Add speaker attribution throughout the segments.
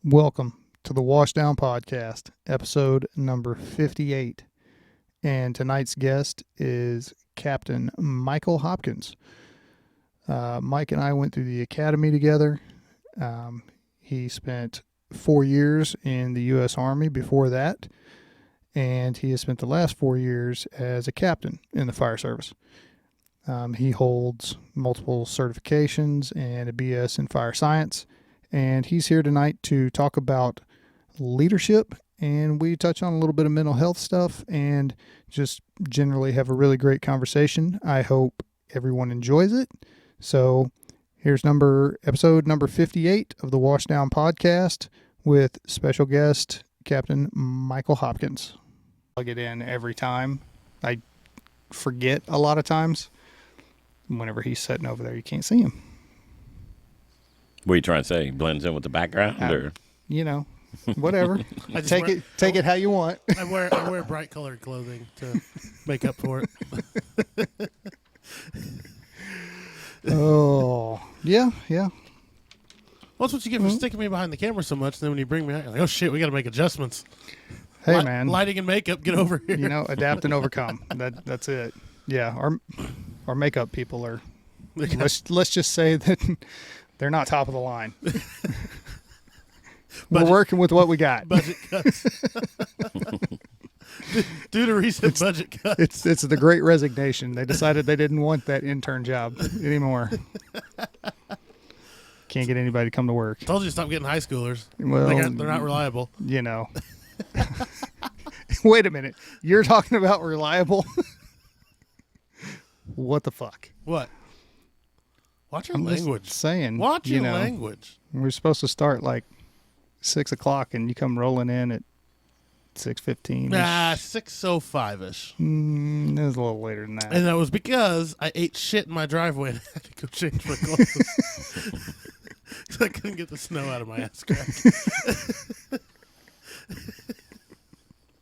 Speaker 1: Welcome to the Washdown podcast, episode number 58. And tonight's guest is Captain Michael Hopkins. Mike and I went through the academy together. He spent 4 years in the U.S. Army before that, and he has spent the last 4 years as a captain in the fire service. He holds multiple certifications and a BS in fire science, and he's here tonight to talk about leadership, and we touch on a little bit of mental health stuff and just generally have a really great conversation. I hope everyone enjoys it. So here's episode number 58 of the Washdown podcast with special guest Captain Michael Hopkins. Plug it in every time. I forget a lot of times. Whenever he's sitting over there, you can't see him.
Speaker 2: What are you trying to say? He blends in with the background, or
Speaker 1: you know, whatever. Take it how you want.
Speaker 3: I wear bright colored clothing to make up for it.
Speaker 1: Oh, yeah.
Speaker 3: Well, that's what you get for sticking me behind the camera so much. And then when you bring me out, you're like, oh shit, we got to make adjustments.
Speaker 1: Hey, man.
Speaker 3: Lighting and makeup, get over here.
Speaker 1: You know, adapt and overcome. That's it. Yeah, our makeup people are. Let's just say that they're not top of the line. We're working with what we got.
Speaker 3: Budget cuts. Due to recent budget cuts.
Speaker 1: It's the Great Resignation. They decided they didn't want that intern job anymore. Can't get anybody to come to work.
Speaker 3: Told you to stop getting high schoolers.
Speaker 1: Well,
Speaker 3: they're not reliable.
Speaker 1: You know. Wait a minute. You're talking about reliable? What the fuck?
Speaker 3: What? Watch your
Speaker 1: I'm
Speaker 3: language.
Speaker 1: Just saying.
Speaker 3: Watch your language.
Speaker 1: We're supposed to start like 6 o'clock, and you come rolling in at 6:15.
Speaker 3: 6:05ish.
Speaker 1: It was a little later than that.
Speaker 3: And that was because I ate shit in my driveway and I had to go change my clothes. Because I couldn't get the snow out of my ass crack.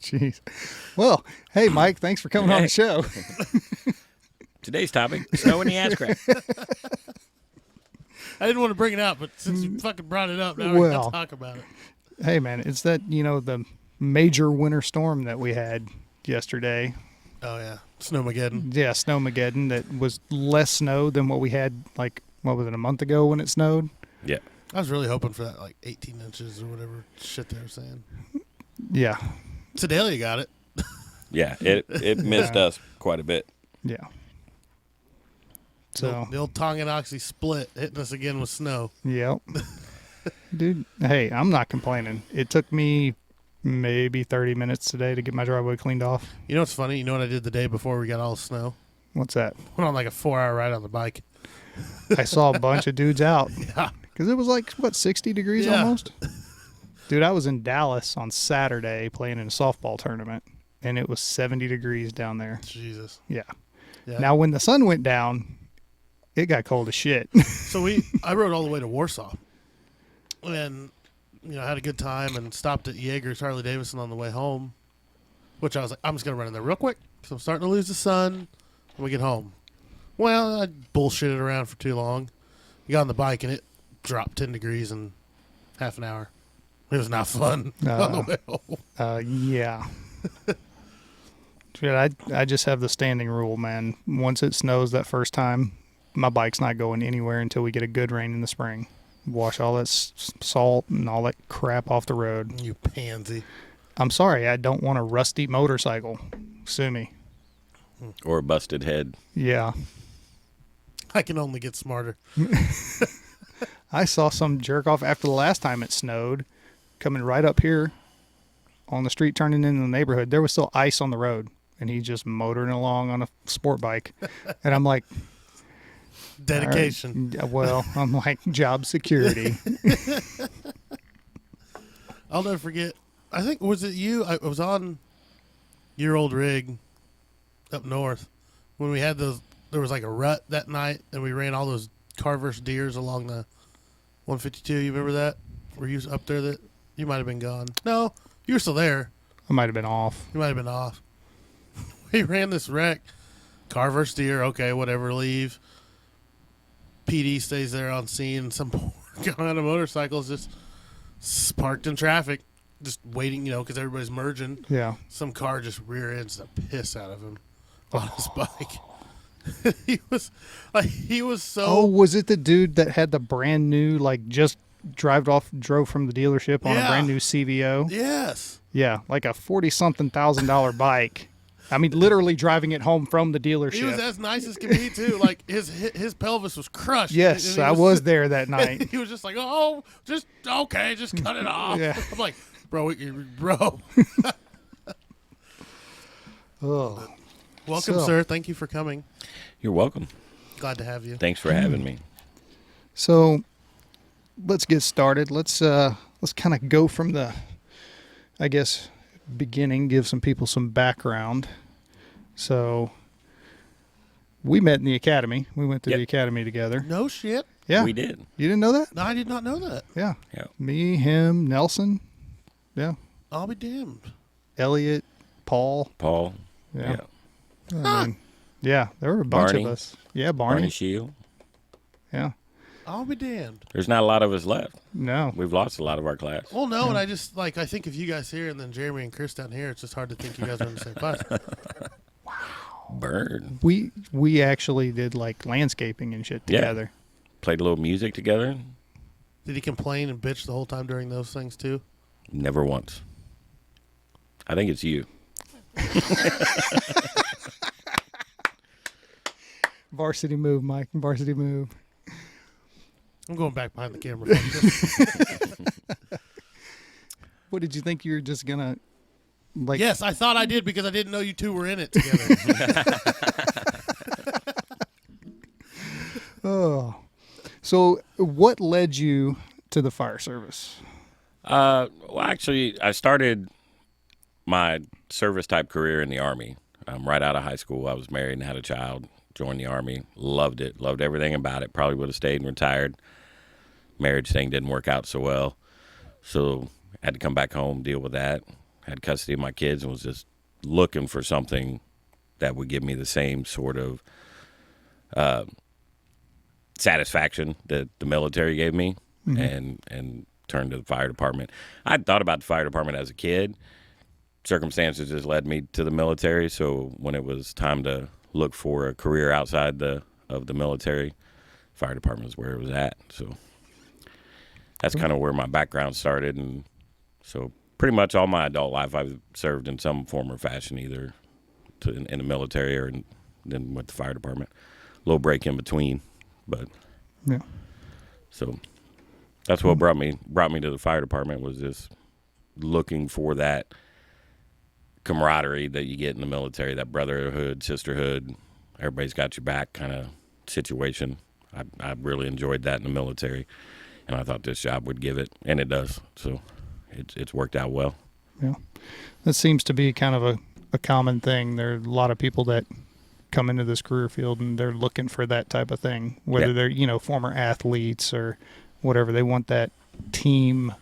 Speaker 1: Jeez. Well, hey, Mike, thanks for coming on the show.
Speaker 2: Today's topic, snow in the ass crack.
Speaker 3: I didn't want to bring it up, but since you fucking brought it up, now we got to talk about it.
Speaker 1: Hey, man, it's that, the major winter storm that we had yesterday.
Speaker 3: Oh, yeah. Snowmageddon.
Speaker 1: Yeah, Snowmageddon. That was less snow than what we had, what was it, a month ago when it snowed?
Speaker 2: Yeah.
Speaker 3: I was really hoping for that, 18 inches or whatever shit they were saying.
Speaker 1: Yeah.
Speaker 3: Sedalia got it.
Speaker 2: Yeah, it missed us quite a bit.
Speaker 1: Yeah. So
Speaker 3: the old Tonganoxie split hitting us again with snow.
Speaker 1: Yep. Dude, hey, I'm not complaining. It took me maybe 30 minutes today to get my driveway cleaned off.
Speaker 3: You know what's funny? You know what I did the day before we got all the snow?
Speaker 1: What's that?
Speaker 3: Went on a 4-hour ride on the bike.
Speaker 1: I saw a bunch of dudes out.
Speaker 3: Yeah.
Speaker 1: Because it was 60 degrees almost? Dude, I was in Dallas on Saturday playing in a softball tournament, and it was 70 degrees down there.
Speaker 3: Jesus.
Speaker 1: Yeah. Now, when the sun went down, it got cold as shit.
Speaker 3: So I rode all the way to Warsaw, and had a good time, and stopped at Jaeger's Harley Davidson on the way home, which I was like, I'm just gonna run in there real quick because I'm starting to lose the sun when we get home. Well, I bullshitted around for too long. I got on the bike and it dropped 10 degrees in half an hour. It was not fun on the way home.
Speaker 1: Yeah. Dude, I just have the standing rule, man. Once it snows that first time, my bike's not going anywhere until we get a good rain in the spring. Wash all that salt and all that crap off the road.
Speaker 3: You pansy.
Speaker 1: I'm sorry, I don't want a rusty motorcycle. Sue me.
Speaker 2: Or a busted head.
Speaker 1: Yeah.
Speaker 3: I can only get smarter.
Speaker 1: I saw some jerk off after the last time it snowed coming right up here on the street turning into the neighborhood. There was still ice on the road, and he's just motoring along on a sport bike. And I'm like,
Speaker 3: dedication.
Speaker 1: Right. Well, I'm like, job security.
Speaker 3: I'll never forget. I think, was it you? I was on your old rig up north when we had those. There was a rut that night, and we ran all those Carver's deers along the 152. You remember that? Were you up there? That you might have been gone. No, you were still there.
Speaker 1: I might have been off.
Speaker 3: You might have been off. We ran this wreck. Carver's deer. Okay, whatever. Leave. PD stays there on scene, and some poor guy on a motorcycle is just parked in traffic, just waiting, because everybody's merging.
Speaker 1: Yeah.
Speaker 3: Some car just rear ends the piss out of him on his bike. he was so.
Speaker 1: Oh, was it the dude that had the brand new, just drove from the dealership on a brand new CVO?
Speaker 3: Yes.
Speaker 1: Yeah, like a $40,000 bike. I mean, literally driving it home from the dealership.
Speaker 3: He was as nice as can be too. Like his pelvis was crushed.
Speaker 1: Yes, I was there that night.
Speaker 3: He was just like, "Oh, just okay, just cut it off."
Speaker 1: Yeah.
Speaker 3: I'm like, bro.
Speaker 1: Oh,
Speaker 3: Welcome, sir. Thank you for coming.
Speaker 2: You're welcome.
Speaker 3: Glad to have you.
Speaker 2: Thanks for having me.
Speaker 1: so let's get started. Let's kind of go from the, I guess, beginning. Give some people some background. So we met in the academy. We went to the academy together.
Speaker 3: No shit.
Speaker 1: Yeah,
Speaker 2: We did.
Speaker 1: You didn't know that?
Speaker 3: No, I did not know that.
Speaker 1: Yeah.
Speaker 2: Yeah.
Speaker 1: Me, him, Nelson. Yeah.
Speaker 3: I'll be damned.
Speaker 1: Elliot, Paul.
Speaker 2: Paul.
Speaker 1: Yeah. I mean, yeah, there were a bunch
Speaker 2: Barney.
Speaker 1: of us. Yeah, Barney.
Speaker 2: Shield.
Speaker 1: Yeah.
Speaker 3: I'll be damned.
Speaker 2: There's not a lot of us left.
Speaker 1: No.
Speaker 2: We've lost a lot of our class.
Speaker 3: Well, no, and I just I think of you guys here and then Jeremy and Chris down here. It's just hard to think you guys are in the same class.
Speaker 2: Burn.
Speaker 1: We actually did landscaping and shit
Speaker 2: Yeah.
Speaker 1: together.
Speaker 2: Played a little music together.
Speaker 3: Did he complain and bitch the whole time during those things too?
Speaker 2: Never once. I think it's you.
Speaker 1: Varsity move, Mike. Varsity move.
Speaker 3: I'm going back behind the camera.
Speaker 1: What did you think you were just gonna
Speaker 3: Yes, I thought I did because I didn't know you two were in it together.
Speaker 1: Oh. So what led you to the fire service?
Speaker 2: Well, actually, I started my service type career in the Army. Right out of high school, I was married and had a child. Joined the Army. Loved it. Loved everything about it. Probably would have stayed and retired. Marriage thing didn't work out so well. So I had to come back home, deal with that. Had custody of my kids and was just looking for something that would give me the same sort of satisfaction that the military gave me, and turned to the fire department. I'd thought about the fire department as a kid. Circumstances just led me to the military. So when it was time to look for a career outside of the military, fire department was where it was at. So that's kind of where my background started. And so pretty much all my adult life I've served in some form or fashion, either in the military or then with the fire department. A little break in between, but
Speaker 1: Yeah.
Speaker 2: so that's what brought me to the fire department, was just looking for that camaraderie that you get in the military, that brotherhood, sisterhood, everybody's got your back kind of situation. I really enjoyed that in the military, and I thought this job would give it, and it does. So it's worked out well.
Speaker 1: Yeah. That seems to be kind of a common thing. There are a lot of people that come into this career field and they're looking for that type of thing, whether they're, former athletes or whatever. They want that team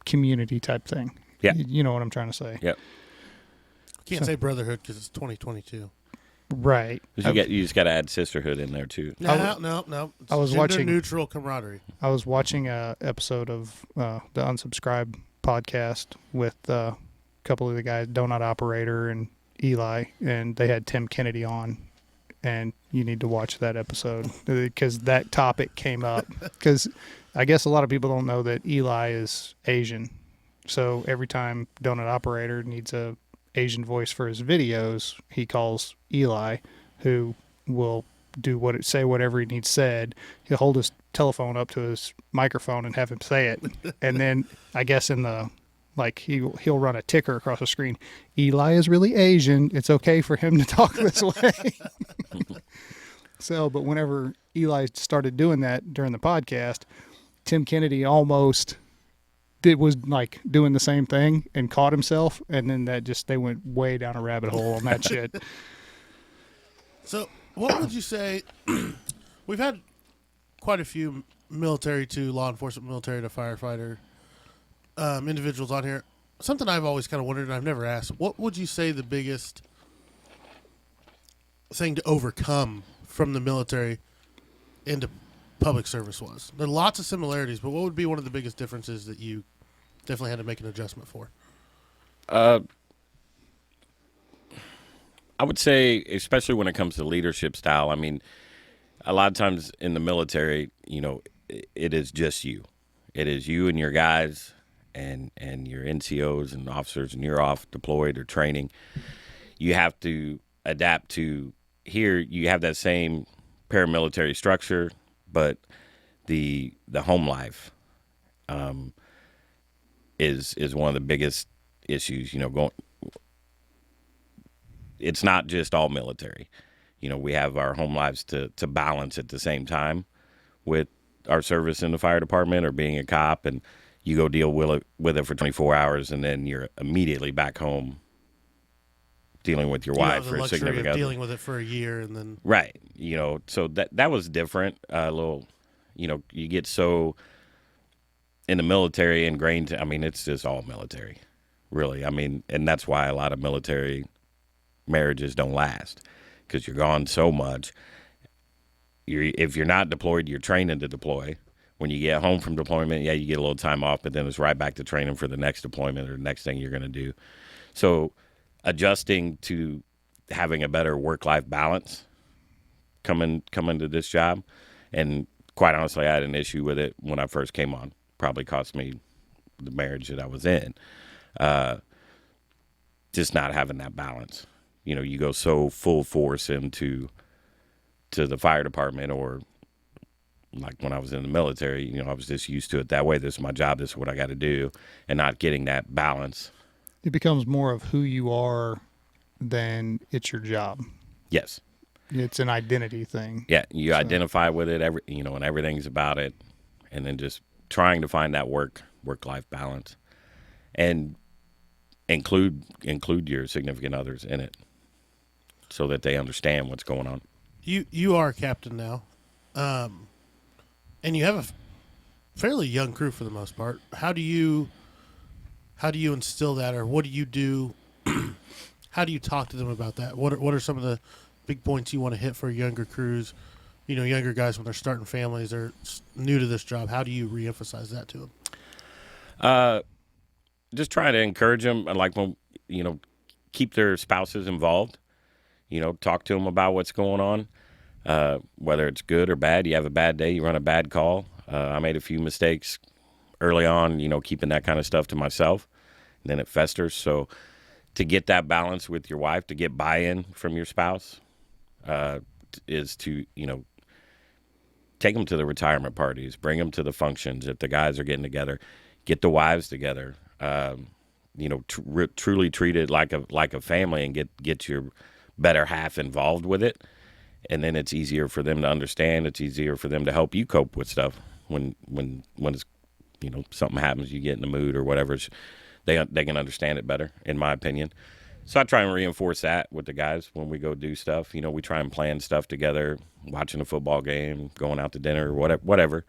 Speaker 1: community type thing.
Speaker 2: Yeah.
Speaker 1: You know what I'm trying to say.
Speaker 2: Yep.
Speaker 3: Can't say brotherhood because it's 2022.
Speaker 1: Right.
Speaker 2: You just got to add sisterhood in there too.
Speaker 3: No. It's
Speaker 1: I was watching
Speaker 3: neutral camaraderie.
Speaker 1: I was watching a episode of the Unsubscribe podcast with a couple of the guys, Donut Operator and Eli, and they had Tim Kennedy on, and you need to watch that episode because that topic came up. Because I guess a lot of people don't know that Eli is Asian, so every time Donut Operator needs a Asian voice for his videos, he calls Eli, who will say whatever he needs said. He'll hold his telephone up to his microphone and have him say it, and then I guess in the he'll run a ticker across the screen. Eli is really Asian. It's okay for him to talk this way. So, but whenever Eli started doing that during the podcast, Tim Kennedy almost was doing the same thing and caught himself, and then they went way down a rabbit hole on that shit.
Speaker 3: So, what would you say? We've had quite a few military to law enforcement, military to firefighter individuals on here. Something I've always kind of wondered, and I've never asked, what would you say the biggest thing to overcome from the military into public service was? There are lots of similarities, but what would be one of the biggest differences that you definitely had to make an adjustment for?
Speaker 2: I would say, especially when it comes to leadership style, I mean, a lot of times in the military, it is just you. It is you and your guys and your NCOs and officers, and you're off deployed or training. You have to adapt to here. You have that same paramilitary structure, but the home life is one of the biggest issues. It's not just all military. We have our home lives to balance at the same time with our service in the fire department or being a cop, and you go deal with it for 24 hours, and then you're immediately back home dealing with your wife or a significant other.
Speaker 3: Dealing with it for a year, and then
Speaker 2: right. So that was different. A little, you get so in the military ingrained. I mean, it's just all military, really. I mean, and that's why a lot of military marriages don't last, because you're gone so much. If you're not deployed, you're training to deploy. When you get home from deployment, you get a little time off, but then it's right back to training for the next deployment or the next thing you're going to do. So adjusting to having a better work-life balance coming to this job, and quite honestly, I had an issue with it when I first came on. Probably cost me the marriage that I was in. Just not having that balance. You go so full force into the fire department, or like when I was in the military, I was just used to it that way. This is my job. This is what I got to do, and not getting that balance.
Speaker 1: It becomes more of who you are than it's your job.
Speaker 2: Yes.
Speaker 1: It's an identity thing.
Speaker 2: Yeah, you identify with it, and everything's about it, and then just trying to find that work-life balance, and include your significant others in it, so that they understand what's going on.
Speaker 3: You are a captain now, and you have a fairly young crew for the most part. How do you instill that, or what do you do? How do you talk to them about that? What are some of the big points you want to hit for younger crews? Younger guys when they're starting families, they're new to this job. How do you reemphasize that to them?
Speaker 2: Just try to encourage them, like when keep their spouses involved. Talk to them about what's going on, whether it's good or bad. You have a bad day, you run a bad call. I made a few mistakes early on, keeping that kind of stuff to myself, and then it festers. So to get that balance with your wife, to get buy-in from your spouse, is to, take them to the retirement parties, bring them to the functions. If the guys are getting together, get the wives together, truly treat it like a family, and get your better half involved with it. And then it's easier for them to understand. It's easier for them to help you cope with stuff when it's, something happens, you get in the mood or whatever. They can understand it better, in my opinion. So I try and reinforce that with the guys when we go do stuff. We try and plan stuff together, watching a football game, going out to dinner, whatever.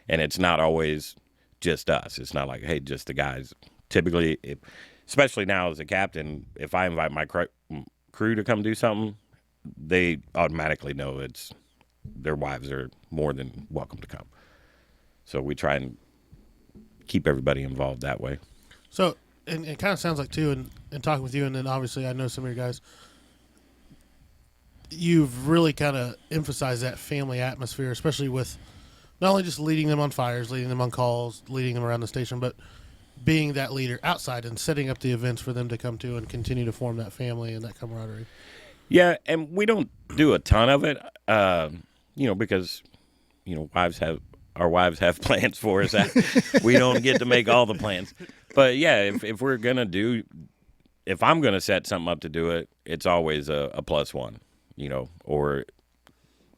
Speaker 2: And it's not always just us. It's not like, hey, just the guys. Typically, especially now as a captain, if I invite my crew to come do something, they automatically know their wives are more than welcome to come. So we try and keep everybody involved that way.
Speaker 3: So, and it kind of sounds like, too, and talking with you, and then obviously I know some of your guys, you've really kind of emphasized that family atmosphere, especially with not only just leading them on fires, leading them on calls, leading them around the station, but being that leader outside and setting up the events for them to come to and continue to form that family and that camaraderie.
Speaker 2: Yeah, and we don't do a ton of it, because, our wives have plans for us. We don't get to make all the plans. But, yeah, if we're going to if I'm going to set something up to do it, it's always a plus one, or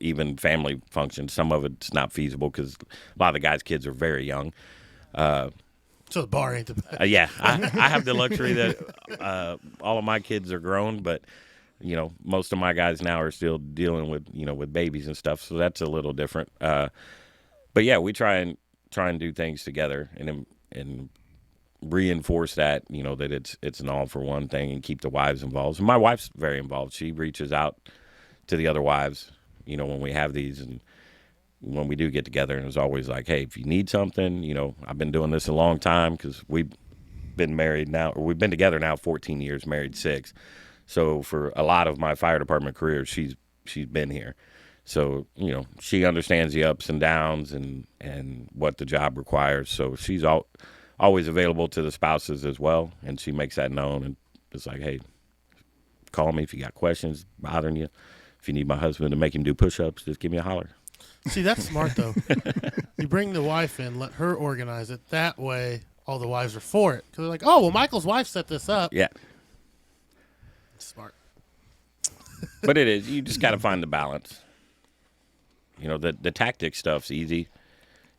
Speaker 2: even family functions. Some of it's not feasible because a lot of the guys' kids are very young.
Speaker 3: So the bar ain't the best.
Speaker 2: Yeah, I have the luxury that all of my kids are grown, but most of my guys now are still dealing with with babies and stuff, so that's a little different. But yeah, we try and do things together and reinforce that that it's an all for one thing, and keep the wives involved. And my wife's very involved. She reaches out to the other wives when we have these, and when we do get together, and it's always like, hey, if you need something, you know, I've been doing this a long time because we've been married now, or we've been together now 14 years, married 6. So for a lot of my fire department career, she's been here. So, you know, she understands the ups and downs and what the job requires. So she's always available to the spouses as well, and she makes that known. And it's like, hey, call me if you got questions bothering you. If you need my husband to make him do push-ups, just give me a holler.
Speaker 3: See, that's smart, though. You bring the wife in, let her organize it. That way, all the wives are for it. Because they're like, oh, well, Michael's wife set this up.
Speaker 2: Yeah.
Speaker 3: Smart.
Speaker 2: But it is. You just got to find the balance. You know, the tactic stuff's easy.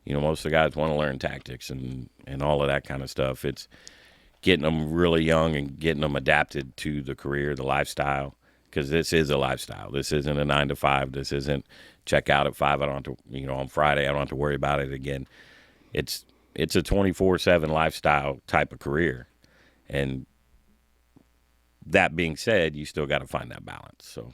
Speaker 2: You know, most of the guys want to learn tactics and all of that kind of stuff. It's getting them really young and getting them adapted to the career, the lifestyle. Because this is a lifestyle. This isn't a 9 to 5. This isn't check out at 5. I don't have to, you know, on Friday, I don't have to worry about it again. It's a 24/7 lifestyle type of career. And that being said, you still got to find that balance. So,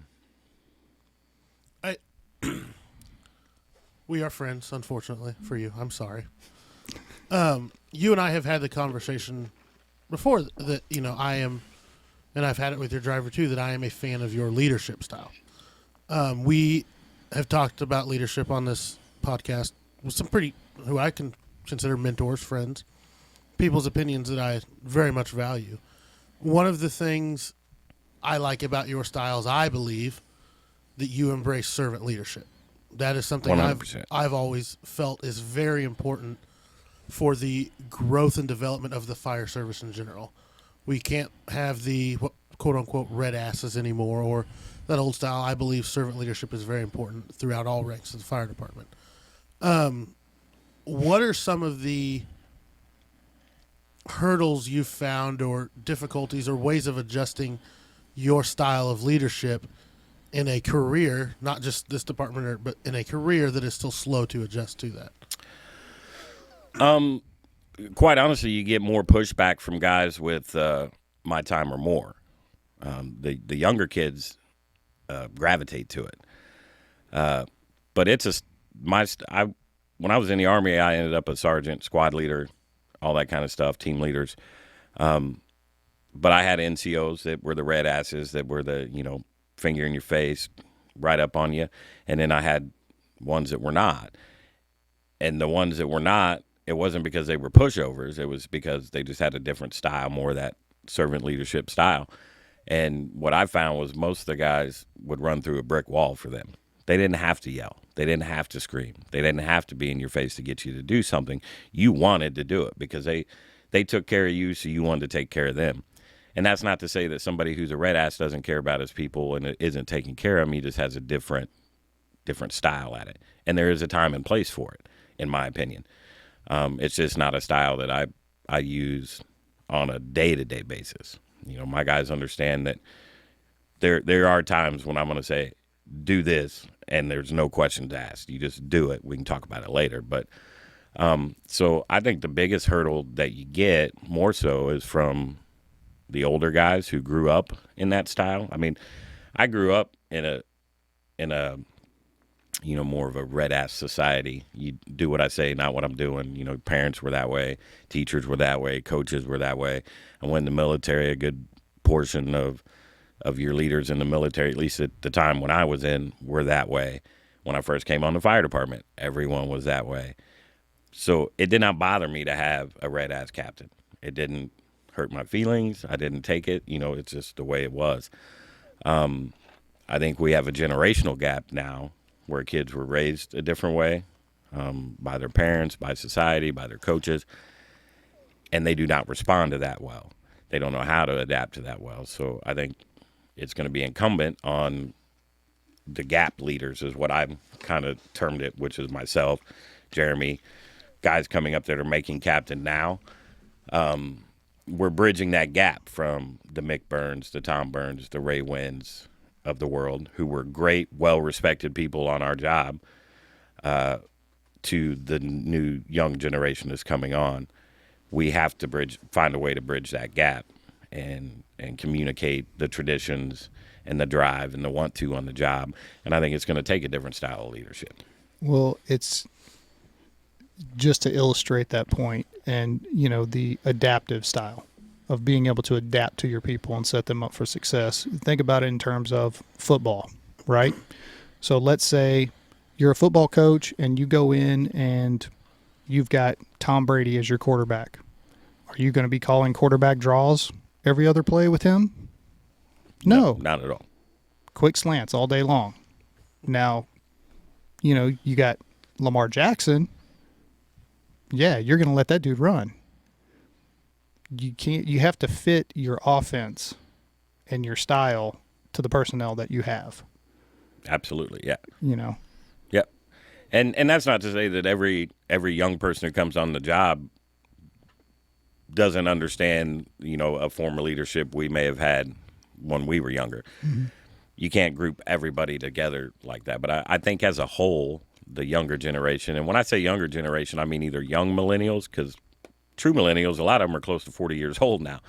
Speaker 3: we are friends, unfortunately, for you. I'm sorry. You and I have had the conversation before that, you know, I am, and I've had it with your driver too, that I am a fan of your leadership style. We have talked about leadership on this podcast with some who I can consider mentors, friends, people's opinions that I very much value. One of the things I like about your style is I believe that you embrace servant leadership. That is something
Speaker 2: 100%.
Speaker 3: I've always felt is very important for the growth and development of the fire service in general. We can't have the quote-unquote red asses anymore, or that old style. I believe servant leadership is very important throughout all ranks of the fire department. What are some of the hurdles you've found, or difficulties, or ways of adjusting your style of leadership in a career, not just this department, but in a career that is still slow to adjust to that?
Speaker 2: Quite honestly, you get more pushback from guys with my time or more. The younger kids gravitate to it. But it's when I was in the Army, I ended up a sergeant, squad leader, all that kind of stuff, team leaders. But I had NCOs that were the red asses, that were the, you know, finger in your face, right up on you. And then I had ones that were not. And the ones that were not, it wasn't because they were pushovers. It was because they just had a different style, more of that servant leadership style. And what I found was most of the guys would run through a brick wall for them. They didn't have to yell. They didn't have to scream. They didn't have to be in your face to get you to do something. You wanted to do it because they took care of you, so you wanted to take care of them. And that's not to say that somebody who's a red ass doesn't care about his people and isn't taking care of them. He just has a different style at it. And there is a time and place for it, in my opinion. It's just not a style that I use on a day-to-day basis. You know, my guys understand that there are times when I'm going to say, do this, and there's no questions asked. You just do it. We can talk about it later. But so I think the biggest hurdle that you get more so is from the older guys who grew up in that style. I mean, I grew up in a you know, more of a red ass society. You do what I say, not what I'm doing. You know, parents were that way, teachers were that way, coaches were that way. I went in the military. A good portion of your leaders in the military, at least at the time when I was in, were that way. When I first came on the fire department, everyone was that way. So it did not bother me to have a red ass captain. It didn't hurt my feelings. I didn't take it. You know, it's just the way it was. I think we have a generational gap now where kids were raised a different way by their parents, by society, by their coaches, and they do not respond to that well. They don't know how to adapt to that well. So I think it's going to be incumbent on the gap leaders, is what I've kind of termed it, which is myself, Jeremy, guys coming up that are making captain now. We're bridging that gap from the Mick Burns, the Tom Burns, the Ray Wins of the world, who were great, well-respected people on our job, to the new young generation that's coming on. We have to find a way to bridge that gap and communicate the traditions and the drive and the want to on the job. And I think it's going to take a different style of leadership.
Speaker 1: Well, it's just to illustrate that point and, the adaptive style of being able to adapt to your people and set them up for success. Think about it in terms of football, right? So let's say you're a football coach and you go in and you've got Tom Brady as your quarterback. Are you going to be calling quarterback draws every other play with him? No.
Speaker 2: Not at all.
Speaker 1: Quick slants all day long. Now, you got Lamar Jackson. Yeah, you're going to let that dude run. You have to fit your offense and your style to the personnel that you have.
Speaker 2: Absolutely, yeah.
Speaker 1: Yep.
Speaker 2: And that's not to say that every young person who comes on the job doesn't understand, a form of leadership we may have had when we were younger. Mm-hmm. You can't group everybody together like that. But I think as a whole, the younger generation, and when I say younger generation, I mean either young millennials, because true millennials, a lot of them are close to 40 years old now.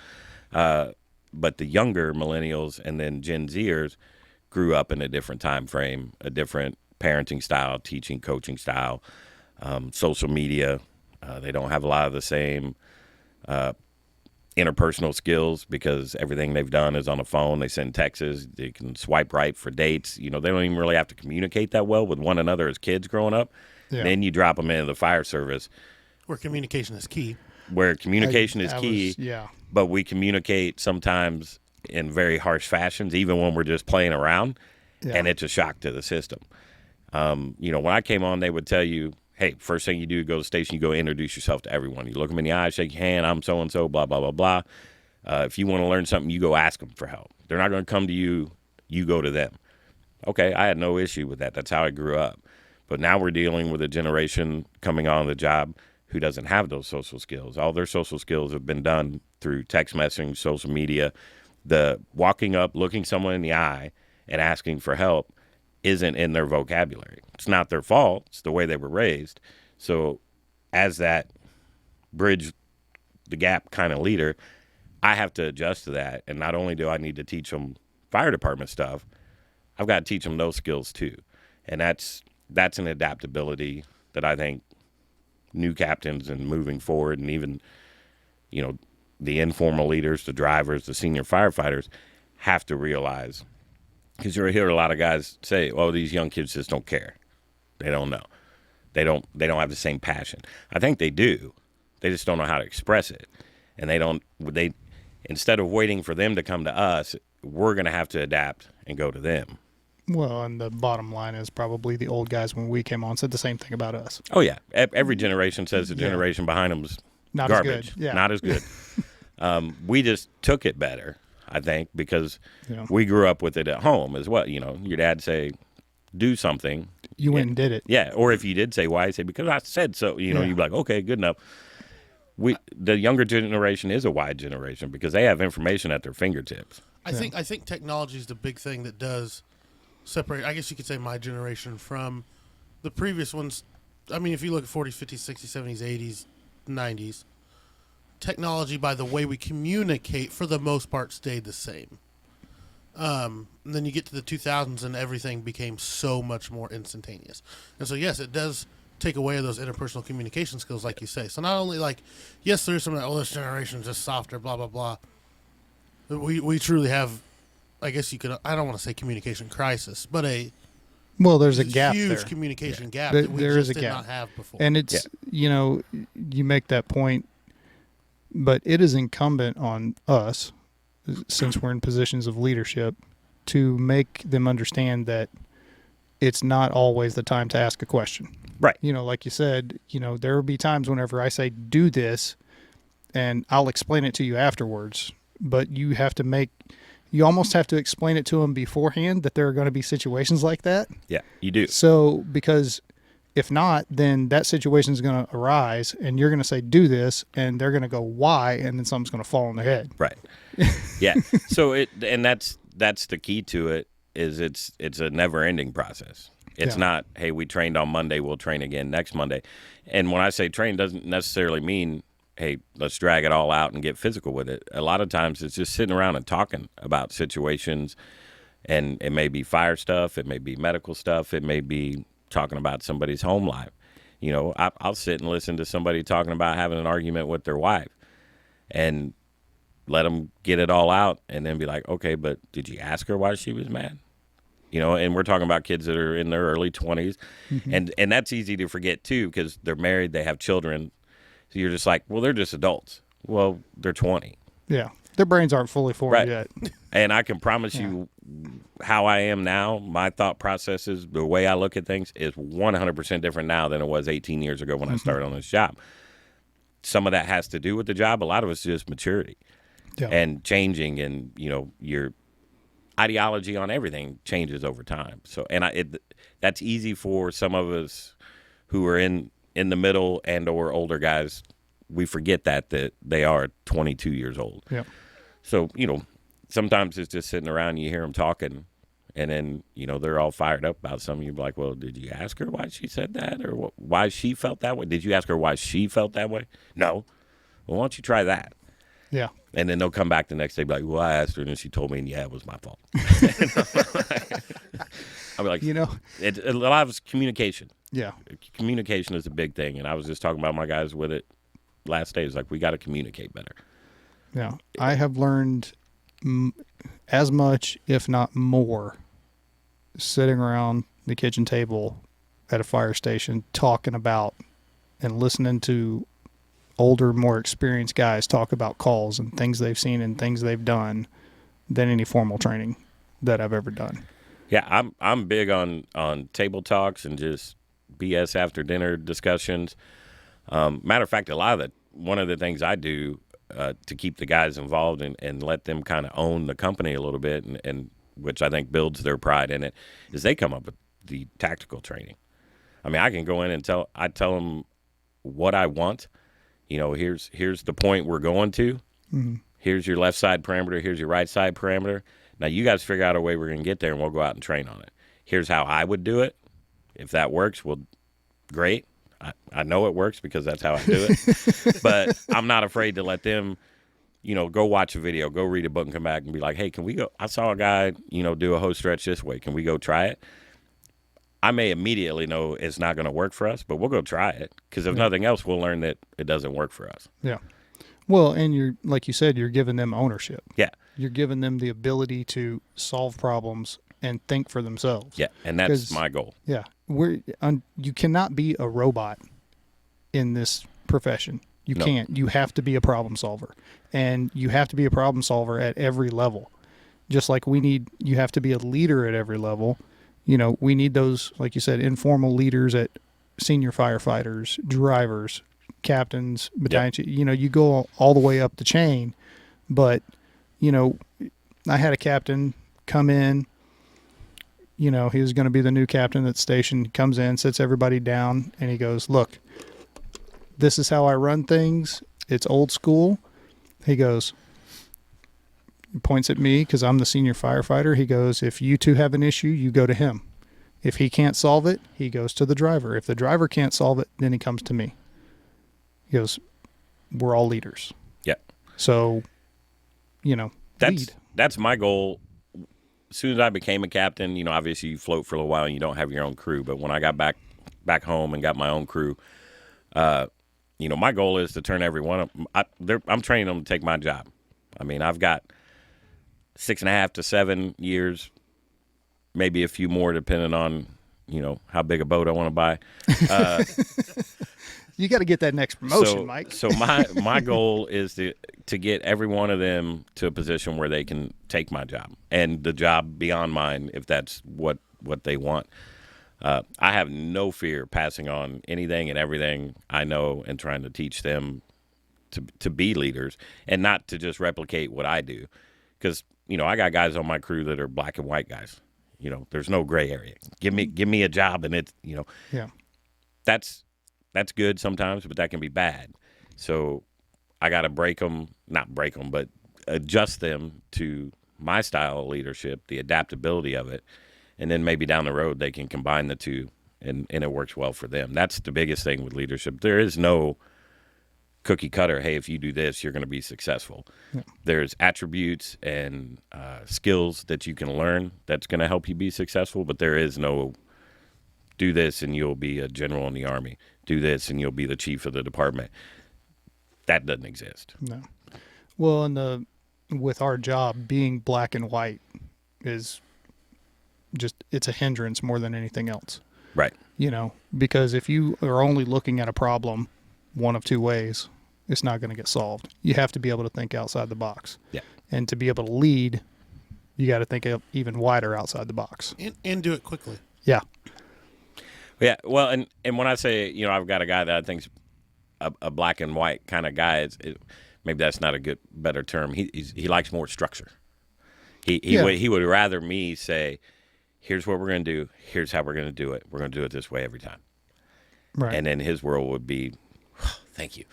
Speaker 2: But the younger millennials and then Gen Zers grew up in a different time frame, a different parenting style, teaching, coaching style, social media. They don't have a lot of the same interpersonal skills because everything they've done is on a phone. They send texts. They can swipe right for dates. They don't even really have to communicate that well with one another as kids growing up. Yeah. Then you drop them into the fire service.
Speaker 3: Where communication is key.
Speaker 1: Yeah.
Speaker 2: But we communicate sometimes in very harsh fashions, even when we're just playing around, and it's a shock to the system. When I came on, they would tell you, hey, first thing you do, go to the station, you go introduce yourself to everyone. You look them in the eye, shake your hand, I'm so-and-so, blah, blah, blah, blah. If you want to learn something, you go ask them for help. They're not going to come to you, you go to them. Okay, I had no issue with that. That's how I grew up. But now we're dealing with a generation coming on the job who doesn't have those social skills. All their social skills have been done through text messaging, social media. The walking up, looking someone in the eye, and asking for help isn't in their vocabulary. It's not their fault. It's the way they were raised. So as that bridge the gap kind of leader, I have to adjust to that. And not only do I need to teach them fire department stuff, I've got to teach them those skills too. And that's an adaptability that I think new captains and moving forward, and even, the informal leaders, the drivers, the senior firefighters have to realize. Because you'll hear a lot of guys say, "Oh, these young kids just don't care. They don't know. They don't have the same passion." I think they do. They just don't know how to express it. And they instead of waiting for them to come to us, we're going to have to adapt and go to them.
Speaker 1: Well, and the bottom line is probably the old guys when we came on said the same thing about us.
Speaker 2: Oh, yeah. Every generation says the generation behind them was
Speaker 1: not
Speaker 2: garbage.
Speaker 1: As good. Yeah.
Speaker 2: Not as good. We just took it better, I think, because we grew up with it at home as well. Your dad say, do something.
Speaker 1: You went and did it.
Speaker 2: Yeah. Or if you did say why, say, because I said so. You'd be like, okay, good enough. The younger generation is a wide generation because they have information at their fingertips.
Speaker 3: I think technology is the big thing that does separate, I guess you could say, my generation from the previous ones. I mean, if you look at 40s, 50s, 60s, 70s, 80s, 90s, technology, by the way we communicate, for the most part, stayed the same. And then you get to the 2000s and everything became so much more instantaneous. And so, yes, it does take away those interpersonal communication skills, like you say. So not only, yes, there's some of this generation is just softer, blah, blah, blah. We truly have, I guess you could, I don't want to say communication crisis, but
Speaker 1: there's a gap
Speaker 3: huge
Speaker 1: there.
Speaker 3: communication gap that we
Speaker 1: there
Speaker 3: just
Speaker 1: is a
Speaker 3: did
Speaker 1: gap.
Speaker 3: not have before.
Speaker 1: And it's, you make that point, but it is incumbent on us, since we're in positions of leadership, to make them understand that it's not always the time to ask a question.
Speaker 2: Right.
Speaker 1: Like you said, there will be times whenever I say, do this, and I'll explain it to you afterwards. But you almost have to explain it to them beforehand that there are going to be situations like that.
Speaker 2: Yeah, you do.
Speaker 1: So, because if not, then that situation is going to arise, and you're going to say, do this, and they're going to go, why? And then something's going to fall on their head.
Speaker 2: Right. Yeah. So that's the key to it, is it's a never-ending process. It's not, hey, we trained on Monday, we'll train again next Monday. And when I say train, doesn't necessarily mean, hey, let's drag it all out and get physical with it. A lot of times it's just sitting around and talking about situations, and it may be fire stuff, it may be medical stuff, it may be talking about somebody's home life. You know, I'll sit and listen to somebody talking about having an argument with their wife and let them get it all out and then be like, okay, but did you ask her why she was mad? You know, and we're talking about kids that are in their early 20s. And that's easy to forget, too, because they're married, they have children. So you're just like, well, they're just adults. Well, they're 20.
Speaker 1: Yeah. Their brains aren't fully formed yet.
Speaker 2: And I can promise you how I am now, my thought processes, the way I look at things is 100% different now than it was 18 years ago when I started on this job. Some of that has to do with the job. A lot of it's just maturity and changing, and, you know, your ideology on everything changes over time. So, and that's easy for some of us who are in the middle and or older guys. We forget that they are 22 years old. Yeah. So, you know, sometimes it's just sitting around, you hear them talking, and then, you know, they're all fired up about something. You're like, well, did you ask her why she said that, or why she felt that way? Did you ask her why she felt that way? No. Well, why don't you try that? Yeah. And then they'll come back the next day and be like, well, I asked her, and she told me, and yeah, it was my fault. I'll be like, you know, a lot of it's communication. Yeah. Communication is a big thing, and I was just talking about my guys with it last day. It's like, we got to communicate better.
Speaker 1: Yeah. I have learned as much, if not more, sitting around the kitchen table at a fire station talking about and listening to older, more experienced guys talk about calls and things they've seen and things they've done than any formal training that I've ever done.
Speaker 2: Yeah, I'm big on table talks and just BS after dinner discussions. Matter of fact, one of the things I do to keep the guys involved and let them kind of own the company a little bit, and which I think builds their pride in it, is they come up with the tactical training. I mean, I can go in and tell them what I want. You know, here's the point we're going to. Mm-hmm. Here's your left side parameter. Here's your right side parameter. Now, you guys figure out a way we're going to get there, and we'll go out and train on it. Here's how I would do it. If that works, well, great. I know it works because that's how I do it. But I'm not afraid to let them, you know, go watch a video, go read a book, and come back and be like, hey, can we go? I saw a guy, you know, do a hose stretch this way. Can we go try it? I may immediately know it's not going to work for us, but we'll go try it, because if nothing else, we'll learn that it doesn't work for us.
Speaker 1: Yeah. Well, and you're, like you said, you're giving them ownership. Yeah. You're giving them the ability to solve problems and think for themselves.
Speaker 2: Yeah, and that's my goal.
Speaker 1: Yeah. You cannot be a robot in this profession. You can't. You have to be a problem solver. And you have to be a problem solver at every level. Just like you have to be a leader at every level. You know, we need those, like you said, informal leaders at senior firefighters, drivers, captains, battalions. Yep. You know, you go all the way up the chain. But, you know, I had a captain come in. You know, he was going to be the new captain at the station. He comes in, sits everybody down, and he goes, look, this is how I run things. It's old school. He goes, points at me because I'm the senior firefighter. He goes, if you two have an issue, you go to him. If he can't solve it, he goes to the driver. If the driver can't solve it, then he comes to me. He goes, we're all leaders. Yeah. So, you know,
Speaker 2: that's my goal. As soon as I became a captain, you know, obviously you float for a little while and you don't have your own crew. But when I got back home and got my own crew, you know, my goal is to turn every one of them. I'm training them to take my job. I mean, I've got 6.5 to 7 years, maybe a few more, depending on, you know, how big a boat I want to buy.
Speaker 1: You got to get that next promotion, Mike.
Speaker 2: So my goal is to get every one of them to a position where they can take my job and the job beyond mine, if that's what they want. I have no fear passing on anything and everything I know and trying to teach them to be leaders and not to just replicate what I do. Because, you know, I got guys on my crew that are black and white guys. You know, there's no gray area. Give me a job, and it's, you know, that's good sometimes, but that can be bad. So I got to not break them, but adjust them to my style of leadership, the adaptability of it. And then maybe down the road they can combine the two, and it works well for them. That's the biggest thing with leadership. There is no cookie cutter, hey, if you do this, you're going to be successful. Yeah. There's attributes and skills that you can learn that's going to help you be successful, but there is no do this and you'll be a general in the Army. Do this and you'll be the chief of the department. That doesn't exist.
Speaker 1: No. Well, and with our job, being black and white is it's a hindrance more than anything else.
Speaker 2: Right.
Speaker 1: Because if you are only looking at a problem one of two ways, it's not going to get solved. You have to be able to think outside the box.
Speaker 2: Yeah.
Speaker 1: And to be able to lead, you got to think even wider outside the box.
Speaker 3: And do it quickly.
Speaker 1: Yeah.
Speaker 2: Yeah. Well, and when I say, I've got a guy that I think's a black and white kind of guy, maybe that's not a better term. He likes more structure. He would rather me say, here's what we're going to do. Here's how we're going to do it. We're going to do it this way every time.
Speaker 1: Right.
Speaker 2: And then his world would be, thank you.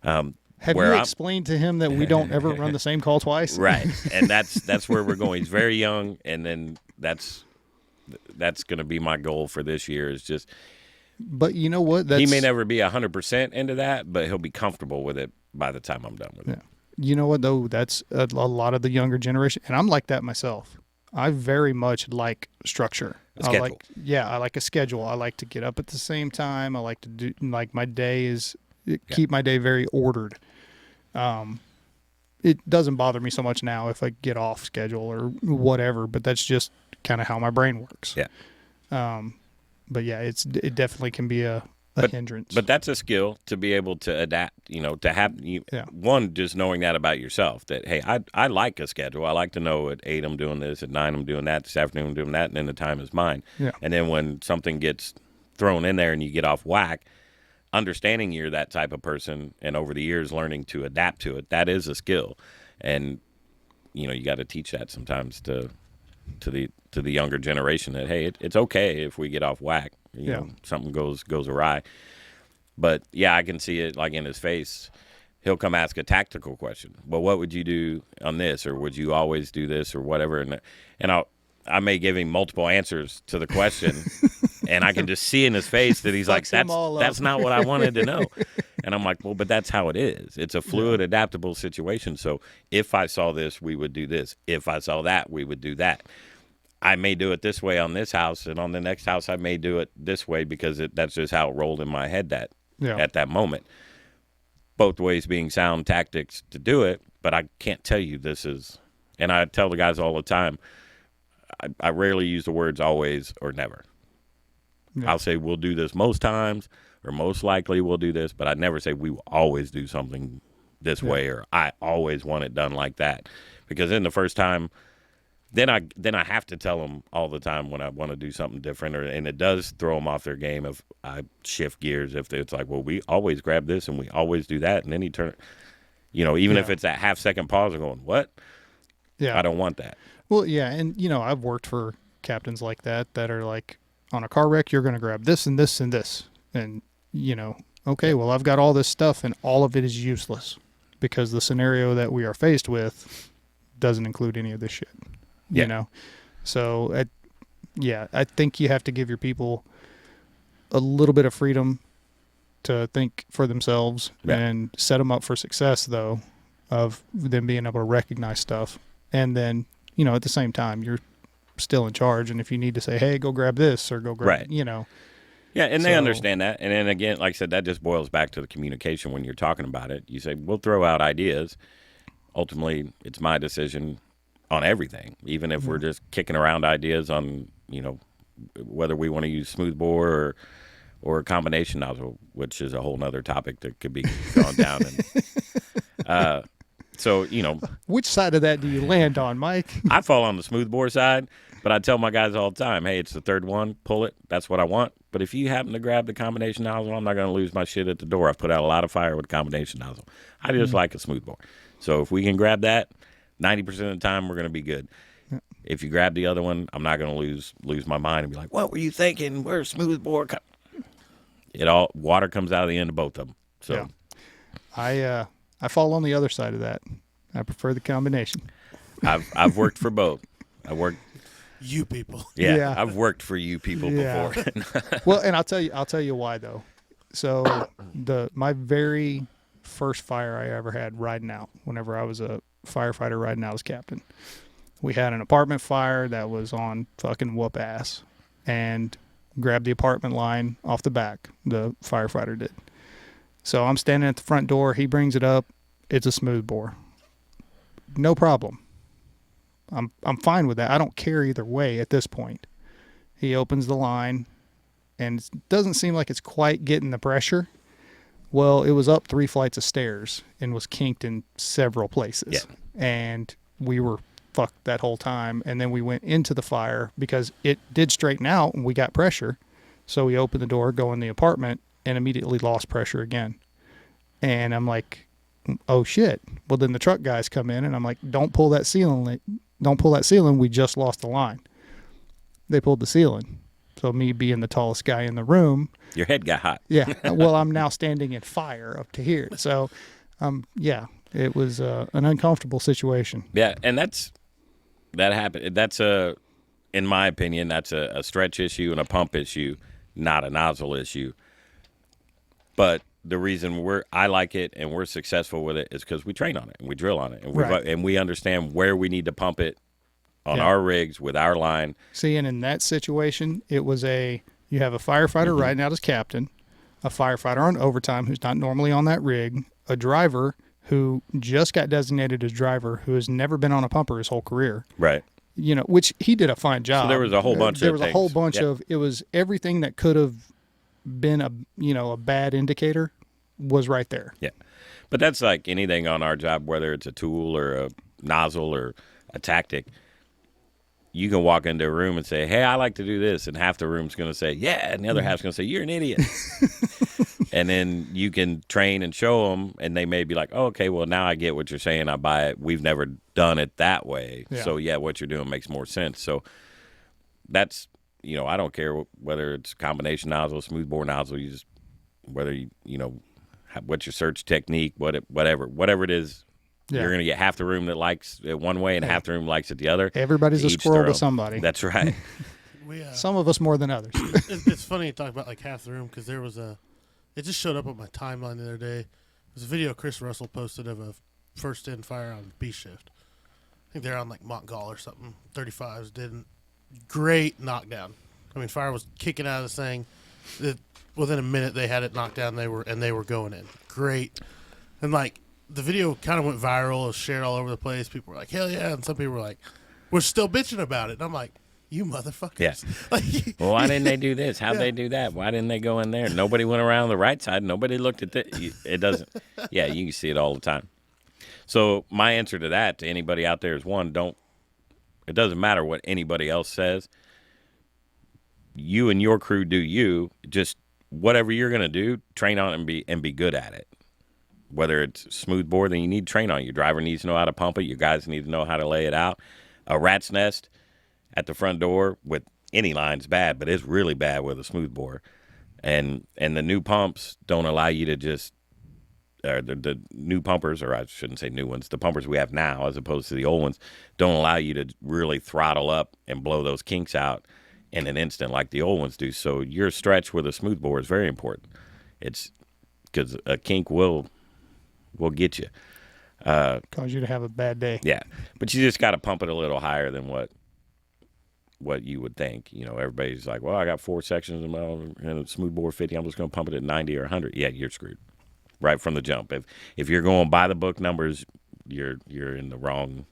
Speaker 1: Have you explained to him that we don't ever run the same call twice?
Speaker 2: Right. And that's where we're going. He's very young, and then that's going to be my goal for this year is just.
Speaker 1: But you know what?
Speaker 2: He may never be 100% into that, but he'll be comfortable with it by the time I'm done with it.
Speaker 1: You know what, though? That's a lot of the younger generation, and I'm like that myself. I very much like structure.
Speaker 2: A schedule.
Speaker 1: I like a schedule. I like to get up at the same time. I like to do, my day is, keep my day very ordered. It doesn't bother me so much now if I get off schedule or whatever, but that's just kind of how my brain works.
Speaker 2: Yeah.
Speaker 1: But yeah, it definitely can be a hindrance.
Speaker 2: But that's a skill to be able to adapt, to have one, just knowing that about yourself, that, hey, I like a schedule. I like to know at 8 I'm doing this, at 9 I'm doing that, this afternoon I'm doing that, and then the time is mine.
Speaker 1: Yeah.
Speaker 2: And then when something gets thrown in there and you get off whack, understanding you're that type of person and over the years learning to adapt to it, that is a skill. And, you got to teach that sometimes to the younger generation that, hey, it's okay if we get off whack. Something goes awry. But yeah, I can see it like in his face. He'll come ask a tactical question. Well, what would you do on this, or would you always do this, or whatever? And I may give him multiple answers to the question, and I can just see in his face that he's like, that's not what I wanted to know. And I'm like, well, but that's how it is. It's a fluid, adaptable situation. So if I saw this, we would do this. If I saw that, we would do that. I may do it this way on this house, and on the next house I may do it this way because that's just how it rolled in my head at that moment. Both ways being sound tactics to do it, but I can't tell you this is. And I tell the guys all the time, I rarely use the words always or never. Yeah. I'll say we'll do this most times, or most likely we'll do this, but I never say we will always do something this way, or I always want it done like that. Because then the first time, Then I have to tell them all the time when I want to do something different, and it does throw them off their game if I shift gears. If it's like, well, we always grab this and we always do that, and then he turn, even if it's that half-second pause, I'm going, what? Yeah, I don't want that.
Speaker 1: Well, yeah, and I've worked for captains like that are like, on a car wreck, you're going to grab this and this and this, and okay, well, I've got all this stuff, and all of it is useless because the scenario that we are faced with doesn't include any of this shit. So I think you have to give your people a little bit of freedom to think for themselves and set them up for success, though, of them being able to recognize stuff. And then, at the same time, you're still in charge. And if you need to say, hey, go grab this or go grab,
Speaker 2: Yeah, and they understand that. And then again, like I said, that just boils back to the communication when you're talking about it. You say, we'll throw out ideas. Ultimately, it's my decision on everything, even if we're just kicking around ideas on, whether we want to use smoothbore or a combination nozzle, which is a whole nother topic that could be gone down. And,
Speaker 1: which side of that do you land on, Mike?
Speaker 2: I fall on the smoothbore side, but I tell my guys all the time, hey, it's the third one, pull it. That's what I want. But if you happen to grab the combination nozzle, I'm not going to lose my shit at the door. I've put out a lot of fire with a combination nozzle. I just like a smoothbore. So if we can grab that, 90% of the time, we're going to be good. Yeah. If you grab the other one, I'm not going to lose my mind and be like, what were you thinking? Where's smoothbore? Water comes out of the end of both of them. So,
Speaker 1: I fall on the other side of that. I prefer the combination.
Speaker 2: I've worked for both.
Speaker 3: You people.
Speaker 2: Yeah, I've worked for you people before.
Speaker 1: Well, and I'll tell you why though. So my very first fire I ever had riding out, whenever I was a firefighter riding out as captain, we had an apartment fire that was on fucking whoop ass, and grabbed the apartment line off the back. The firefighter did. So I'm standing at the front door. He brings it up. It's a smooth bore. No problem. I'm fine with that. I don't care either way at this point. He opens the line, and it doesn't seem like it's quite getting the pressure. Well, it was up 3 flights of stairs and was kinked in several places.
Speaker 2: Yeah.
Speaker 1: And we were fucked that whole time. And then we went into the fire because it did straighten out and we got pressure. So we opened the door, go in the apartment, and immediately lost pressure again. And I'm like, oh shit. Well, then the truck guys come in and I'm like, don't pull that ceiling. Don't pull that ceiling. We just lost the line. They pulled the ceiling. So me being the tallest guy in the room.
Speaker 2: Your head got hot.
Speaker 1: Yeah. Well, I'm now standing in fire up to here. So, yeah, it was an uncomfortable situation.
Speaker 2: Yeah. And that happened. That's in my opinion, that's a stretch issue and a pump issue, not a nozzle issue. But the reason I like it and we're successful with it is because we train on it and we drill on it and we understand where we need to pump it on our rigs with our line.
Speaker 1: See, and in that situation, it was you have a firefighter riding out as captain, a firefighter on overtime who's not normally on that rig, a driver who just got designated as driver who has never been on a pumper his whole career.
Speaker 2: Right.
Speaker 1: You know, which he did a fine job.
Speaker 2: So there was a whole bunch
Speaker 1: There was a whole bunch of, it was everything that could have been a bad indicator was right there.
Speaker 2: Yeah. But that's like anything on our job, whether it's a tool or a nozzle or a tactic. You can walk into a room and say, hey, I like to do this. And half the room's going to say, yeah. And the other half's going to say, you're an idiot. And then you can train and show them. And they may be like, oh, okay, well, now I get what you're saying. I buy it. We've never done it that way. Yeah. So, yeah, what you're doing makes more sense. So that's, I don't care whether it's combination nozzle, smoothbore nozzle, whether what's your search technique, whatever it is. Yeah. You're going to get half the room that likes it one way and half the room likes it the other.
Speaker 1: Everybody's a squirrel to somebody.
Speaker 2: That's right.
Speaker 1: Some of us more than others.
Speaker 3: It's funny to talk about like half the room because there was it just showed up on my timeline the other day. It was a video Chris Russell posted of a first in fire on B shift. I think they're on like Montgall or something. 35s didn't. Great knockdown. I mean, fire was kicking out of this thing. Within a minute they had it knocked down. They were going in. Great. And like, the video kind of went viral. It was shared all over the place. People were like, hell yeah. And some people were like, we're still bitching about it. And I'm like, you motherfuckers.
Speaker 2: Yeah.
Speaker 3: Like,
Speaker 2: well, why didn't they do this? How'd they do that? Why didn't they go in there? Nobody went around the right side. Nobody looked at it doesn't. Yeah, you can see it all the time. So my answer to that, to anybody out there is it doesn't matter what anybody else says. You and your crew do you. Just whatever you're going to do, train on it and be good at it. Whether it's smooth bore, then you need to train on it. Your driver needs to know how to pump it. Your guys need to know how to lay it out. A rat's nest at the front door with any line's bad, but it's really bad with a smooth bore. And the new pumps don't allow you to just the new pumpers, or I shouldn't say new ones, the pumpers we have now as opposed to the old ones, don't allow you to really throttle up and blow those kinks out in an instant like the old ones do. So your stretch with a smooth bore is very important. It's because a kink will get you.
Speaker 1: Cause you to have a bad day.
Speaker 2: Yeah. But you just got to pump it a little higher than what you would think. Everybody's like, well, I got 4 sections and a smooth bore 50. I'm just going to pump it at 90 or 100. Yeah, you're screwed right from the jump. If you're going by the book numbers, you're in the wrong.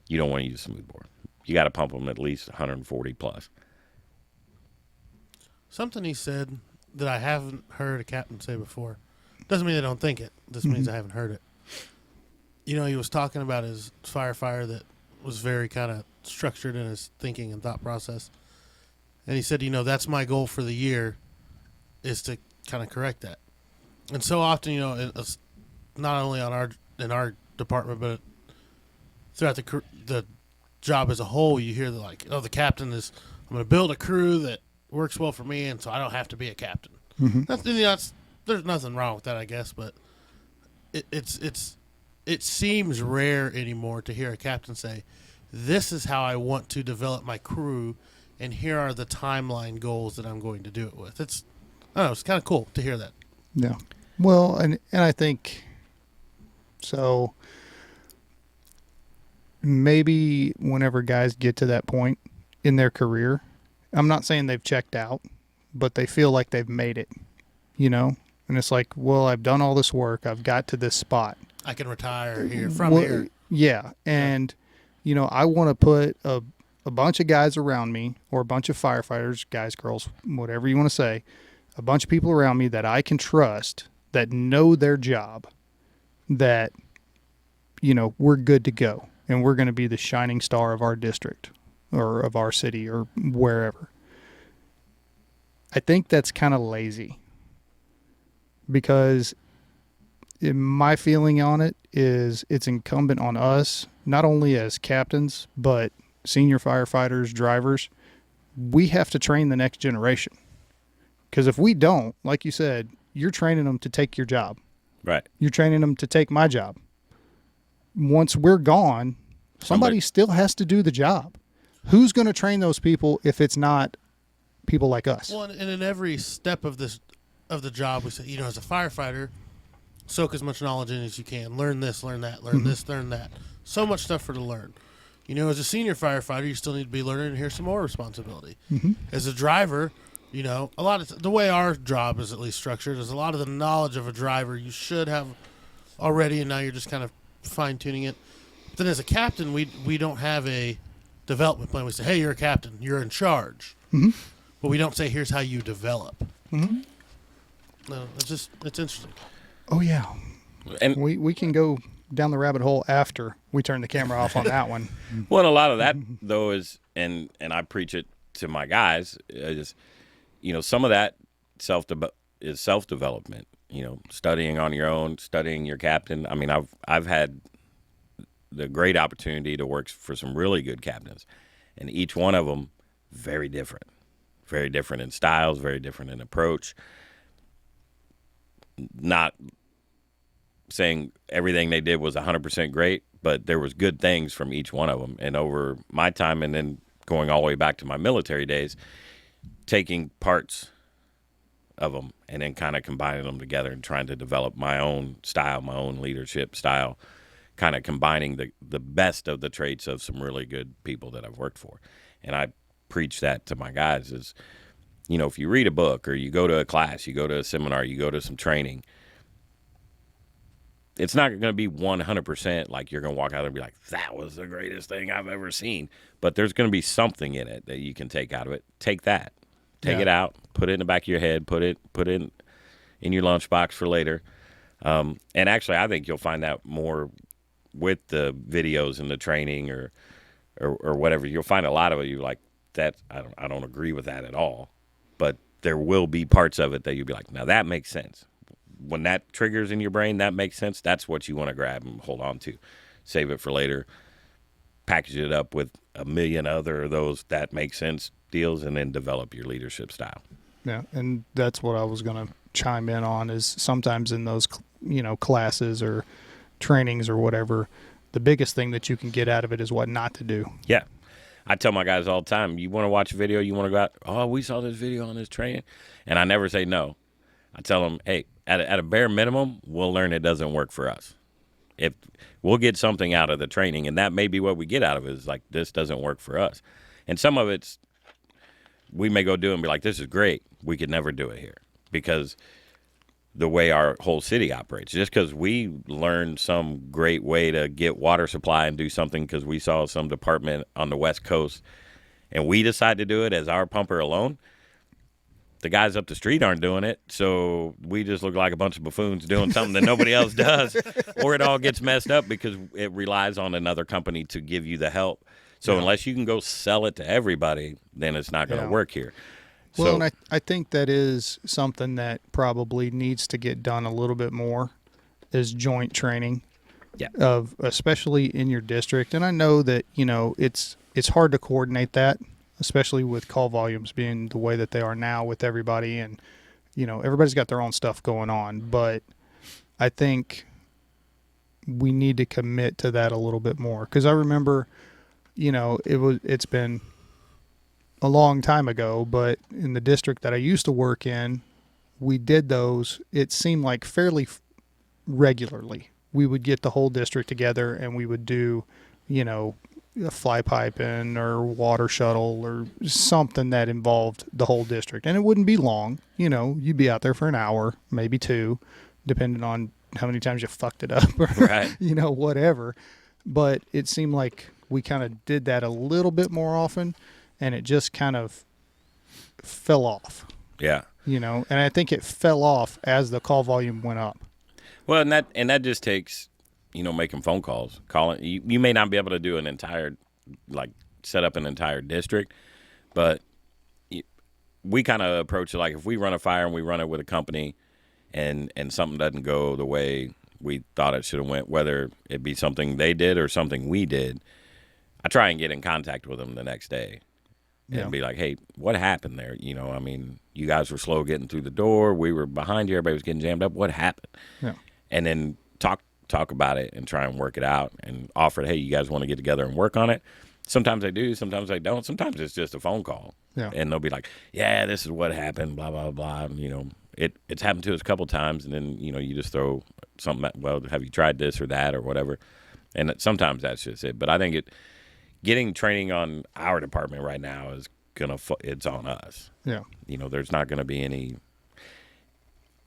Speaker 2: You don't want to use smooth bore. You got to pump them at least 140 plus.
Speaker 3: Something he said that I haven't heard a captain say before. Doesn't mean I don't think it. Just means I haven't heard it. He was talking about his firefighter that was very kind of structured in his thinking and thought process. And he said, that's my goal for the year is to kind of correct that. And so often, it's not only in our department, but throughout the job as a whole, you hear the captain is, I'm going to build a crew that works well for me, and so I don't have to be a captain. Mm-hmm. There's nothing wrong with that, I guess, but it seems rare anymore to hear a captain say, this is how I want to develop my crew, and here are the timeline goals that I'm going to do it with. It's kind of cool to hear that.
Speaker 1: Yeah. Well, and I think so. Maybe whenever guys get to that point in their career, I'm not saying they've checked out, but they feel like they've made it, and it's like, well, I've done all this work. I've got to this spot.
Speaker 3: I can retire here here.
Speaker 1: Yeah. And, I want to put a bunch of guys around me, or a bunch of firefighters, guys, girls, whatever you want to say, a bunch of people around me that I can trust, that know their job, that, we're good to go. And we're going to be the shining star of our district or of our city or wherever. I think that's kind of lazy, because my feeling on it is it's incumbent on us, not only as captains, but senior firefighters, drivers. We have to train the next generation. Because if we don't, like you said, you're training them to take your job.
Speaker 2: Right.
Speaker 1: You're training them to take my job. Once we're gone, somebody still has to do the job. Who's going to train those people if it's not people like us?
Speaker 3: Well, and in every step of the job, we say, as a firefighter, soak as much knowledge in as you can. Learn this, learn that, learn this, learn that. So much stuff to learn. As a senior firefighter, you still need to be learning, and here's some more responsibility. As a driver, a lot of the way our job is at least structured is a lot of the knowledge of a driver you should have already, and now you're just kind of fine-tuning it. But then as a captain, we don't have a development plan. We say, hey, you're a captain. You're in charge. But we don't say, here's how you develop. No, it's interesting.
Speaker 1: Oh, yeah.
Speaker 2: And
Speaker 1: we can go down the rabbit hole after we turn the camera off on that one.
Speaker 2: Well, and a lot of that, though, is, and I preach it to my guys, is, some of that is self-development, studying on your own, studying your captain. I mean, I've had the great opportunity to work for some really good captains, and each one of them very different in styles, very different in approach. Not saying everything they did was 100% great, but there was good things from each one of them. And over my time, and then going all the way back to my military days, taking parts of them and then kind of combining them together and trying to develop my own style, my own leadership style, kind of combining the best of the traits of some really good people that I've worked for. And I preach that to my guys is, if you read a book or you go to a class, you go to a seminar, you go to some training, it's not going to be 100% like you're going to walk out there and be like, that was the greatest thing I've ever seen. But there's going to be something in it that you can take out of it. Take that. Take it out. Put it in the back of your head. Put it in your lunchbox for later. And actually, I think you'll find that more with the videos and the training or whatever. You'll find a lot of it. You're like, that. I don't agree with that at all. But there will be parts of it that you'll be like, now that makes sense. When that triggers in your brain, that makes sense. That's what you want to grab and hold on to. Save it for later. Package it up with a million other of those that make sense deals, and then develop your leadership style.
Speaker 1: Yeah, and that's what I was going to chime in on is sometimes in those, classes or trainings or whatever, the biggest thing that you can get out of it is what not to do.
Speaker 2: Yeah. I tell my guys all the time, you want to watch a video, you want to go out, oh, we saw this video on this training, and I never say no. I tell them, hey, at a bare minimum, we'll learn it doesn't work for us. If we'll get something out of the training, and that may be what we get out of it is like, this doesn't work for us. And some of it's, we may go do it and be like, this is great. We could never do it here because the way our whole city operates. Just because we learned some great way to get water supply and do something because we saw some department on the West Coast and we decide to do it as our pumper alone, the guys up the street aren't doing it, so we just look like a bunch of buffoons doing something that nobody else does, or it all gets messed up because it relies on another company to give you the help. So unless you can go sell it to everybody, then it's not going to work here.
Speaker 1: Well, and I think that is something that probably needs to get done a little bit more is joint training.
Speaker 2: Yeah.
Speaker 1: Of especially in your district. And I know that, it's hard to coordinate that, especially with call volumes being the way that they are now with everybody. And, everybody's got their own stuff going on. But I think we need to commit to that a little bit more. Because I remember, it's been a long time ago, but in the district that I used to work in, we did those, it seemed like fairly regularly. We would get the whole district together and we would do, a fly piping or water shuttle or something that involved the whole district. And it wouldn't be long. You'd be out there for an hour, maybe two, depending on how many times you fucked it up or,
Speaker 2: Right.
Speaker 1: whatever. But it seemed like we kind of did that a little bit more often, and it just kind of fell off.
Speaker 2: Yeah.
Speaker 1: And I think it fell off as the call volume went up.
Speaker 2: Well, and that just takes, making phone calls, calling. You may not be able to do an entire, set up an entire district, but we kind of approach it like if we run a fire and we run it with a company, and something doesn't go the way we thought it should have went, whether it be something they did or something we did, I try and get in contact with them the next day. And be like, hey, what happened there? You guys were slow getting through the door. We were behind you. Everybody was getting jammed up. What happened?
Speaker 1: Yeah.
Speaker 2: And then talk about it and try and work it out and offer, hey, you guys want to get together and work on it? Sometimes they do. Sometimes they don't. Sometimes it's just a phone call.
Speaker 1: Yeah.
Speaker 2: And they'll be like, yeah, this is what happened, blah, blah, blah. And, it's happened to us a couple times. And then, you just throw something at, well, have you tried this or that or whatever? And sometimes that's just it. But I think getting training on our department right now is it's on us.
Speaker 1: Yeah.
Speaker 2: There's not going to be any.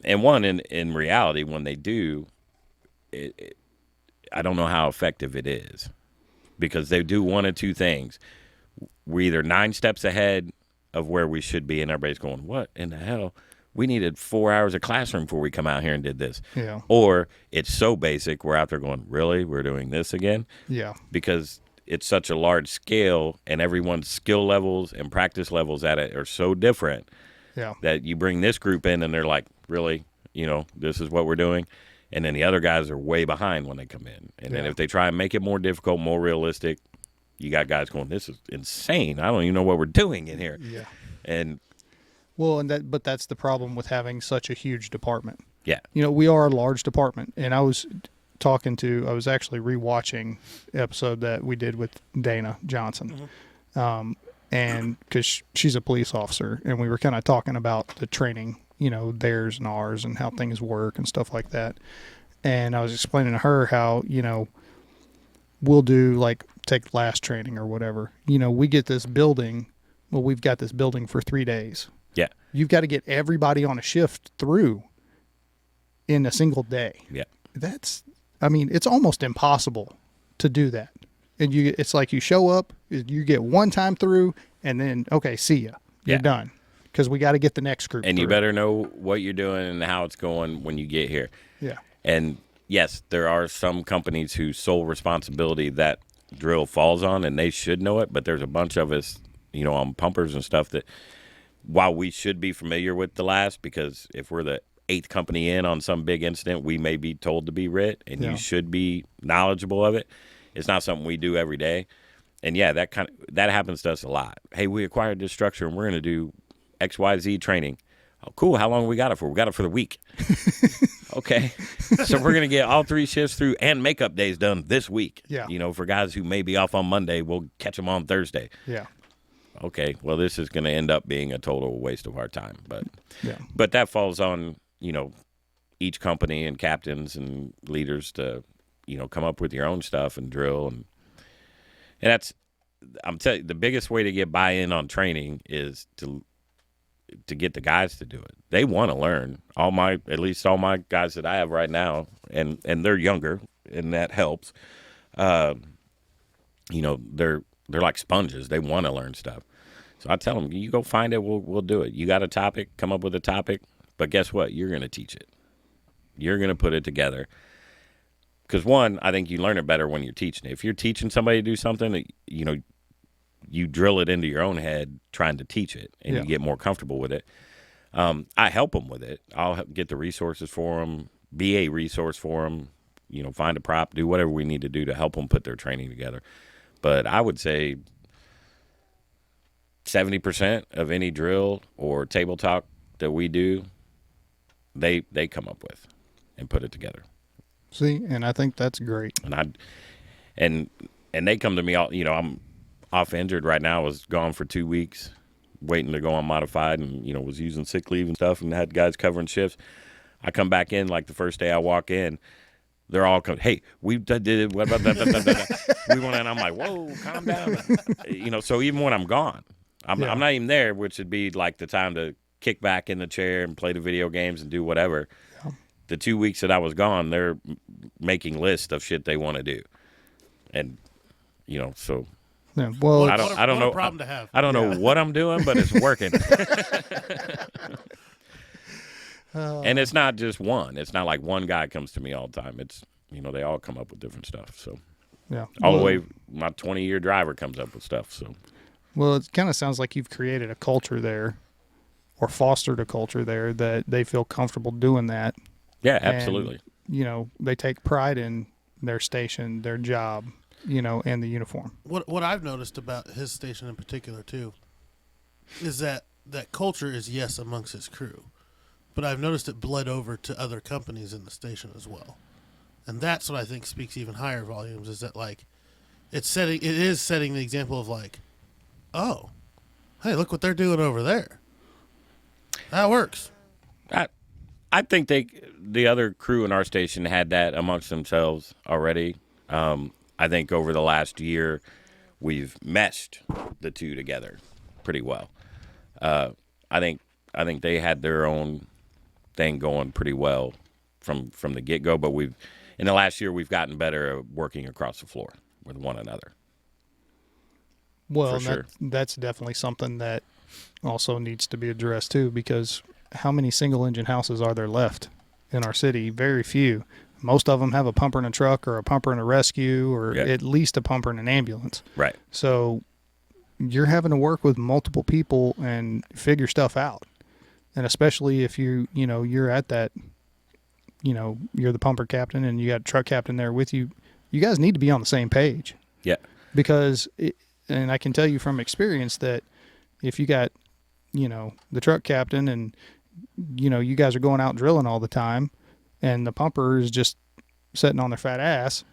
Speaker 2: And one, in reality, when they do, I don't know how effective it is, because they do one of two things. We're either 9 steps ahead of where we should be, and everybody's going, what in the hell? We needed 4 hours of classroom before we come out here and did this.
Speaker 1: Yeah.
Speaker 2: Or it's so basic, we're out there going, really? We're doing this again?
Speaker 1: Yeah.
Speaker 2: Because it's such a large scale, and everyone's skill levels and practice levels at it are so different.
Speaker 1: Yeah.
Speaker 2: That you bring this group in and they're like, really, this is what we're doing. And then the other guys are way behind when they come in. And then if they try and make it more difficult, more realistic, you got guys going, this is insane. I don't even know what we're doing in here.
Speaker 1: Yeah.
Speaker 2: And
Speaker 1: but that's the problem with having such a huge department.
Speaker 2: yeah.
Speaker 1: We are a large department, and I was actually rewatching the episode that we did with Dana Johnson.
Speaker 3: Mm-hmm.
Speaker 1: And because she's a police officer, and we were kind of talking about the training, theirs and ours, and how things work and stuff like that. And I was explaining to her how, we'll do take last training or whatever. We get this building. Well, we've got this building for 3 days.
Speaker 2: Yeah.
Speaker 1: You've got to get everybody on a shift through in a single day.
Speaker 2: Yeah.
Speaker 1: It's almost impossible to do that. And it's like you show up, you get one time through, and then, okay, see ya. You're done. Because we got to get the next group
Speaker 2: And
Speaker 1: through.
Speaker 2: you better know what you're doing and how it's going when you get here.
Speaker 1: Yeah.
Speaker 2: And yes, there are some companies whose sole responsibility that drill falls on, and they should know it, but there's a bunch of us, on pumpers and stuff that, while we should be familiar with the last, because if we're the 8th company in on some big incident, we may be told to be writ, and you should be knowledgeable of it. It's not something we do every day. And yeah, that happens to us a lot. Hey, we acquired this structure and we're going to do XYZ training. Oh, cool. How long we got it for? We got it for the week. Okay. So we're going to get all 3 shifts through and makeup days done this week.
Speaker 1: Yeah.
Speaker 2: For guys who may be off on Monday, we'll catch them on Thursday.
Speaker 1: Yeah.
Speaker 2: Okay. Well, this is going to end up being a total waste of our time. But that falls on, each company and captains and leaders to, come up with your own stuff and drill. And that's, I'm telling you, the biggest way to get buy-in on training is to get the guys to do it. They want to learn. At least all my guys that I have right now, and they're younger, and that helps. They're like sponges. They want to learn stuff. So I tell them, you go find it, we'll do it. You got a topic, come up with a topic, but guess what? You're going to teach it. You're going to put it together. Because one, I think you learn it better when you're teaching it. If you're teaching somebody to do something, you drill it into your own head trying to teach it, and you get more comfortable with it. I help them with it. I'll get the resources for them, be a resource for them, find a prop, do whatever we need to do to help them put their training together. But I would say 70% of any drill or table talk that we do, they come up with and put it together.
Speaker 1: See, and I think that's great.
Speaker 2: And they come to me all, I'm off injured right now. I was gone for 2 weeks waiting to go on modified, and was using sick leave and stuff, and had guys covering shifts. I come back in like the first day I walk in, they're all coming, hey, we did it, what about that? We went, and I'm like, whoa, calm down. So even when I'm gone, I'm not even there, which would be like the time to kick back in the chair and play the video games and do whatever. Yeah. The 2 weeks that I was gone, they're making lists of shit they want to do. And, so...
Speaker 1: Yeah, well,
Speaker 2: I don't know.
Speaker 3: Problem to have.
Speaker 2: I don't know what I'm doing, but it's working. And it's not just one. It's not like one guy comes to me all the time. It's they all come up with different stuff. So
Speaker 1: yeah,
Speaker 2: all the way my 20-year driver comes up with stuff. So
Speaker 1: well, it kind of sounds like you've created a culture there, or fostered a culture there that they feel comfortable doing that.
Speaker 2: Yeah, absolutely.
Speaker 1: And, they take pride in their station, their job. And the uniform.
Speaker 3: What I've noticed about his station in particular too is that culture is yes amongst his crew, but I've noticed it bled over to other companies in the station as well, and that's what I think speaks even higher volumes. Is that like it is setting the example of like, oh, hey, look what they're doing over there. That works.
Speaker 2: I think the other crew in our station had that amongst themselves already. I think over the last year, we've meshed the two together pretty well. I think they had their own thing going pretty well from the get-go, but in the last year we've gotten better at working across the floor with one another.
Speaker 1: Well,
Speaker 2: sure.
Speaker 1: That's definitely something that also needs to be addressed too, because how many single-engine houses are there left in our city? Very few. Most of them have a pumper in a truck or a pumper in a rescue or at least a pumper in an ambulance.
Speaker 2: Right.
Speaker 1: So you're having to work with multiple people and figure stuff out. And especially if you're at that, you're the pumper captain and you got a truck captain there with you, you guys need to be on the same page.
Speaker 2: Yeah.
Speaker 1: Because, and I can tell you from experience that if you got, the truck captain and, you guys are going out drilling all the time, and the pumper is just sitting on their fat ass,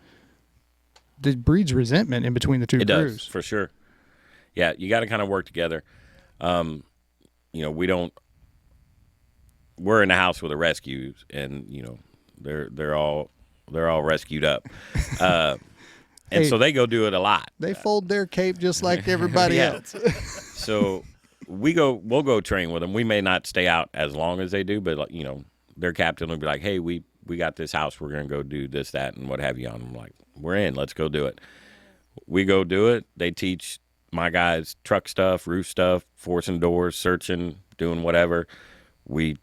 Speaker 1: it breeds resentment in between the two crews.
Speaker 2: It does, for sure. Yeah, you got to kind of work together. We're in the house with the rescues, and they're all rescued up, and so they go do it a lot.
Speaker 1: They fold their cape just like everybody else.
Speaker 2: So we'll go train with them. We may not stay out as long as they do, but their captain will be like, hey, we got this house. We're going to go do this, that, and what have you on. I'm like, we're in. Let's go do it. We go do it. They teach my guys truck stuff, roof stuff, forcing doors, searching, doing whatever. We,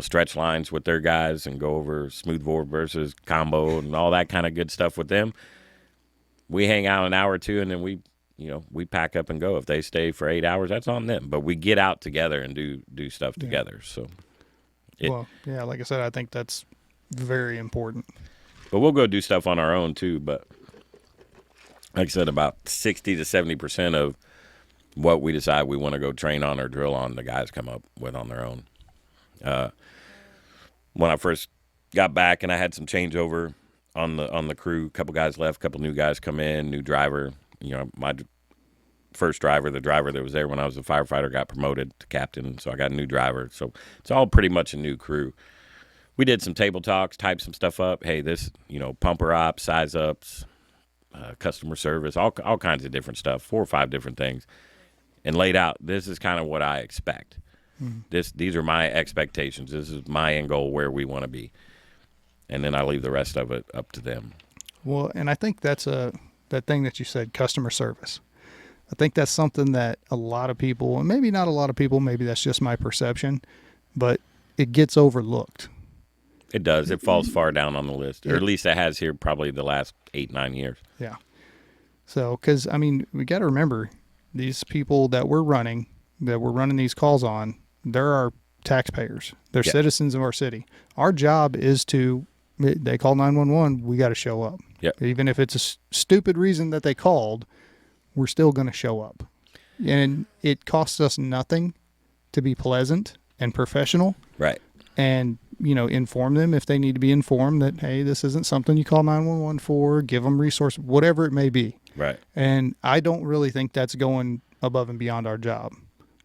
Speaker 2: stretch lines with their guys and go over smoothbore versus combo and all that kind of good stuff with them. We hang out an hour or two, and then we pack up and go. If they stay for 8 hours, that's on them. But we get out together and do stuff together, so...
Speaker 1: like I said, I think that's very important.
Speaker 2: But we'll go do stuff on our own too. But like I said, about 60 to 70% of what we decide we want to go train on or drill on, the guys come up with on their own. When I first got back and I had some changeover on the crew, a couple guys left, a couple new guys come in, new driver. My first driver, the driver that was there when I was a firefighter, got promoted to captain, so I got a new driver. So it's all pretty much a new crew. We did some table talks, typed some stuff up. Hey, this, pumper ops, size ups, customer service, all kinds of different stuff, 4 or 5 different things, and laid out, this is kind of what I expect. Mm-hmm. These are my expectations. This is my end goal, where we want to be. And then I leave the rest of it up to them.
Speaker 1: Well, and I think that's that thing that you said, customer service. I think that's something that a lot of people, and maybe not a lot of people, maybe that's just my perception, but it gets overlooked.
Speaker 2: It does. It falls far down on the list, or at least it has here probably the last 8-9 years.
Speaker 1: Yeah. So, because, we got to remember, these people that we're running these calls on, they're our taxpayers. They're citizens of our city. Our job is they call 911, we got to show up.
Speaker 2: Yep.
Speaker 1: Even if it's a stupid reason that they called, we're still going to show up. And it costs us nothing to be pleasant and professional.
Speaker 2: Right.
Speaker 1: And, inform them if they need to be informed that, hey, this isn't something you call 911 for, give them resources, whatever it may be.
Speaker 2: Right.
Speaker 1: And I don't really think that's going above and beyond our job.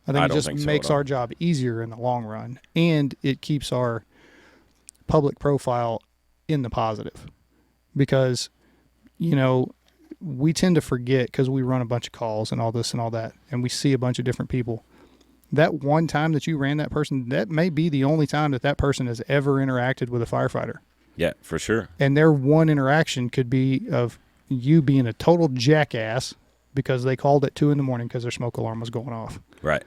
Speaker 1: I think it just makes our job easier in the long run, and it keeps our public profile in the positive. because, we tend to forget because we run a bunch of calls and all this and all that, and we see a bunch of different people. That one time that you ran that person, that may be the only time that person has ever interacted with a firefighter.
Speaker 2: Yeah, for sure.
Speaker 1: And their one interaction could be of you being a total jackass because they called at 2 a.m. because their smoke alarm was going off.
Speaker 2: Right.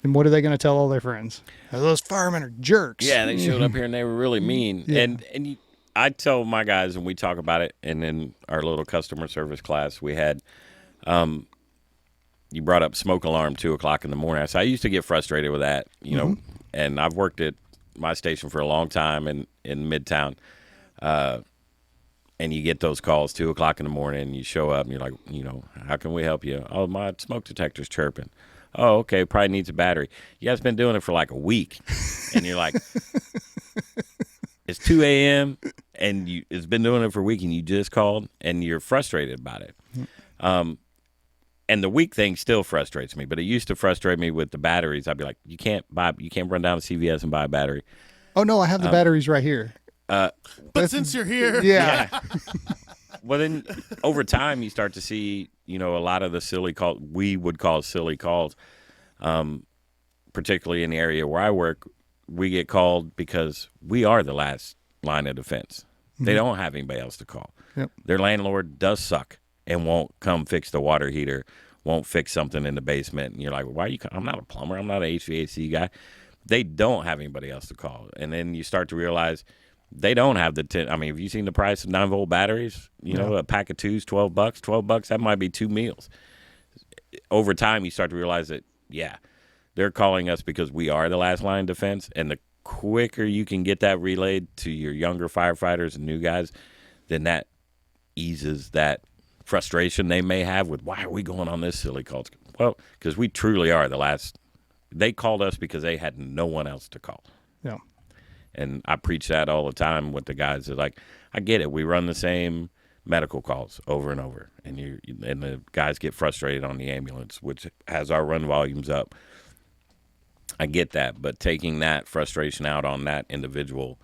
Speaker 1: And what are they going to tell all their friends? Those firemen are jerks.
Speaker 2: Yeah, they showed up here and they were really mean.
Speaker 1: Yeah.
Speaker 2: And I tell my guys, and we talk about it, and in our little customer service class we had, you brought up smoke alarm 2 o'clock in the morning. So I used to get frustrated with that, and I've worked at my station for a long time in Midtown. And you get those calls 2 o'clock in the morning, and you show up and you're like, how can we help you? Oh, my smoke detector's chirping. Oh, okay, probably needs a battery. You guys been doing it for like a week, and you're like, it's 2 a.m. and it's been doing it for a week, and you just called, and you're frustrated about it. And the week thing still frustrates me, but it used to frustrate me with the batteries. I'd be like, you can't run down to CVS and buy a battery.
Speaker 1: Oh no, I have the batteries right here.
Speaker 3: But since you're here,
Speaker 1: yeah.
Speaker 2: Well, then over time you start to see, a lot of the silly calls we would call silly calls, particularly in the area where I work. We get called because we are the last line of defense. Mm-hmm. They don't have anybody else to call.
Speaker 1: Yep.
Speaker 2: Their landlord does suck and won't come fix the water heater, won't fix something in the basement. And you're like, why are you? I'm not a plumber. I'm not an HVAC guy. They don't have anybody else to call. And then you start to realize they don't have the 10. I mean, have you seen the price of 9-volt batteries? A pack of twos, $12. $12, that might be 2 meals. Over time, you start to realize that, they're calling us because we are the last line of defense. And the quicker you can get that relayed to your younger firefighters and new guys, then that eases that frustration they may have with, why are we going on this silly call? Well, because we truly are the last. They called us because they had no one else to call.
Speaker 1: Yeah.
Speaker 2: And I preach that all the time with the guys. They're like, I get it. We run the same medical calls over and over, and the guys get frustrated on the ambulance, which has our run volumes up. I get that, but taking that frustration out on that individual,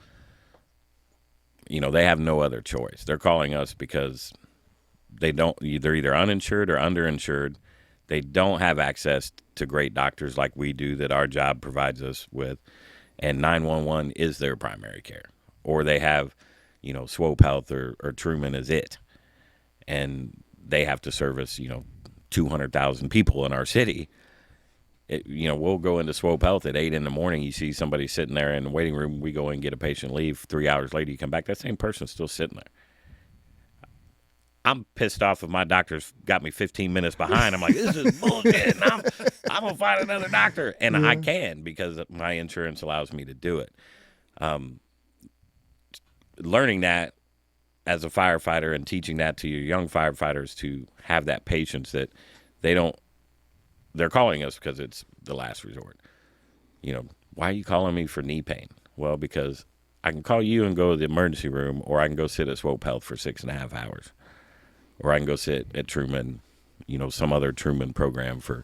Speaker 2: they have no other choice. They're calling us because they're either uninsured or underinsured. They don't have access to great doctors like we do that our job provides us with. And 911 is their primary care, or they have, Swope Health or Truman is it, and they have to service 200,000 people in our city. We'll go into Swope Health at 8 a.m. You see somebody sitting there in the waiting room. We go and get a patient, leave 3 hours later. You come back, that same person's still sitting there. I'm pissed off if my doctor's got me 15 minutes behind. I'm like, this is bullshit. And I'm going to find another doctor. And I can because my insurance allows me to do it. Learning that as a firefighter and teaching that to your young firefighters to have that patience that they're calling us because it's the last resort. Why are you calling me for knee pain? Well, because I can call you and go to the emergency room, or I can go sit at Swope Health for 6.5 hours. Or I can go sit at Truman, some other Truman program for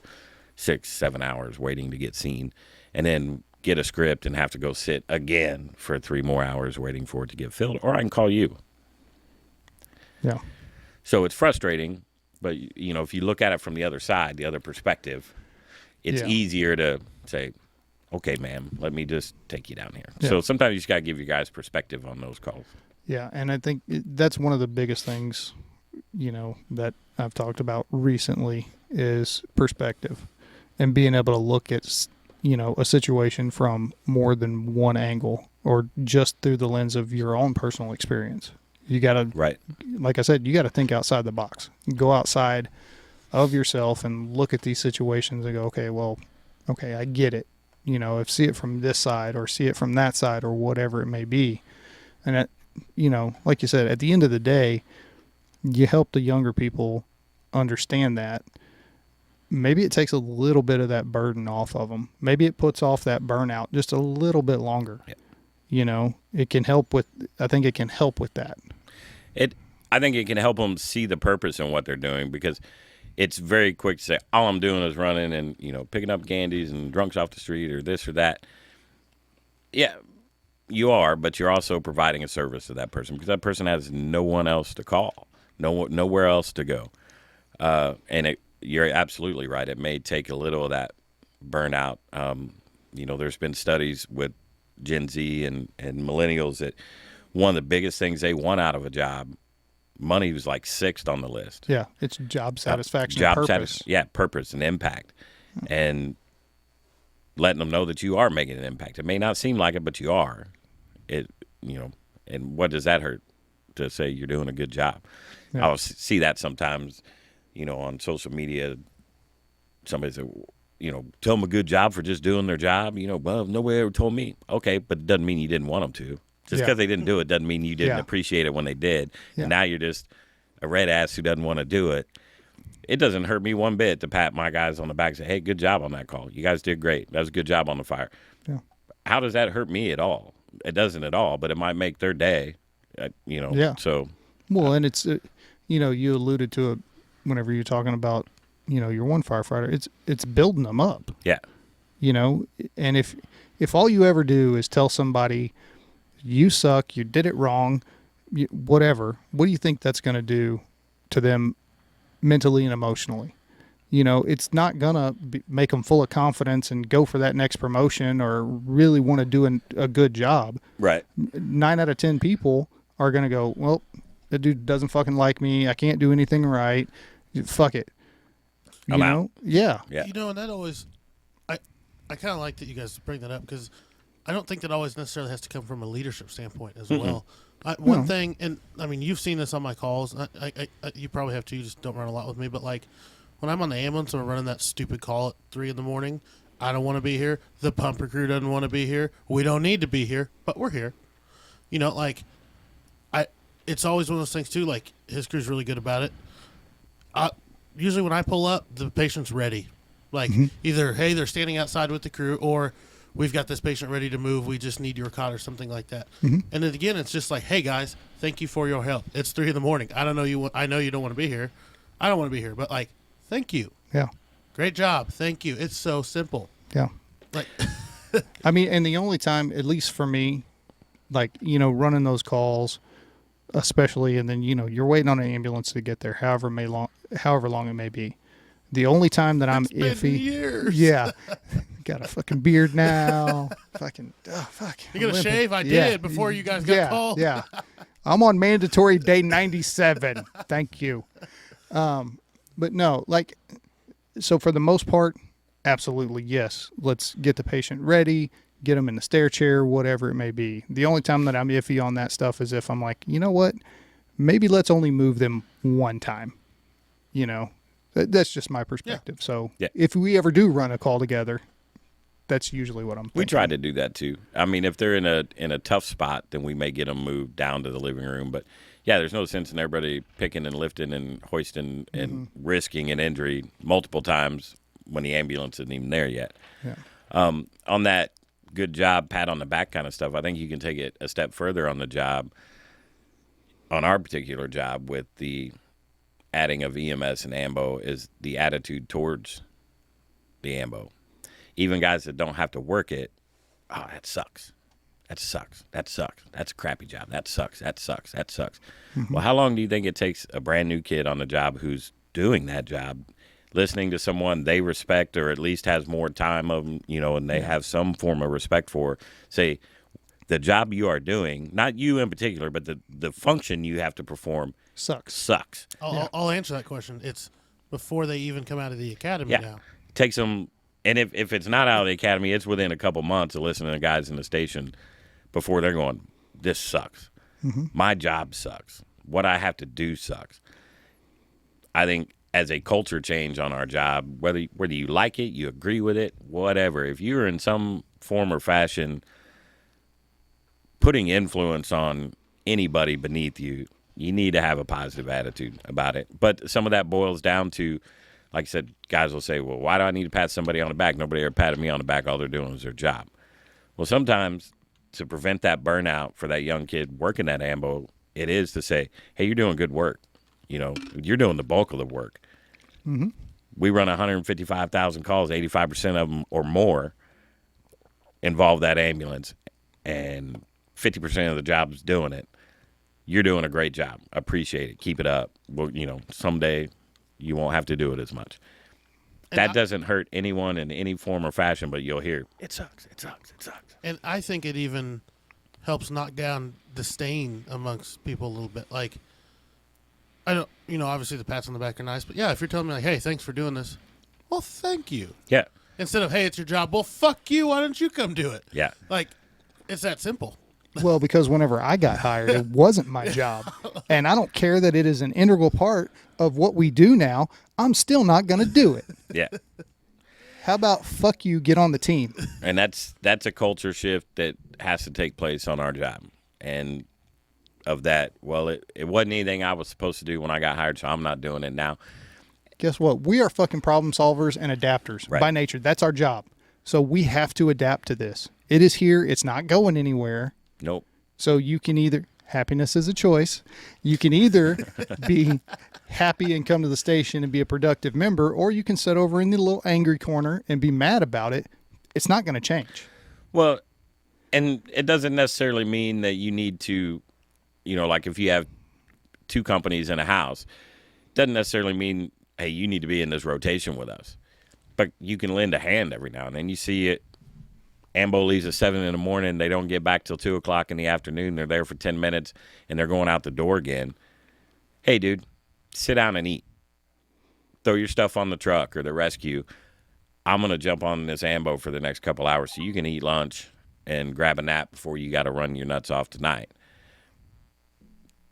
Speaker 2: 6-7 hours waiting to get seen, and then get a script and have to go sit again for 3 more hours waiting for it to get filled. Or I can call you.
Speaker 1: Yeah.
Speaker 2: So it's frustrating, but, if you look at it from the other side, the other perspective, it's easier to say, okay, ma'am, let me just take you down here. Yeah. So sometimes you just got to give your guys perspective on those calls.
Speaker 1: Yeah, and I think that's one of the biggest things that I've talked about recently is perspective and being able to look at, a situation from more than one angle or just through the lens of your own personal experience. You got to,
Speaker 2: right.
Speaker 1: Like I said, you got to think outside the box. Go outside of yourself and look at these situations and go, okay, I get it. See it from this side or see it from that side or whatever it may be. And that, like you said, at the end of the day, you help the younger people understand that. Maybe it takes a little bit of that burden off of them. Maybe it puts off that burnout just a little bit longer. Yep. It can help with, I think it can help with that.
Speaker 2: I think it can help them see the purpose in what they're doing, because it's very quick to say, all I'm doing is running and, picking up candies and drunks off the street or this or that. Yeah. You are, but you're also providing a service to that person because that person has no one else to call, nowhere else to go. You're absolutely right. It may take a little of that burnout. There's been studies with Gen Z and millennials that one of the biggest things they want out of a job, money was like sixth on the list.
Speaker 1: Yeah, it's job satisfaction, and purpose.
Speaker 2: Purpose and impact, and letting them know that you are making an impact. It may not seem like it, but you are. And what does that hurt to say you're doing a good job?
Speaker 1: Yeah.
Speaker 2: I'll see that sometimes, on social media. Somebody said, tell them a good job for just doing their job. Well, nobody ever told me. Okay, but it doesn't mean you didn't want them to. Just because they didn't do it doesn't mean you didn't appreciate it when they did.
Speaker 1: Yeah.
Speaker 2: And now you're just a red ass who doesn't want to do it. It doesn't hurt me one bit to pat my guys on the back and say, hey, good job on that call. You guys did great. That was a good job on the fire.
Speaker 1: Yeah.
Speaker 2: How does that hurt me at all? It doesn't at all, but it might make their day,
Speaker 1: Yeah.
Speaker 2: So.
Speaker 1: Well, and it's, you alluded to it whenever you're talking about, your one firefighter. It's building them up.
Speaker 2: Yeah.
Speaker 1: And if all you ever do is tell somebody you suck, you did it wrong, whatever, what do you think that's going to do to them mentally and emotionally? It's not going to make them full of confidence and go for that next promotion or really want to do a good job.
Speaker 2: Right.
Speaker 1: 9 out of 10 people are going to go, well, that dude doesn't fucking like me. I can't do anything right. Fuck it.
Speaker 2: I'm out.
Speaker 1: Yeah.
Speaker 3: And that always, I kind of like that you guys bring that up because I don't think that always necessarily has to come from a leadership standpoint as well. One thing, and I mean, you've seen this on my calls. I you probably have too. You just don't run a lot with me, but like when I'm on the ambulance and we're running that stupid call at 3 a.m, I don't want to be here. The pumper crew doesn't want to be here. We don't need to be here, but we're here. It's always one of those things too. Like his crew's really good about it. Usually when I pull up, the patient's ready. Like either, hey, they're standing outside with the crew, or we've got this patient ready to move. We just need your cot or something like that. And then again, it's just like, hey guys, thank you for your help. It's 3 a.m. I know you don't want to be here. I don't want to be here, but like, thank you.
Speaker 1: Yeah.
Speaker 3: Great job. Thank you. It's so simple.
Speaker 1: Yeah.
Speaker 3: Like,
Speaker 1: I mean, and the only time, at least for me, like, running those calls, especially, and then, you're waiting on an ambulance to get there, however long it may be. The only time that I'm
Speaker 3: it's been
Speaker 1: iffy.
Speaker 3: years.
Speaker 1: Yeah. Got a fucking beard now. Fucking, fuck.
Speaker 3: You gonna shave? I did before you guys got called.
Speaker 1: Yeah. I'm on mandatory day 97. Thank you. But no, like, so for the most part, absolutely, yes. Let's get the patient ready, get them in the stair chair, whatever it may be. The only time that I'm iffy on that stuff is if I'm like, you know what? Maybe let's only move them one time. That's just my perspective. Yeah. So if we ever do run a call together, that's usually what I'm thinking.
Speaker 2: We try to do that too. I mean, if they're in a tough spot, then we may get them moved down to the living room. But yeah, there's no sense in everybody picking and lifting and hoisting and risking an injury multiple times when the ambulance isn't even there yet.
Speaker 1: Yeah.
Speaker 2: On that good job, pat on the back kind of stuff, I think you can take it a step further on the job, on our particular job with the adding of EMS and AMBO, is the attitude towards the AMBO. Even guys that don't have to work it, oh, that sucks. That sucks. That sucks. That's a crappy job. That sucks. That sucks. That sucks. Well, how long do you think it takes a brand new kid on the job who's doing that job, listening to someone they respect or at least has more time of, and they have some form of respect for, say, the job you are doing, not you in particular, but the function you have to perform sucks.
Speaker 3: I'll answer that question. It's before they even come out of the academy now.
Speaker 2: It takes them, and if it's not out of the academy, it's within a couple months of listening to guys in the station before they're going, this sucks. My job sucks. What I have to do sucks. I think as a culture change on our job, whether you like it, you agree with it, whatever, if you're in some form or fashion putting influence on anybody beneath you, you need to have a positive attitude about it. But some of that boils down to, like I said, guys will say, well, why do I need to pat somebody on the back? Nobody ever patted me on the back. All they're doing is their job. Well, sometimes to prevent that burnout for that young kid working that AMBO, it is to say, hey, you're doing good work. You're doing the bulk of the work. We run 155,000 calls, 85% of them or more involve that ambulance. And 50% of the job is doing it. You're doing a great job. Appreciate it. Keep it up. Well, someday you won't have to do it as much. That doesn't hurt anyone in any form or fashion, but you'll hear, it sucks, it sucks, it sucks.
Speaker 3: And I think it even helps knock down disdain amongst people a little bit. Like, I don't, obviously the pats on the back are nice, but yeah, if you're telling me like, hey, thanks for doing this, well, thank you.
Speaker 2: Yeah.
Speaker 3: Instead of, hey, it's your job, well, fuck you, why don't you come do it?
Speaker 2: Yeah.
Speaker 3: Like, it's that simple.
Speaker 1: Well, because whenever I got hired, it wasn't my job. And I don't care that it is an integral part of what we do now. I'm still not going to do it.
Speaker 2: Yeah.
Speaker 1: How about fuck you, get on the team?
Speaker 2: And that's a culture shift that has to take place on our job. And of that, well, it wasn't anything I was supposed to do when I got hired, so I'm not doing it now.
Speaker 1: Guess what? We are fucking problem solvers and adapters by nature. That's our job. So we have to adapt to this. It is here. It's not going anywhere.
Speaker 2: Nope.
Speaker 1: So you can either, happiness is a choice. You can either be happy and come to the station and be a productive member, or you can sit over in the little angry corner and be mad about it. It's not going to change.
Speaker 2: Well, and it doesn't necessarily mean that you need to, like if you have two companies in a house, doesn't necessarily mean, hey, you need to be in this rotation with us. But you can lend a hand every now and then. You see it. Ambo leaves at 7 in the morning. They don't get back till 2 o'clock in the afternoon. They're there for 10 minutes, and they're going out the door again. Hey, dude, sit down and eat. Throw your stuff on the truck or the rescue. I'm going to jump on this Ambo for the next couple hours so you can eat lunch and grab a nap before you got to run your nuts off tonight.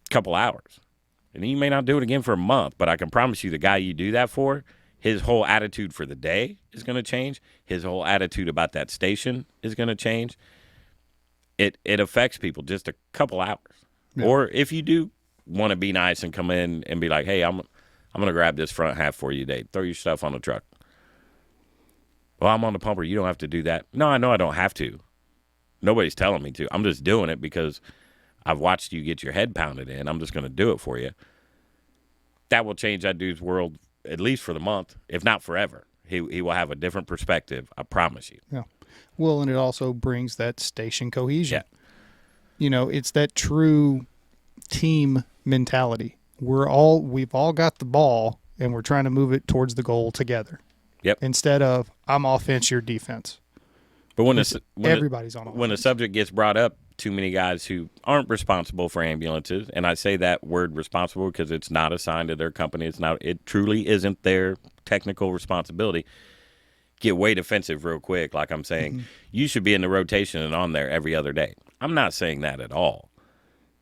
Speaker 2: Couple hours. And you may not do it again for a month, but I can promise you the guy you do that for, his whole attitude for the day is going to change. His whole attitude about that station is going to change. It affects people just a couple hours. Yeah. Or if you do want to be nice and come in and be like, hey, I'm going to grab this front half for you today. Throw your stuff on the truck. Well, I'm on the pumper. You don't have to do that. No, I know I don't have to. Nobody's telling me to. I'm just doing it because I've watched you get your head pounded in. I'm just going to do it for you. That will change that dude's world at least for the month, if not forever. He will have a different perspective, I promise you.
Speaker 1: Yeah. Well, and it also brings that station cohesion. Yeah. It's that true team mentality. We've all got the ball, and we're trying to move it towards the goal together.
Speaker 2: Yep.
Speaker 1: Instead of, I'm offense, you're defense.
Speaker 2: But when
Speaker 1: everybody's on offense.
Speaker 2: When the subject gets brought up, too many guys who aren't responsible for ambulances, and I say that word responsible because it's not assigned to their company. It truly isn't their technical responsibility. Get way defensive real quick, like I'm saying, you should be in the rotation and on there every other day. I'm not saying that at all.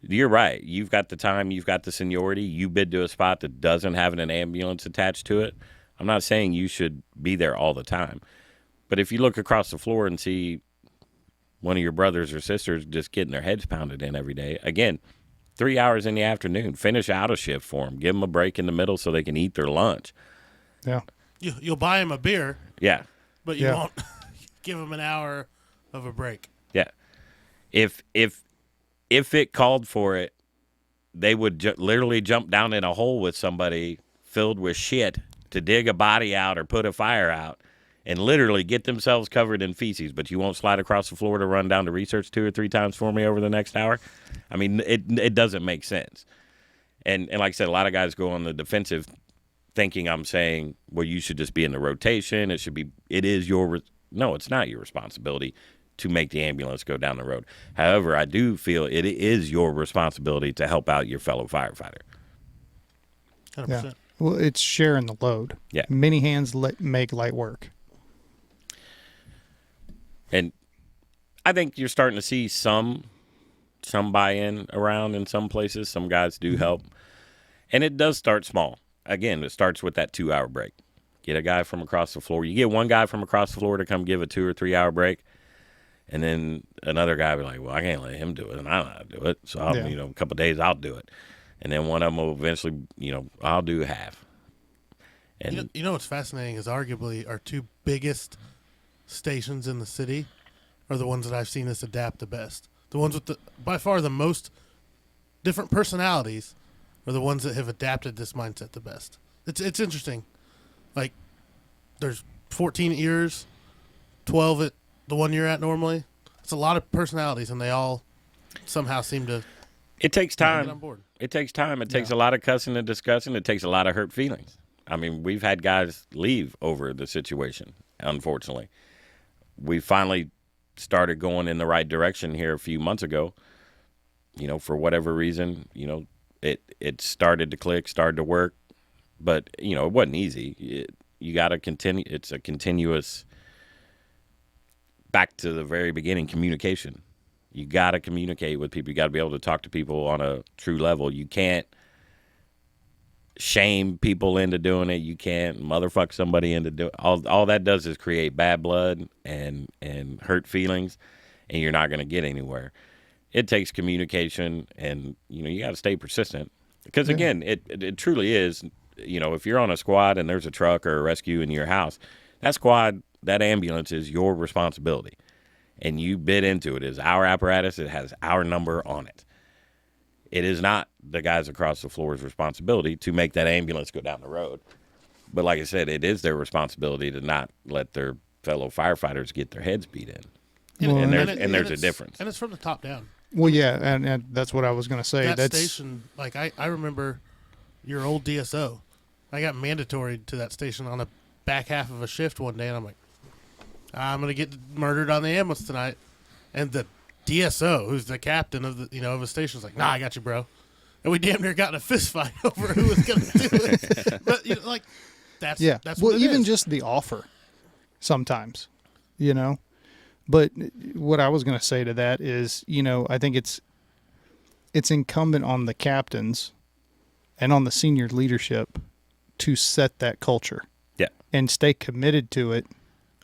Speaker 2: You're right. You've got the time. You've got the seniority. You bid to a spot that doesn't have an ambulance attached to it. I'm not saying you should be there all the time. But if you look across the floor and see one of your brothers or sisters just getting their heads pounded in every day, again, 3 hours in the afternoon, finish out a shift for them. Give them a break in the middle so they can eat their lunch.
Speaker 1: Yeah.
Speaker 3: You'll buy them a beer.
Speaker 2: Yeah.
Speaker 3: But you won't give them an hour of a break.
Speaker 2: Yeah. If it called for it, they would literally jump down in a hole with somebody filled with shit to dig a body out or put a fire out and literally get themselves covered in feces, but you won't slide across the floor to run down to research 2 or 3 times for me over the next hour. I mean, it doesn't make sense. And like I said, a lot of guys go on the defensive thinking I'm saying, well, you should just be in the rotation. No, it's not your responsibility to make the ambulance go down the road. However, I do feel it is your responsibility to help out your fellow firefighter.
Speaker 3: 100%.
Speaker 1: Yeah. Well, it's sharing the load.
Speaker 2: Yeah.
Speaker 1: Many hands make light work.
Speaker 2: And I think you're starting to see some buy-in around in some places. Some guys do help. And it does start small. Again, it starts with that 2-hour break. Get a guy from across the floor. You get one guy from across the floor to come give a 2 or 3 hour break. And then another guy will be like, well, I can't let him do it, and I don't know how to do it. So, a couple of days, I'll do it. And then one of them will eventually, I'll do half. And
Speaker 3: what's fascinating is arguably our 2 biggest stations in the city are the ones that I've seen us adapt the best. The ones with by far the most different personalities are the ones that have adapted this mindset the best. It's interesting. Like, there's 14 ears, 12 at the one you're at normally. It's a lot of personalities, and they all somehow seem to
Speaker 2: It takes
Speaker 3: get
Speaker 2: time.
Speaker 3: on board.
Speaker 2: It takes time. It takes a lot of cussing and discussing. It takes a lot of hurt feelings. I mean, we've had guys leave over the situation, unfortunately. We finally started going in the right direction here a few months ago. You know, for whatever reason, you know, it started to click, started to work. But, you know, it wasn't easy. You got to continue. It's a continuous, back to the very beginning, communication. You got to communicate with people. You got to be able to talk to people on a true level. You can't shame people into doing it. You can't motherfuck somebody into doing it. All that does is create bad blood and hurt feelings, and you're not going to get anywhere. It takes communication, and, you know, you got to stay persistent. Because, again, it truly is, you know, if you're on a squad and there's a truck or a rescue in your house, that squad, that ambulance is your responsibility. And you bid into it. It's our apparatus. It has our number on it. It is not the guys across the floor's responsibility to make that ambulance go down the road. But like I said, it is their responsibility to not let their fellow firefighters get their heads beat in.
Speaker 1: Well,
Speaker 2: And there's a difference.
Speaker 3: And it's from the top down.
Speaker 1: Well, yeah, and that's what I was going to say.
Speaker 3: That station, like I remember your old DSO. I got mandatory to that station on the back half of a shift one day, and I'm like, I'm going to get murdered on the ambulance tonight. And the DSO, who's the captain of the of a station, is like, nah, I got you, bro. And we damn near got in a fist fight over who was going to do it. But that's
Speaker 1: well,
Speaker 3: what it
Speaker 1: even
Speaker 3: is.
Speaker 1: just the offer, sometimes, you know. But what I was going to say to that is, you know, I think it's incumbent on the captains and on the senior leadership to set that culture.
Speaker 2: Yeah.
Speaker 1: And stay committed to it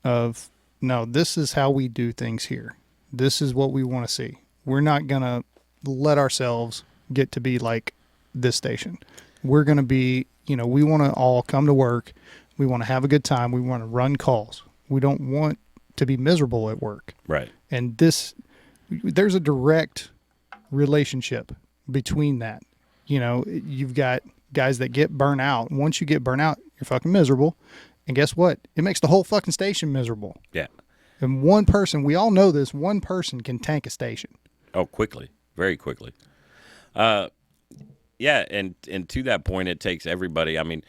Speaker 1: of, no, this is how we do things here. This is what we want to see. We're not going to let ourselves get to be like this station. We're going to be, you know, we want to all come to work. We want to have a good time. We want to run calls. We don't want to be miserable at work.
Speaker 2: Right.
Speaker 1: And there's a direct relationship between that. You know, you've got guys that get burnt out. Once you get burnt out, you're fucking miserable. And guess what? It makes the whole fucking station miserable.
Speaker 2: Yeah.
Speaker 1: And one person, we all know this, one person can tank a station.
Speaker 2: Oh, quickly. Very quickly. Yeah, and to that point, it takes everybody. I mean,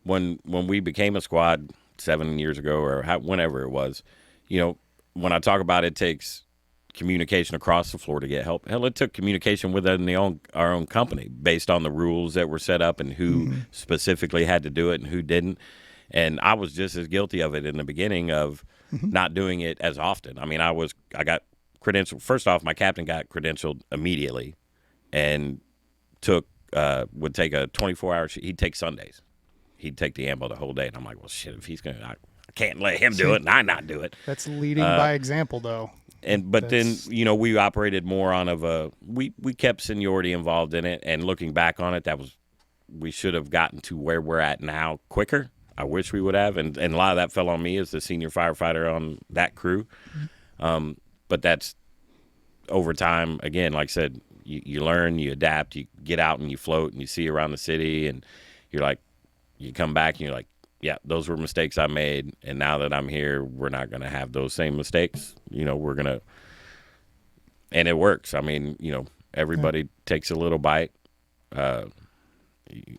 Speaker 2: when we became a squad 7 years ago or whenever it was, you know, when I talk about it takes communication across the floor to get help. Hell, it took communication within our own company based on the rules that were set up and who specifically had to do it and who didn't. And I was just as guilty of it in the beginning of not doing it as often. I mean, I got credentialed. First off, my captain got credentialed immediately and would take a 24-hour he'd take Sundays. He'd take the ambo the whole day. And I'm like, well, shit, if he's going to, I can't let him do it and I not do it.
Speaker 1: That's leading by example, though.
Speaker 2: But then, you know, we operated more on we kept seniority involved in it. And looking back on it, we should have gotten to where we're at now quicker. I wish we would have. And a lot of that fell on me as the senior firefighter on that crew. But that's over time. Again, like I said, you learn, you adapt, you get out and you float and you see around the city and you're like, you come back and you're like, yeah, those were mistakes I made. And now that I'm here, we're not going to have those same mistakes. You know, we're going to, and it works. I mean, you know, everybody takes a little bite.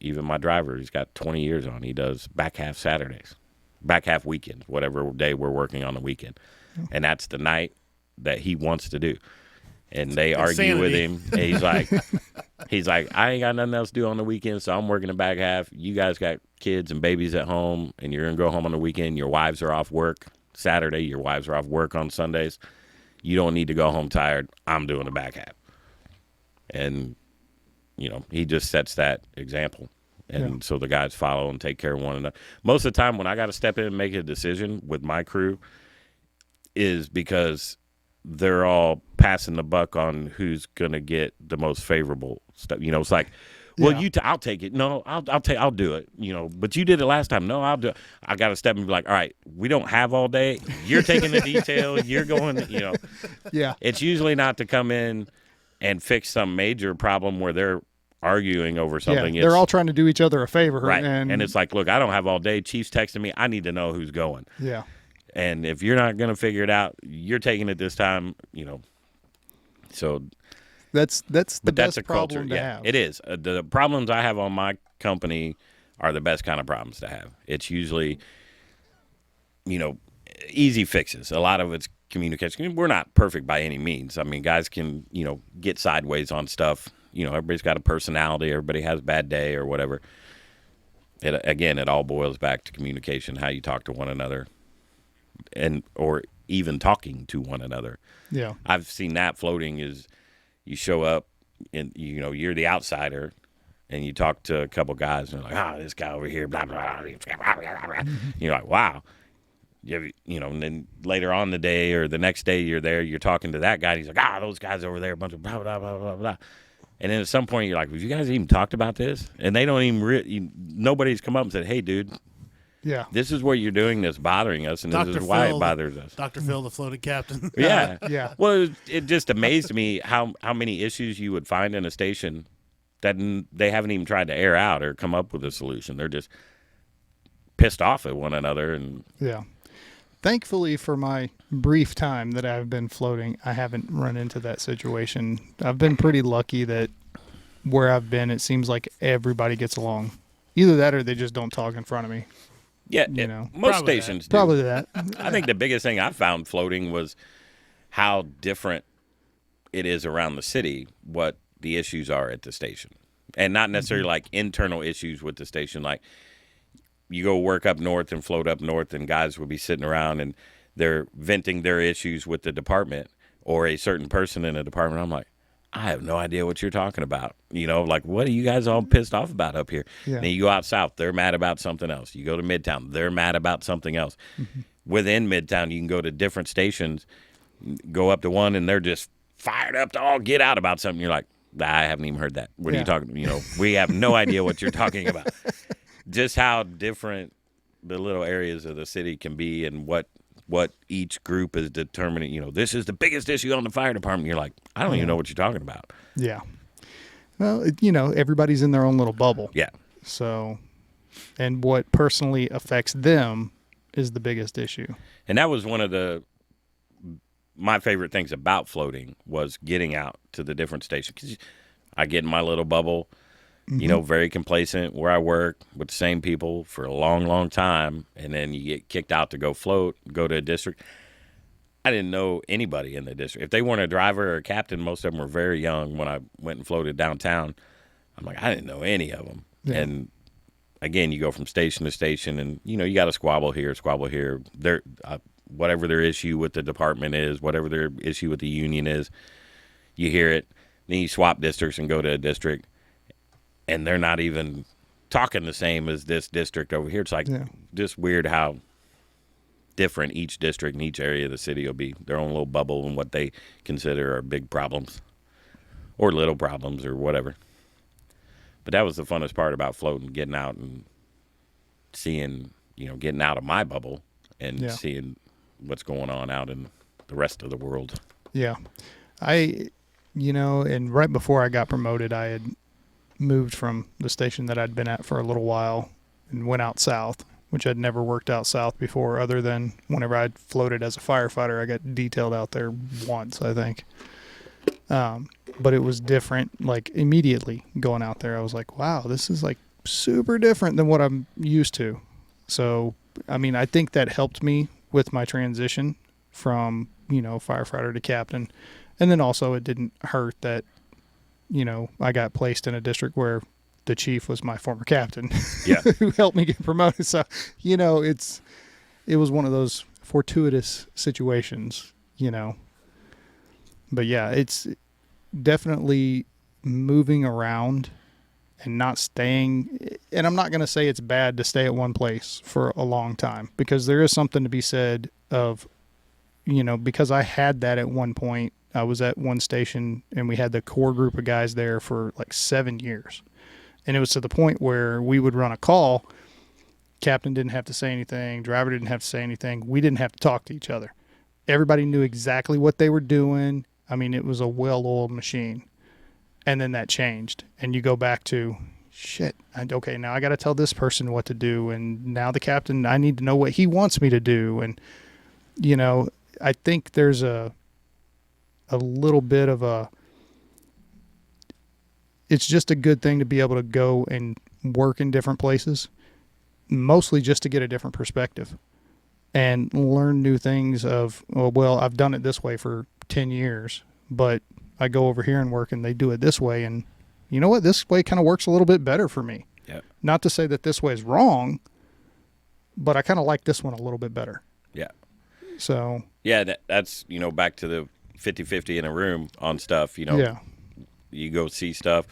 Speaker 2: Even my driver, he's got 20 years on. He does back half Saturdays, back half weekends, whatever day we're working on the weekend. And that's the night that he wants to do. And they argue with him. And he's like, I ain't got nothing else to do on the weekend, so I'm working the back half. You guys got kids and babies at home, and you're going to go home on the weekend. Your wives are off work Saturday. Your wives are off work on Sundays. You don't need to go home tired. I'm doing the back half. And, you know, he just sets that example. And so the guys follow and take care of one another. Most of the time when I got to step in and make a decision with my crew is because they're all passing the buck on who's going to get the most favorable stuff. You know, it's like, well, I'll take it. No, I'll do it. You know, but you did it last time. No, I'll do it. I got to step and be like, all right, we don't have all day. You're taking the detail. You're going, you know.
Speaker 1: Yeah.
Speaker 2: It's usually not to come in and fix some major problem where they're arguing over something.
Speaker 1: Yeah, they're all trying to do each other a favor.
Speaker 2: Right.
Speaker 1: And
Speaker 2: it's like, look, I don't have all day. Chief's texting me. I need to know who's going.
Speaker 1: Yeah.
Speaker 2: And if you're not going to figure it out, you're taking it this time, you know. So
Speaker 1: That's the
Speaker 2: But that's
Speaker 1: best
Speaker 2: a
Speaker 1: problem
Speaker 2: culture.
Speaker 1: to
Speaker 2: Yeah,
Speaker 1: have.
Speaker 2: it is. The problems I have on my company are the best kind of problems to have. It's usually, easy fixes. A lot of it's communication. We're not perfect by any means. I mean, guys can, get sideways on stuff. Everybody's got a personality. Everybody has a bad day or whatever. It all boils back to communication, how you talk to one another, or even talking to one another.
Speaker 1: Yeah.
Speaker 2: I've seen that floating is you show up and, you're the outsider and you talk to a couple guys and they're like, this guy over here, blah, blah, blah. You're like, wow. And then later on the day or the next day you're there, you're talking to that guy. And he's like, those guys over there, a bunch of blah, blah, blah, blah, blah. And then at some point you're like, have you guys even talked about this? And they don't even, nobody's come up and said, hey, dude,
Speaker 1: Yeah.
Speaker 2: this is what you're doing that's bothering us, and this is why it bothers us.
Speaker 3: Dr. Phil, the floating captain.
Speaker 2: Yeah.
Speaker 1: Yeah.
Speaker 2: Well, it just amazed me how many issues you would find in a station that they haven't even tried to air out or come up with a solution. They're just pissed off at one another. And
Speaker 1: Yeah. Thankfully, for my brief time that I've been floating, I haven't run into that situation. I've been pretty lucky that where I've been, it seems like everybody gets along. Either that or they just don't talk in front of me.
Speaker 2: yeah, most
Speaker 3: Probably
Speaker 2: stations do.
Speaker 1: Probably that.
Speaker 2: I think the biggest thing I found floating was how different it is around the city, what the issues are at the station. And not necessarily like internal issues with the station. Like you go work up north and float up north and guys will be sitting around and they're venting their issues with the department or a certain person in a department. I'm like, I have no idea what you're talking about. Like, what are you guys all pissed off about up here?
Speaker 1: Yeah.
Speaker 2: Then you go out south, they're mad about something else. You go to Midtown, they're mad about something else. Within Midtown, you can go to different stations, go up to one, and they're just fired up to all get out about something. You're like, I haven't even heard that. What are you talking? We have no idea what you're talking about. Just how different the little areas of the city can be and what each group is determining. This is the biggest issue on the fire department. You're like, I don't even know what you're talking about.
Speaker 1: Yeah. Well, everybody's in their own little bubble.
Speaker 2: Yeah.
Speaker 1: So, and what personally affects them is the biggest issue.
Speaker 2: And that was one of my favorite things about floating was getting out to the different stations. 'Cause I get in my little bubble, very complacent where I work with the same people for a long, long time. And then you get kicked out to go float, go to a district. I didn't know anybody in the district. If they weren't a driver or a captain, most of them were very young when I went and floated downtown. I'm like, I didn't know any of them.
Speaker 1: Yeah.
Speaker 2: And again, you go from station to station and, you got to squabble here. Whatever their issue with the department is, whatever their issue with the union is, you hear it. Then you swap districts and go to a district. And they're not even talking the same as this district over here. It's like just weird how different each district and each area of the city will be. Their own little bubble and what they consider are big problems or little problems or whatever. But that was the funnest part about floating, getting out and seeing, getting out of my bubble and seeing what's going on out in the rest of the world.
Speaker 1: Yeah. And right before I got promoted, I had moved from the station that I'd been at for a little while and went out south, which I'd never worked out south before other than whenever I'd floated as a firefighter. I got detailed out there once, I think. But it was different, like immediately going out there. I was like, wow, this is like super different than what I'm used to. So, I mean, I think that helped me with my transition from, firefighter to captain. And then also it didn't hurt that, I got placed in a district where the chief was my former captain who helped me get promoted. So, it was one of those fortuitous situations, But yeah, it's definitely moving around and not staying. And I'm not going to say it's bad to stay at one place for a long time, because there is something to be said of, because I had that at one point. I was at one station and we had the core group of guys there for like 7 years. And it was to the point where we would run a call. Captain didn't have to say anything. Driver didn't have to say anything. We didn't have to talk to each other. Everybody knew exactly what they were doing. I mean, it was a well-oiled machine. And then that changed. And you go back to, okay, now I got to tell this person what to do. And now the captain, I need to know what he wants me to do. And, I think there's a little bit of it's just a good thing to be able to go and work in different places, mostly just to get a different perspective and learn new things of, oh, well, I've done it this way for 10 years, but I go over here and work and they do it this way. And you know what? This way kind of works a little bit better for me.
Speaker 2: Yeah.
Speaker 1: Not to say that this way is wrong, but I kind of like this one a little bit better.
Speaker 2: Yeah.
Speaker 1: So.
Speaker 2: Yeah, that's, back to the 50-50 in a room on stuff,
Speaker 1: Yeah.
Speaker 2: You go see stuff.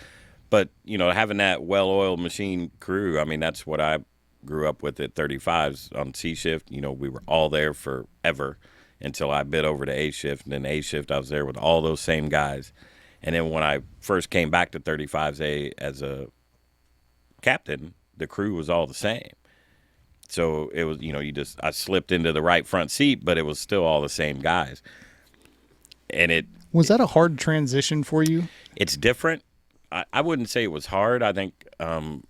Speaker 2: But, having that well-oiled machine crew, I mean, that's what I grew up with at 35s on C shift. We were all there forever until I bid over to A shift. And then A shift, I was there with all those same guys. And then when I first came back to 35s A as a captain, the crew was all the same. So it was, I slipped into the right front seat, but it was still all the same guys. And
Speaker 1: was that a hard transition for you?
Speaker 2: It's different. I wouldn't say it was hard. I think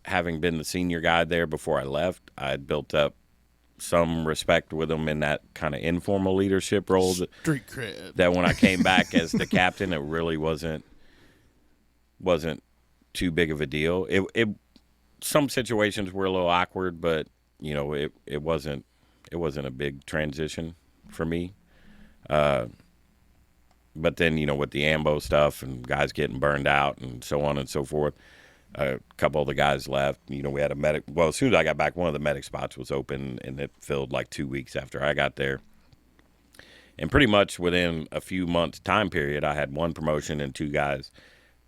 Speaker 2: having been the senior guy there before I left, I had built up some respect with them in that kind of informal leadership role.
Speaker 3: Street cred.
Speaker 2: That when I came back as the captain, it really wasn't too big of a deal. It some situations were a little awkward, but it wasn't a big transition for me. But then, with the AMBO stuff and guys getting burned out and so on and so forth, a couple of the guys left. We had a medic. Well, as soon as I got back, one of the medic spots was open, and it filled like 2 weeks after I got there. And pretty much within a few months time period, I had one promotion and 2 guys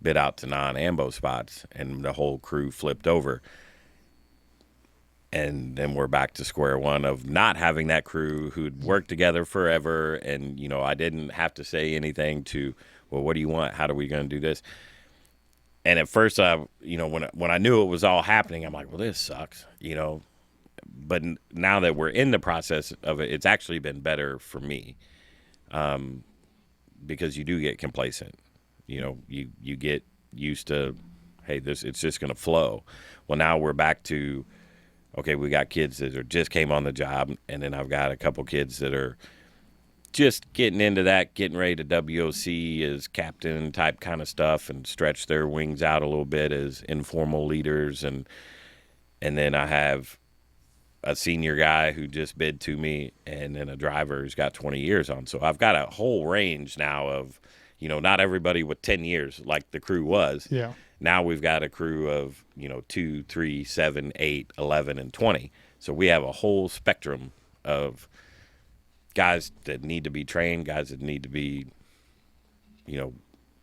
Speaker 2: bid out to non-AMBO spots, and the whole crew flipped over. And then we're back to square one of not having that crew who'd worked together forever. And, I didn't have to say anything to, well, what do you want? How are we going to do this? And at first, when I knew it was all happening, I'm like, well, this sucks, But now that we're in the process of it, it's actually been better for me because you do get complacent. You get used to, hey, it's just going to flow. Well, now we're back to, okay, we got kids that are just came on the job, and then I've got a couple kids that are just getting into that, getting ready to WOC as captain type kind of stuff and stretch their wings out a little bit as informal leaders. And then I have a senior guy who just bid to me, and then a driver who's got 20 years on. So I've got a whole range now of, not everybody with 10 years like the crew was.
Speaker 1: Yeah.
Speaker 2: Now we've got a crew of, 2, 3, 7, 8, 11, and 20. So we have a whole spectrum of guys that need to be trained, guys that need to be,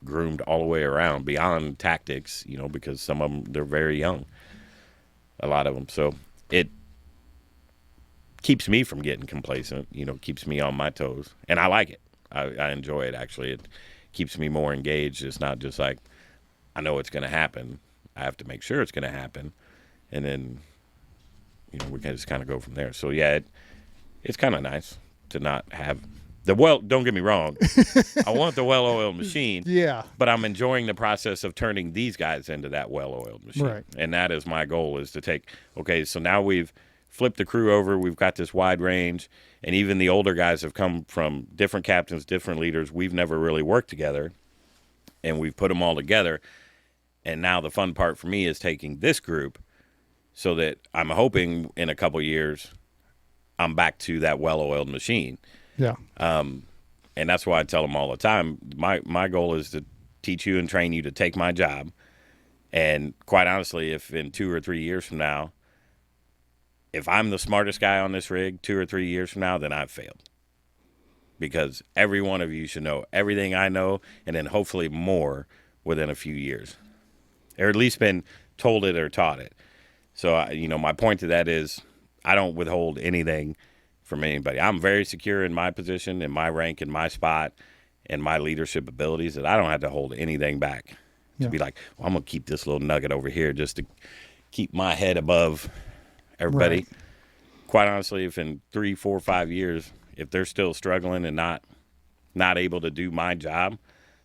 Speaker 2: groomed all the way around beyond tactics, because some of them, they're very young, a lot of them. So it keeps me from getting complacent, keeps me on my toes. And I like it. I enjoy it, actually. It keeps me more engaged. It's not just like, I know it's going to happen. I have to make sure it's going to happen. And then, we can just kind of go from there. So, yeah, it's kind of nice to not have don't get me wrong. I want the well-oiled machine.
Speaker 1: Yeah.
Speaker 2: But I'm enjoying the process of turning these guys into that well-oiled machine.
Speaker 1: Right.
Speaker 2: And that is my goal, is to take, okay, so now we've flipped the crew over. We've got this wide range. And even the older guys have come from different captains, different leaders. We've never really worked together. And we've put them all together. And now the fun part for me is taking this group so that I'm hoping in a couple years I'm back to that well-oiled machine.
Speaker 1: Yeah.
Speaker 2: And that's why I tell them all the time, my goal is to teach you and train you to take my job. And quite honestly, if in 2 or 3 years from now, if I'm the smartest guy on this rig 2 or 3 years from now, then I've failed. Because every one of you should know everything I know, and then hopefully more within a few years. Or at least been told it or taught it. So, my point to that is I don't withhold anything from anybody. I'm very secure in my position, in my rank, in my spot, and my leadership abilities, that I don't have to hold anything back. To be like, well, I'm going to keep this little nugget over here just to keep my head above everybody.
Speaker 1: Right.
Speaker 2: Quite honestly, if in 3, 4, 5 years, if they're still struggling and not able to do my job,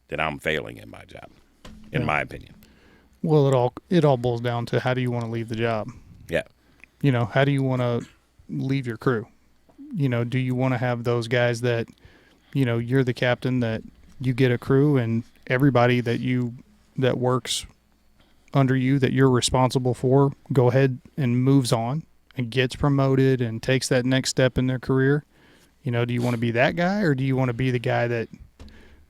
Speaker 2: then I'm failing in my job, in my opinion.
Speaker 1: Well, it all boils down to, how do you want to leave the job?
Speaker 2: Yeah.
Speaker 1: How do you want to leave your crew? Do you want to have those guys that, you're the captain, that you get a crew, and everybody that works under you that you're responsible for go ahead and moves on and gets promoted and takes that next step in their career, you know, do you want to be that guy, or do you want to be the guy that,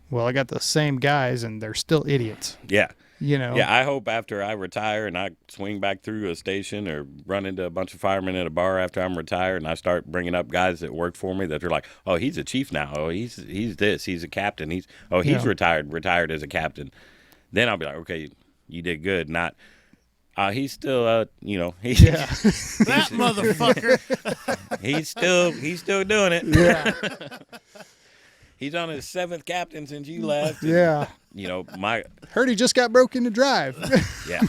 Speaker 1: well, I got the same guys and they're still idiots?
Speaker 2: Yeah.
Speaker 1: You know?
Speaker 2: Yeah, I hope after I retire and I swing back through a station or run into a bunch of firemen at a bar after I'm retired and I start bringing up guys that worked for me that are like, oh, he's a chief now. Oh, he's this. He's a captain. He's retired as a captain. Then I'll be like, okay, you did good. Not, he's still, he's,
Speaker 3: that motherfucker.
Speaker 2: he's still doing it.
Speaker 1: Yeah.
Speaker 2: He's on his 7th captain since you left.
Speaker 1: Yeah.
Speaker 2: You know,
Speaker 1: heard he just got broke into drive.
Speaker 2: Yeah.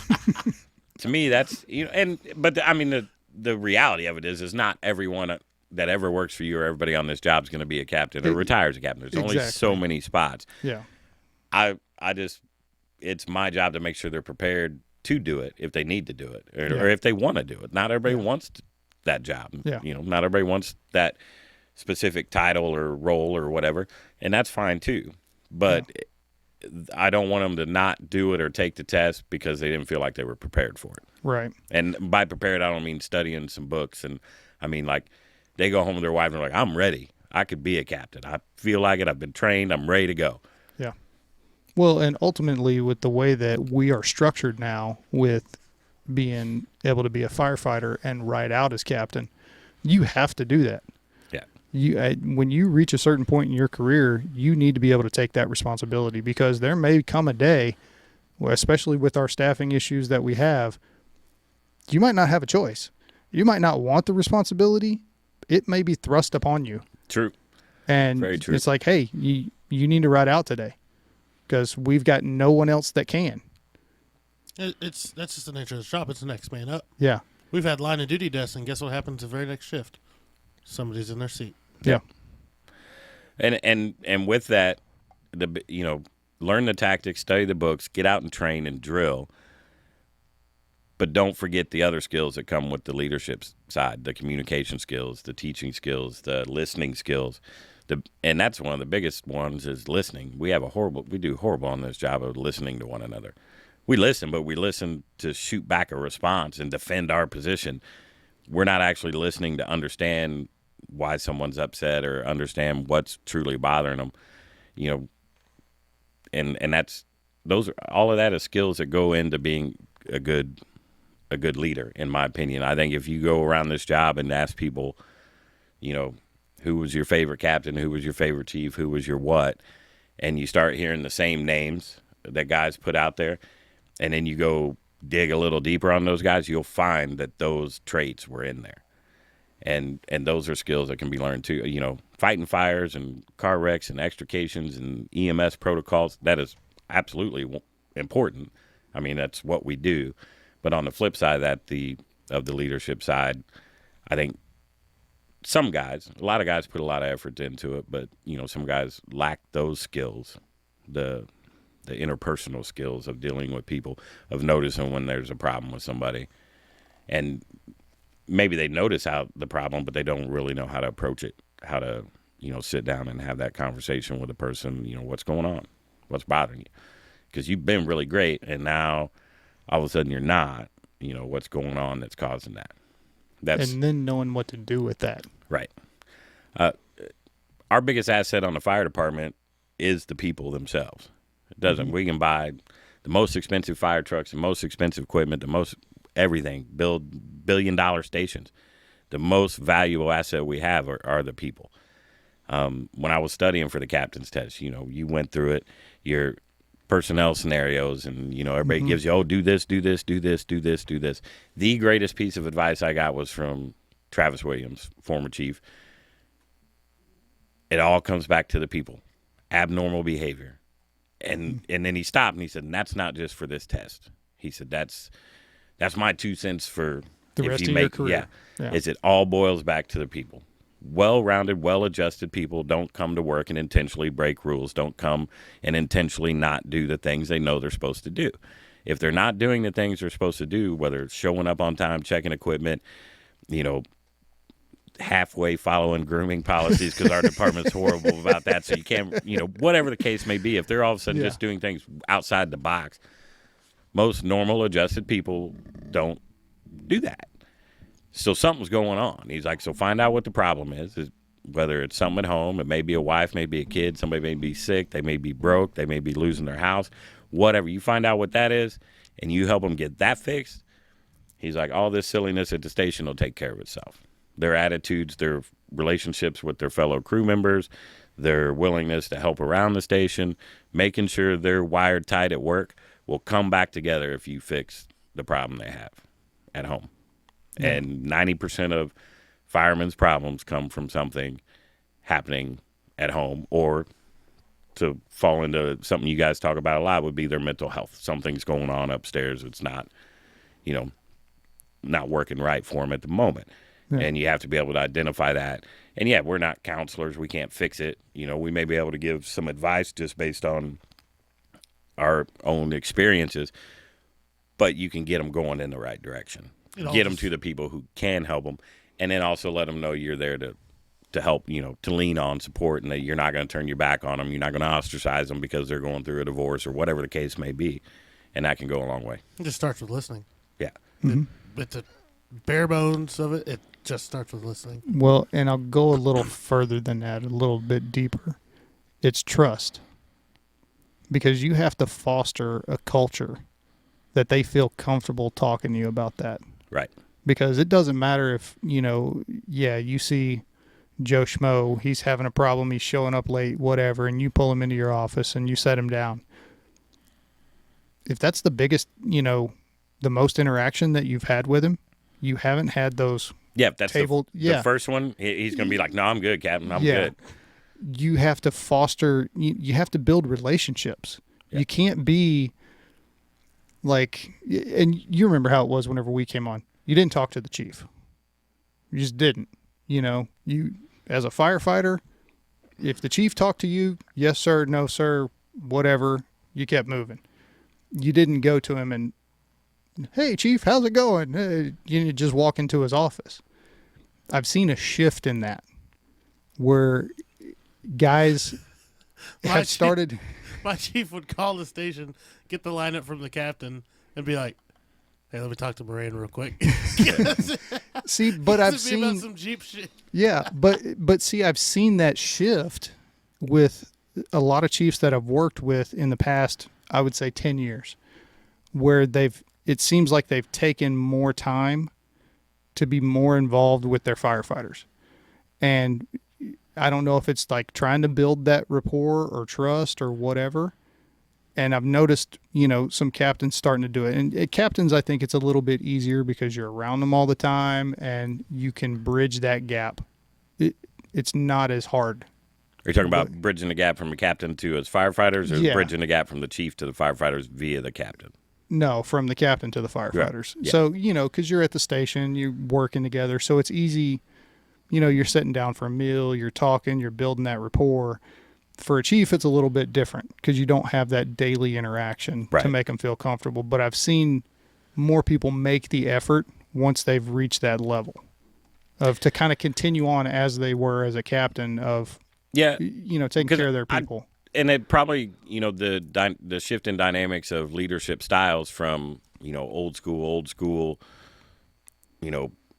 Speaker 2: To me, that's, the reality of it is not everyone that ever works for you or everybody on this job is going to be a captain or retires a captain. There's only so many spots.
Speaker 1: Yeah.
Speaker 2: It's my job to make sure they're prepared to do it if they need to do it or if they want to do it. Not everybody wants that job.
Speaker 1: Yeah.
Speaker 2: You know, not everybody wants that specific title or role or whatever, and that's fine too. But I don't want them to not do it or take the test because they didn't feel like they were prepared for it.
Speaker 1: Right.
Speaker 2: And by prepared, I don't mean studying some books. And I mean, like, they go home with their wife and they're like, I'm ready. I could be a captain. I feel like it. I've been trained. I'm ready to go.
Speaker 1: Yeah. Well, and ultimately with the way that we are structured now with being able to be a firefighter and ride out as captain, you have to do that. When you reach a certain point in your career, you need to be able to take that responsibility, because there may come a day, especially with our staffing issues that we have, you might not have a choice. You might not want the responsibility. It may be thrust upon you. True. And very true. It's like, hey, you need to ride out today because we've got no one else that can.
Speaker 3: That's just the nature of the job. It's the next man up.
Speaker 1: Yeah.
Speaker 3: We've had line of duty deaths, and guess what happens the very next shift? Somebody's in their seat.
Speaker 1: Yeah.
Speaker 2: And with that, learn the tactics, study the books, get out and train and drill. But don't forget the other skills that come with the leadership side, the communication skills, the teaching skills, the listening skills. And that's one of the biggest ones is listening. We do horrible on this job of listening to one another. We listen, but we listen to shoot back a response and defend our position. We're not actually listening to understand why someone's upset or understand what's truly bothering them, and all of that is skills that go into being a good leader, in my opinion. I think if you go around this job and ask people, who was your favorite captain, who was your favorite chief, who was your what, and you start hearing the same names that guys put out there, and then you go dig a little deeper on those guys, you'll find that those traits were in there. And those are skills that can be learned too. Fighting fires and car wrecks and extrications and EMS protocols, that is absolutely important. I mean, that's what we do. But on the flip side of the leadership side, I think a lot of guys put a lot of effort into it, but some guys lack those skills, the interpersonal skills of dealing with people, of noticing when there's a problem with somebody. And maybe they notice the problem, but they don't really know how to approach it, how to, sit down and have that conversation with a person, what's going on, what's bothering you. Because you've been really great, and now all of a sudden you're not, what's going on that's causing that.
Speaker 1: And then knowing what to do with that.
Speaker 2: Right. Our biggest asset on the fire department is the people themselves. It doesn't. Mm-hmm. We can buy the most expensive fire trucks, the most expensive equipment, the most everything, build $1 billion stations. The most valuable asset we have are the people. When I was studying for the captain's test, you went through it, your personnel scenarios, and, everybody gives you, do this, do this, do this, do this, do this. The greatest piece of advice I got was from Travis Williams, former chief. It all comes back to the people. Abnormal behavior. And then he stopped and he said, and that's not just for this test. He said, that's my 2 cents for
Speaker 1: the rest of your career.
Speaker 2: Yeah. Is it all boils back to the people. Well-rounded, well-adjusted people don't come to work and intentionally break rules, don't come and intentionally not do the things they know they're supposed to do. If they're not doing the things they're supposed to do, whether it's showing up on time, checking equipment, halfway following grooming policies because our department's horrible about that, so you can't, whatever the case may be, if they're all of a sudden just doing things outside the box, Most normal, adjusted people don't do that. So something's going on. He's like, so find out what the problem is whether it's something at home. It may be a wife, maybe a kid, somebody may be sick, they may be broke, they may be losing their house, whatever. You find out what that is, and you help them get that fixed. He's like, all this silliness at the station will take care of itself. Their attitudes, their relationships with their fellow crew members, their willingness to help around the station, making sure they're wired tight at work will come back together if you fix the problem they have at home. Yeah. And 90% of firemen's problems come from something happening at home, or to fall into something you guys talk about a lot would be their mental health. Something's going on upstairs. It's not, not working right for them at the moment. Yeah. And you have to be able to identify that. And yeah, we're not counselors. We can't fix it. We may be able to give some advice just based on our own experiences, but you can get them going in the right direction. Get them to the people who can help them, and then also let them know you're there to help, to lean on, support, and that you're not going to turn your back on them. You're not going to ostracize them because they're going through a divorce or whatever the case may be, and that can go a long way.
Speaker 3: It just starts with listening.
Speaker 2: Yeah.
Speaker 1: Mm-hmm.
Speaker 3: It's the bare bones of it. It just starts with listening.
Speaker 1: Well, and I'll go a little further than that, a little bit deeper. It's trust. Because you have to foster a culture that they feel comfortable talking to you about that.
Speaker 2: Right.
Speaker 1: Because it doesn't matter if, you see Joe Schmo, he's having a problem, he's showing up late, whatever, and you pull him into your office and you set him down. If that's the biggest, the most interaction that you've had with him, you haven't had those.
Speaker 2: Yeah, if that's the first one, he's going to be like, no, I'm good, Captain, I'm good.
Speaker 1: You have to foster, you have to build relationships. Yeah. You can't be like, and you remember how it was whenever we came on. You didn't talk to the chief. You just didn't. You, as a firefighter, if the chief talked to you, yes, sir, no, sir, whatever, you kept moving. You didn't go to him and, hey, chief, how's it going? You just walk into his office. I've seen a shift in that where guys have started.
Speaker 3: My chief would call the station, get the lineup from the captain, and be like, hey, let me talk to Moraine real quick.
Speaker 1: See, but I've seen
Speaker 3: about some Jeep shit.
Speaker 1: Yeah, but see, I've seen that shift with a lot of chiefs that I've worked with in the past, I would say 10 years, where it seems like they've taken more time to be more involved with their firefighters. And I don't know if it's like trying to build that rapport or trust or whatever. And I've noticed, some captains starting to do it. And captains, I think it's a little bit easier because you're around them all the time and you can bridge that gap. It's not as hard.
Speaker 2: Are you talking about bridging the gap from a captain to his firefighters, or bridging the gap from the chief to the firefighters via the captain?
Speaker 1: No, from the captain to the firefighters. Yeah. So, because you're at the station, you're working together. So it's easy, you're sitting down for a meal, you're talking, you're building that rapport. For a chief, it's a little bit different because you don't have that daily interaction to make them feel comfortable. But I've seen more people make the effort once they've reached that level of to kind of continue on as they were as a captain of, taking care of their people.
Speaker 2: And it probably, the shift in dynamics of leadership styles from, old school,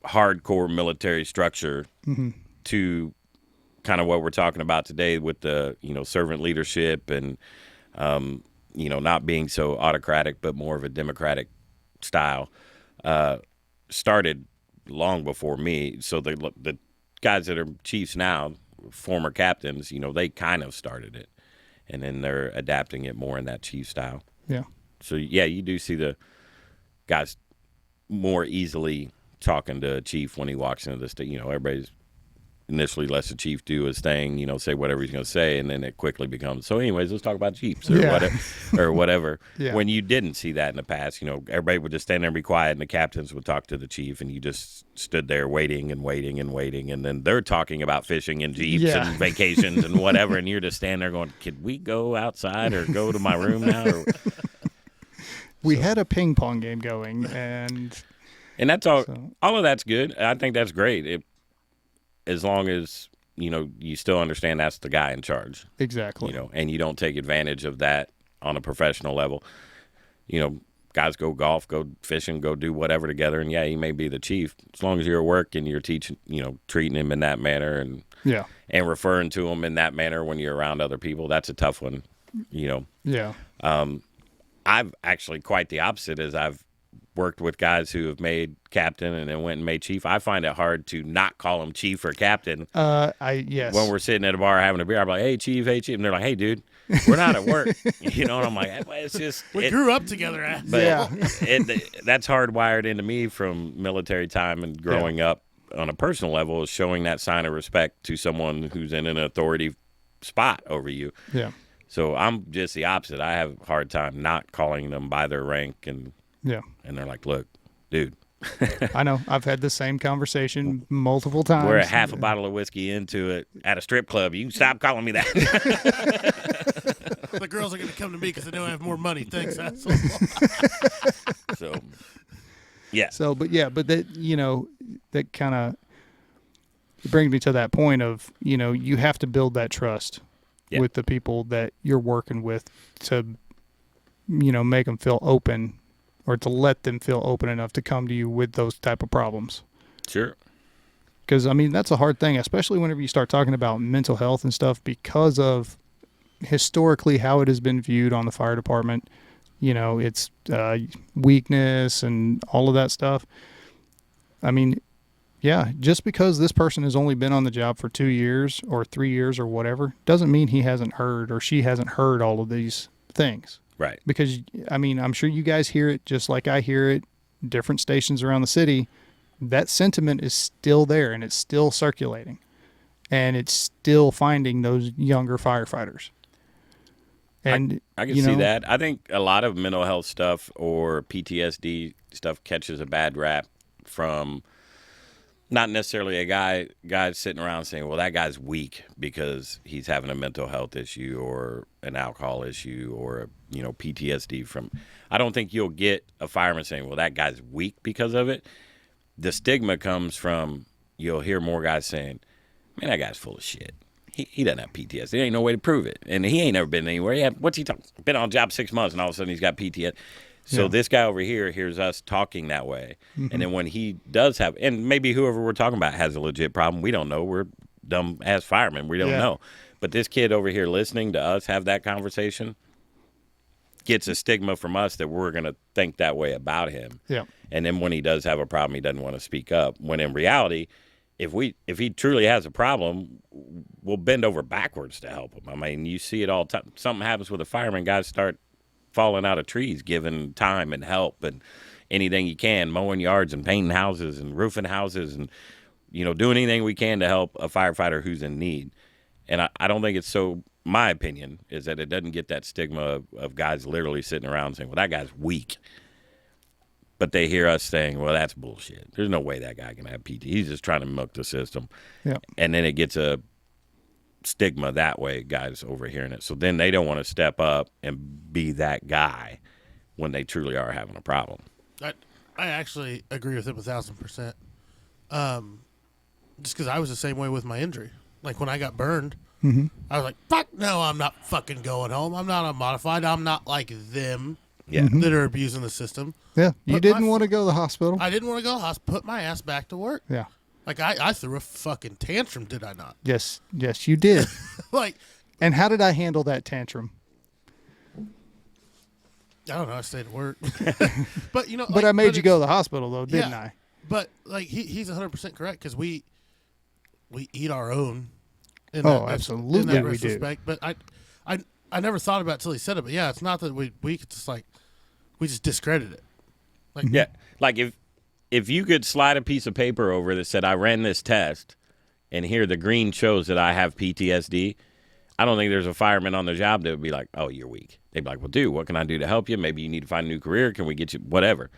Speaker 2: hardcore military structure to kind of what we're talking about today with the, servant leadership and, not being so autocratic, but more of a democratic style, started long before me. So the guys that are chiefs now, former captains, they kind of started it. And then they're adapting it more in that chief style.
Speaker 1: Yeah.
Speaker 2: So, you do see the guys more easily talking to a chief when he walks into the state. Everybody's initially lets the chief do his thing, say whatever he's going to say, and then it quickly becomes, so anyways, let's talk about chiefs or whatever. Yeah. When you didn't see that in the past, everybody would just stand there and be quiet, and the captains would talk to the chief, and you just stood there waiting, and then they're talking about fishing and Jeeps and vacations and whatever, and you're just standing there going, could we go outside or go to my room now?
Speaker 1: We had a ping pong game going, and
Speaker 2: that's all. So. All of that's good. I think that's great. As long as, you still understand that's the guy in charge.
Speaker 1: Exactly.
Speaker 2: And you don't take advantage of that on a professional level. guys go golf, go fishing, go do whatever together. And yeah, he may be the chief as long as you're at work and you're teaching, treating him in that manner and referring to him in that manner when you're around other people. That's a tough one,
Speaker 1: Yeah.
Speaker 2: I've actually quite the opposite as I've worked with guys who have made captain and then went and made chief. I find it hard to not call him chief or captain.
Speaker 1: Yes.
Speaker 2: When we're sitting at a bar having a beer, I'm like, hey, chief. And they're like, hey, dude, we're not at work. And I'm like, it's just.
Speaker 3: We grew up together.
Speaker 2: But that's hardwired into me from military time and growing up on a personal level is showing that sign of respect to someone who's in an authority spot over you.
Speaker 1: Yeah.
Speaker 2: So I'm just the opposite. I have a hard time not calling them by their rank and they're like, look, dude.
Speaker 1: I know. I've had the same conversation multiple times.
Speaker 2: We're a half a bottle of whiskey into it at a strip club. You can stop calling me that.
Speaker 3: The girls are going to come to me because they know I have more money. Thanks, asshole.
Speaker 2: So, yeah.
Speaker 1: So, but that, that kind of brings me to that point of, you have to build that trust with the people that you're working with to, make them feel open or to let them feel open enough to come to you with those type of problems.
Speaker 2: Sure.
Speaker 1: Because, that's a hard thing, especially whenever you start talking about mental health and stuff because of historically how it has been viewed on the fire department. It's weakness and all of that stuff. Just because this person has only been on the job for 2 years or 3 years or whatever doesn't mean he hasn't heard or she hasn't heard all of these things.
Speaker 2: Right.
Speaker 1: Because, I'm sure you guys hear it just like I hear it, different stations around the city. That sentiment is still there and it's still circulating. And it's still finding those younger firefighters. And
Speaker 2: I can see that. I think a lot of mental health stuff or PTSD stuff catches a bad rap from not necessarily a guy sitting around saying, well, that guy's weak because he's having a mental health issue or an alcohol issue or, PTSD from. I don't think you'll get a fireman saying, well, that guy's weak because of it. The stigma comes from, you'll hear more guys saying, man, that guy's full of shit. He doesn't have PTSD. There ain't no way to prove it. And he ain't never been anywhere. What's he talking? Been on a job 6 months and all of a sudden he's got PTSD. So this guy over here hears us talking that way. Mm-hmm. And then when he does have, and maybe whoever we're talking about has a legit problem. We don't know. We're dumb ass firemen. We don't know. But this kid over here listening to us have that conversation gets a stigma from us that we're going to think that way about him. Yeah. And then when he does have a problem, he doesn't want to speak up. When in reality, if he truly has a problem, we'll bend over backwards to help him. You see it all the time. Something happens with a fireman, guys start falling out of trees, giving time and help and anything you can, mowing yards and painting houses and roofing houses and, doing anything we can to help a firefighter who's in need. And I don't think it's so, my opinion is that it doesn't get that stigma of guys literally sitting around saying, well, that guy's weak. But they hear us saying, well, that's bullshit. There's no way that guy can have PT. He's just trying to milk the system. Yeah. And then it gets a stigma that way, guys overhearing it. So then they don't want to step up and be that guy when they truly are having a problem.
Speaker 3: I actually agree with him 1,000%. Just because I was the same way with my injury. Like when I got burned, I was like, fuck no, I'm not fucking going home. I'm not unmodified. I'm not like them that are abusing the system.
Speaker 1: Yeah, you didn't want to go to the hospital.
Speaker 3: I didn't want to go to the hospital. Put my ass back to work. Yeah. Like, I threw a fucking tantrum, did I not?
Speaker 1: Yes, you did. And how did I handle that tantrum?
Speaker 3: I don't know. I stayed at work. But,
Speaker 1: But I made you go to the hospital, though, didn't I?
Speaker 3: But, he's 100% correct, because we eat our own.
Speaker 1: Absolutely
Speaker 3: in that
Speaker 1: we do.
Speaker 3: But I never thought about it until he said it. But, yeah, it's not that we just, we just discredit it.
Speaker 2: Yeah, if you could slide a piece of paper over that said, I ran this test, and here the green shows that I have PTSD, I don't think there's a fireman on the job that would be like, oh, you're weak. They'd be like, well, dude, what can I do to help you? Maybe you need to find a new career. Can we get you whatever?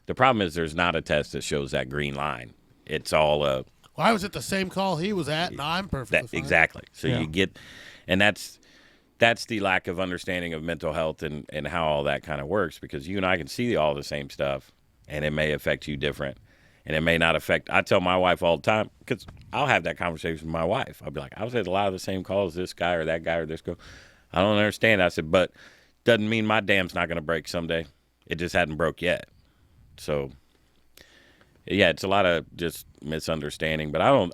Speaker 2: The problem is there's not a test that shows that green line. It's all
Speaker 3: Well, I was at the same call he was at, and I'm perfectly fine.
Speaker 2: Exactly. So you get – and that's the lack of understanding of mental health and how all that kind of works, because you and I can see all the same stuff. And it may affect you different, and it may not affect. I tell my wife all the time, because I'll have that conversation with my wife. I'll be like, I was at a lot of the same calls, this guy or that guy or this girl. I don't understand. I said, but doesn't mean my dam's not going to break someday. It just hadn't broke yet. So, yeah, it's a lot of just misunderstanding. But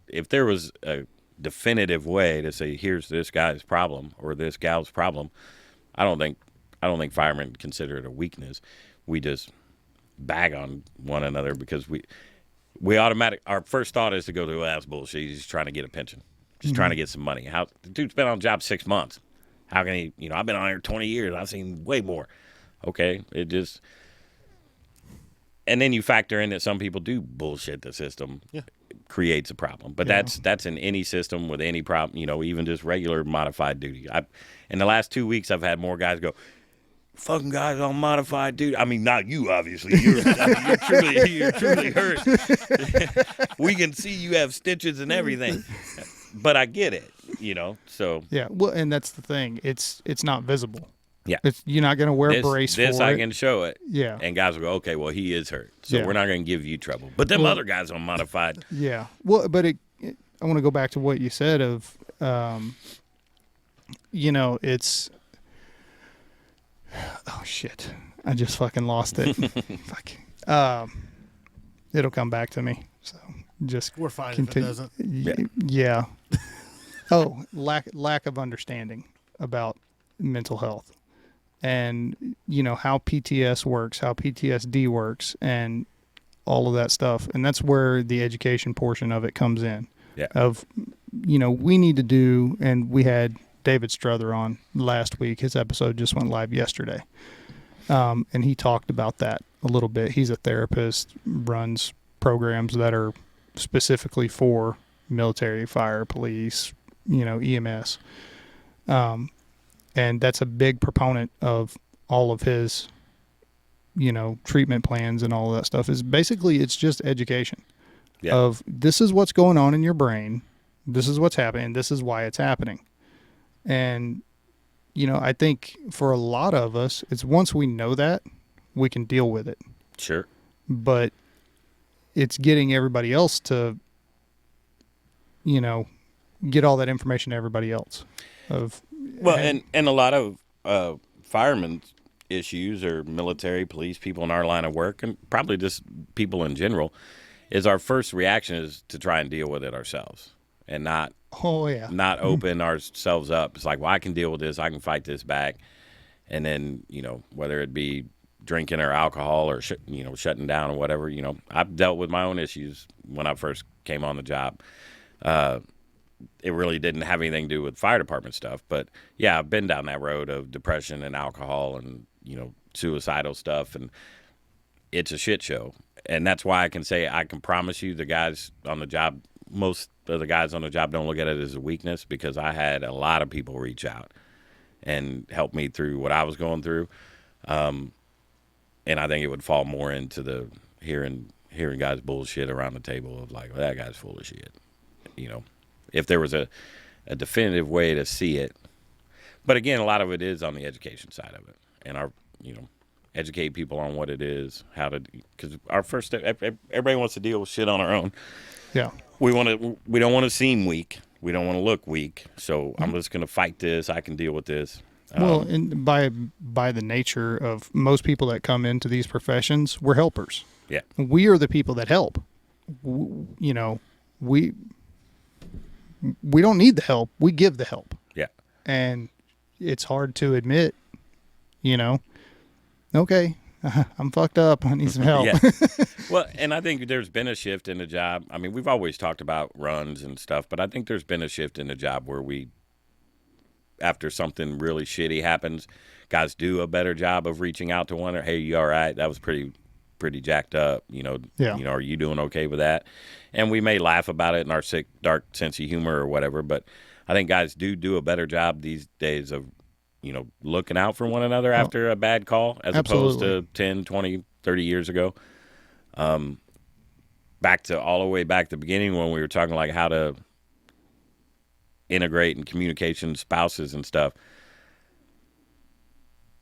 Speaker 2: if there was a definitive way to say, here's this guy's problem or this gal's problem, I don't think firemen consider it a weakness. We just bag on one another because our first thought is to go to, well, that's bullshit. He's just trying to get a pension. Just trying to get some money. The dude's been on the job 6 months. How can he, I've been on here 20 years. I've seen way more. Okay. And then you factor in that some people do bullshit the system. Yeah. Creates a problem. But that's in any system with any problem, even just regular modified duty. In the last 2 weeks, I've had more guys go, fucking guys on modified duty. I mean, not you, obviously. You're truly hurt. We can see you have stitches and everything. But I get it, so.
Speaker 1: Yeah, well, and that's the thing. It's not visible.
Speaker 2: Yeah.
Speaker 1: You're not going to wear a brace for it.
Speaker 2: This I can show it.
Speaker 1: Yeah.
Speaker 2: And guys will go, okay, well, he is hurt. So we're not going to give you trouble. But them other guys on modified.
Speaker 1: Yeah. Well, but I want to go back to what you said of, it's, oh, shit. I just fucking lost it. Fuck. It'll come back to me. So just
Speaker 3: we're fine if it doesn't.
Speaker 1: Yeah. Oh, lack of understanding about mental health. And, how PTS works, how PTSD works, and all of that stuff. And that's where the education portion of it comes in.
Speaker 2: Yeah.
Speaker 1: Of, we need to do, and we had David Struther on last week. His episode just went live yesterday. And he talked about that a little bit. He's a therapist, runs programs that are specifically for military, fire, police, EMS. And that's a big proponent of all of his, treatment plans and all of that stuff. Is basically it's just education of this is what's going on in your brain. This is what's happening. This is why it's happening. And, I think for a lot of us, it's once we know that, we can deal with it.
Speaker 2: Sure.
Speaker 1: But it's getting everybody else to, get all that information to everybody else.
Speaker 2: And a lot of firemen's issues or military, police, people in our line of work, and probably just people in general, is our first reaction is to try and deal with it ourselves and not open ourselves up. It's like, well, I can deal with this. I can fight this back. And then, whether it be drinking or alcohol or, shutting down or whatever, I've dealt with my own issues when I first came on the job. It really didn't have anything to do with fire department stuff. But, yeah, I've been down that road of depression and alcohol and, suicidal stuff. And it's a shit show. And that's why I can say I can promise you the guys on the job, most of the guys on the job don't look at it as a weakness because I had a lot of people reach out and help me through what I was going through. And I think it would fall more into the hearing guys bullshit around the table of like, well, that guy's full of shit, if there was a definitive way to see it. But again, a lot of it is on the education side of it and educate people on what it is, because our first step, everybody wants to deal with shit on our own.
Speaker 1: Yeah.
Speaker 2: We don't want to seem weak. We don't want to look weak. So I'm just going to fight this. I can deal with this.
Speaker 1: Well, and by the nature of most people that come into these professions, we're helpers.
Speaker 2: Yeah.
Speaker 1: We are the people that help. We don't need the help. We give the help.
Speaker 2: Yeah.
Speaker 1: And it's hard to admit, okay, I'm fucked up. I need some help.
Speaker 2: Yeah. Well, and I think there's been a shift in the job. I mean, we've always talked about runs and stuff, but I think there's been a shift in the job where after something really shitty happens, guys do a better job of reaching out to one or, hey, you all right? That was pretty jacked up. Are you doing okay with that? And we may laugh about it in our sick, dark sense of humor or whatever, but I think guys do a better job these days of, looking out for one another after a bad call as opposed to 10, 20, 30 years ago. All the way back to the beginning when we were talking like how to integrate and communication spouses and stuff.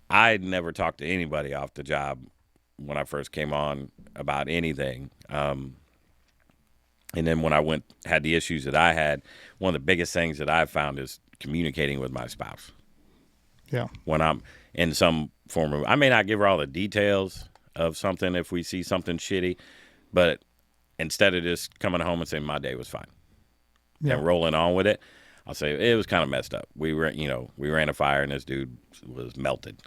Speaker 2: I'd never talked to anybody off the job when I first came on about anything. And then when I had the issues that I had, one of the biggest things that I've found is communicating with my spouse.
Speaker 1: Yeah.
Speaker 2: in some form of. I may not give her all the details of something if we see something shitty, but instead of just coming home and saying my day was fine and rolling on with it, I'll say it was kind of messed up. We ran a fire and this dude was melted.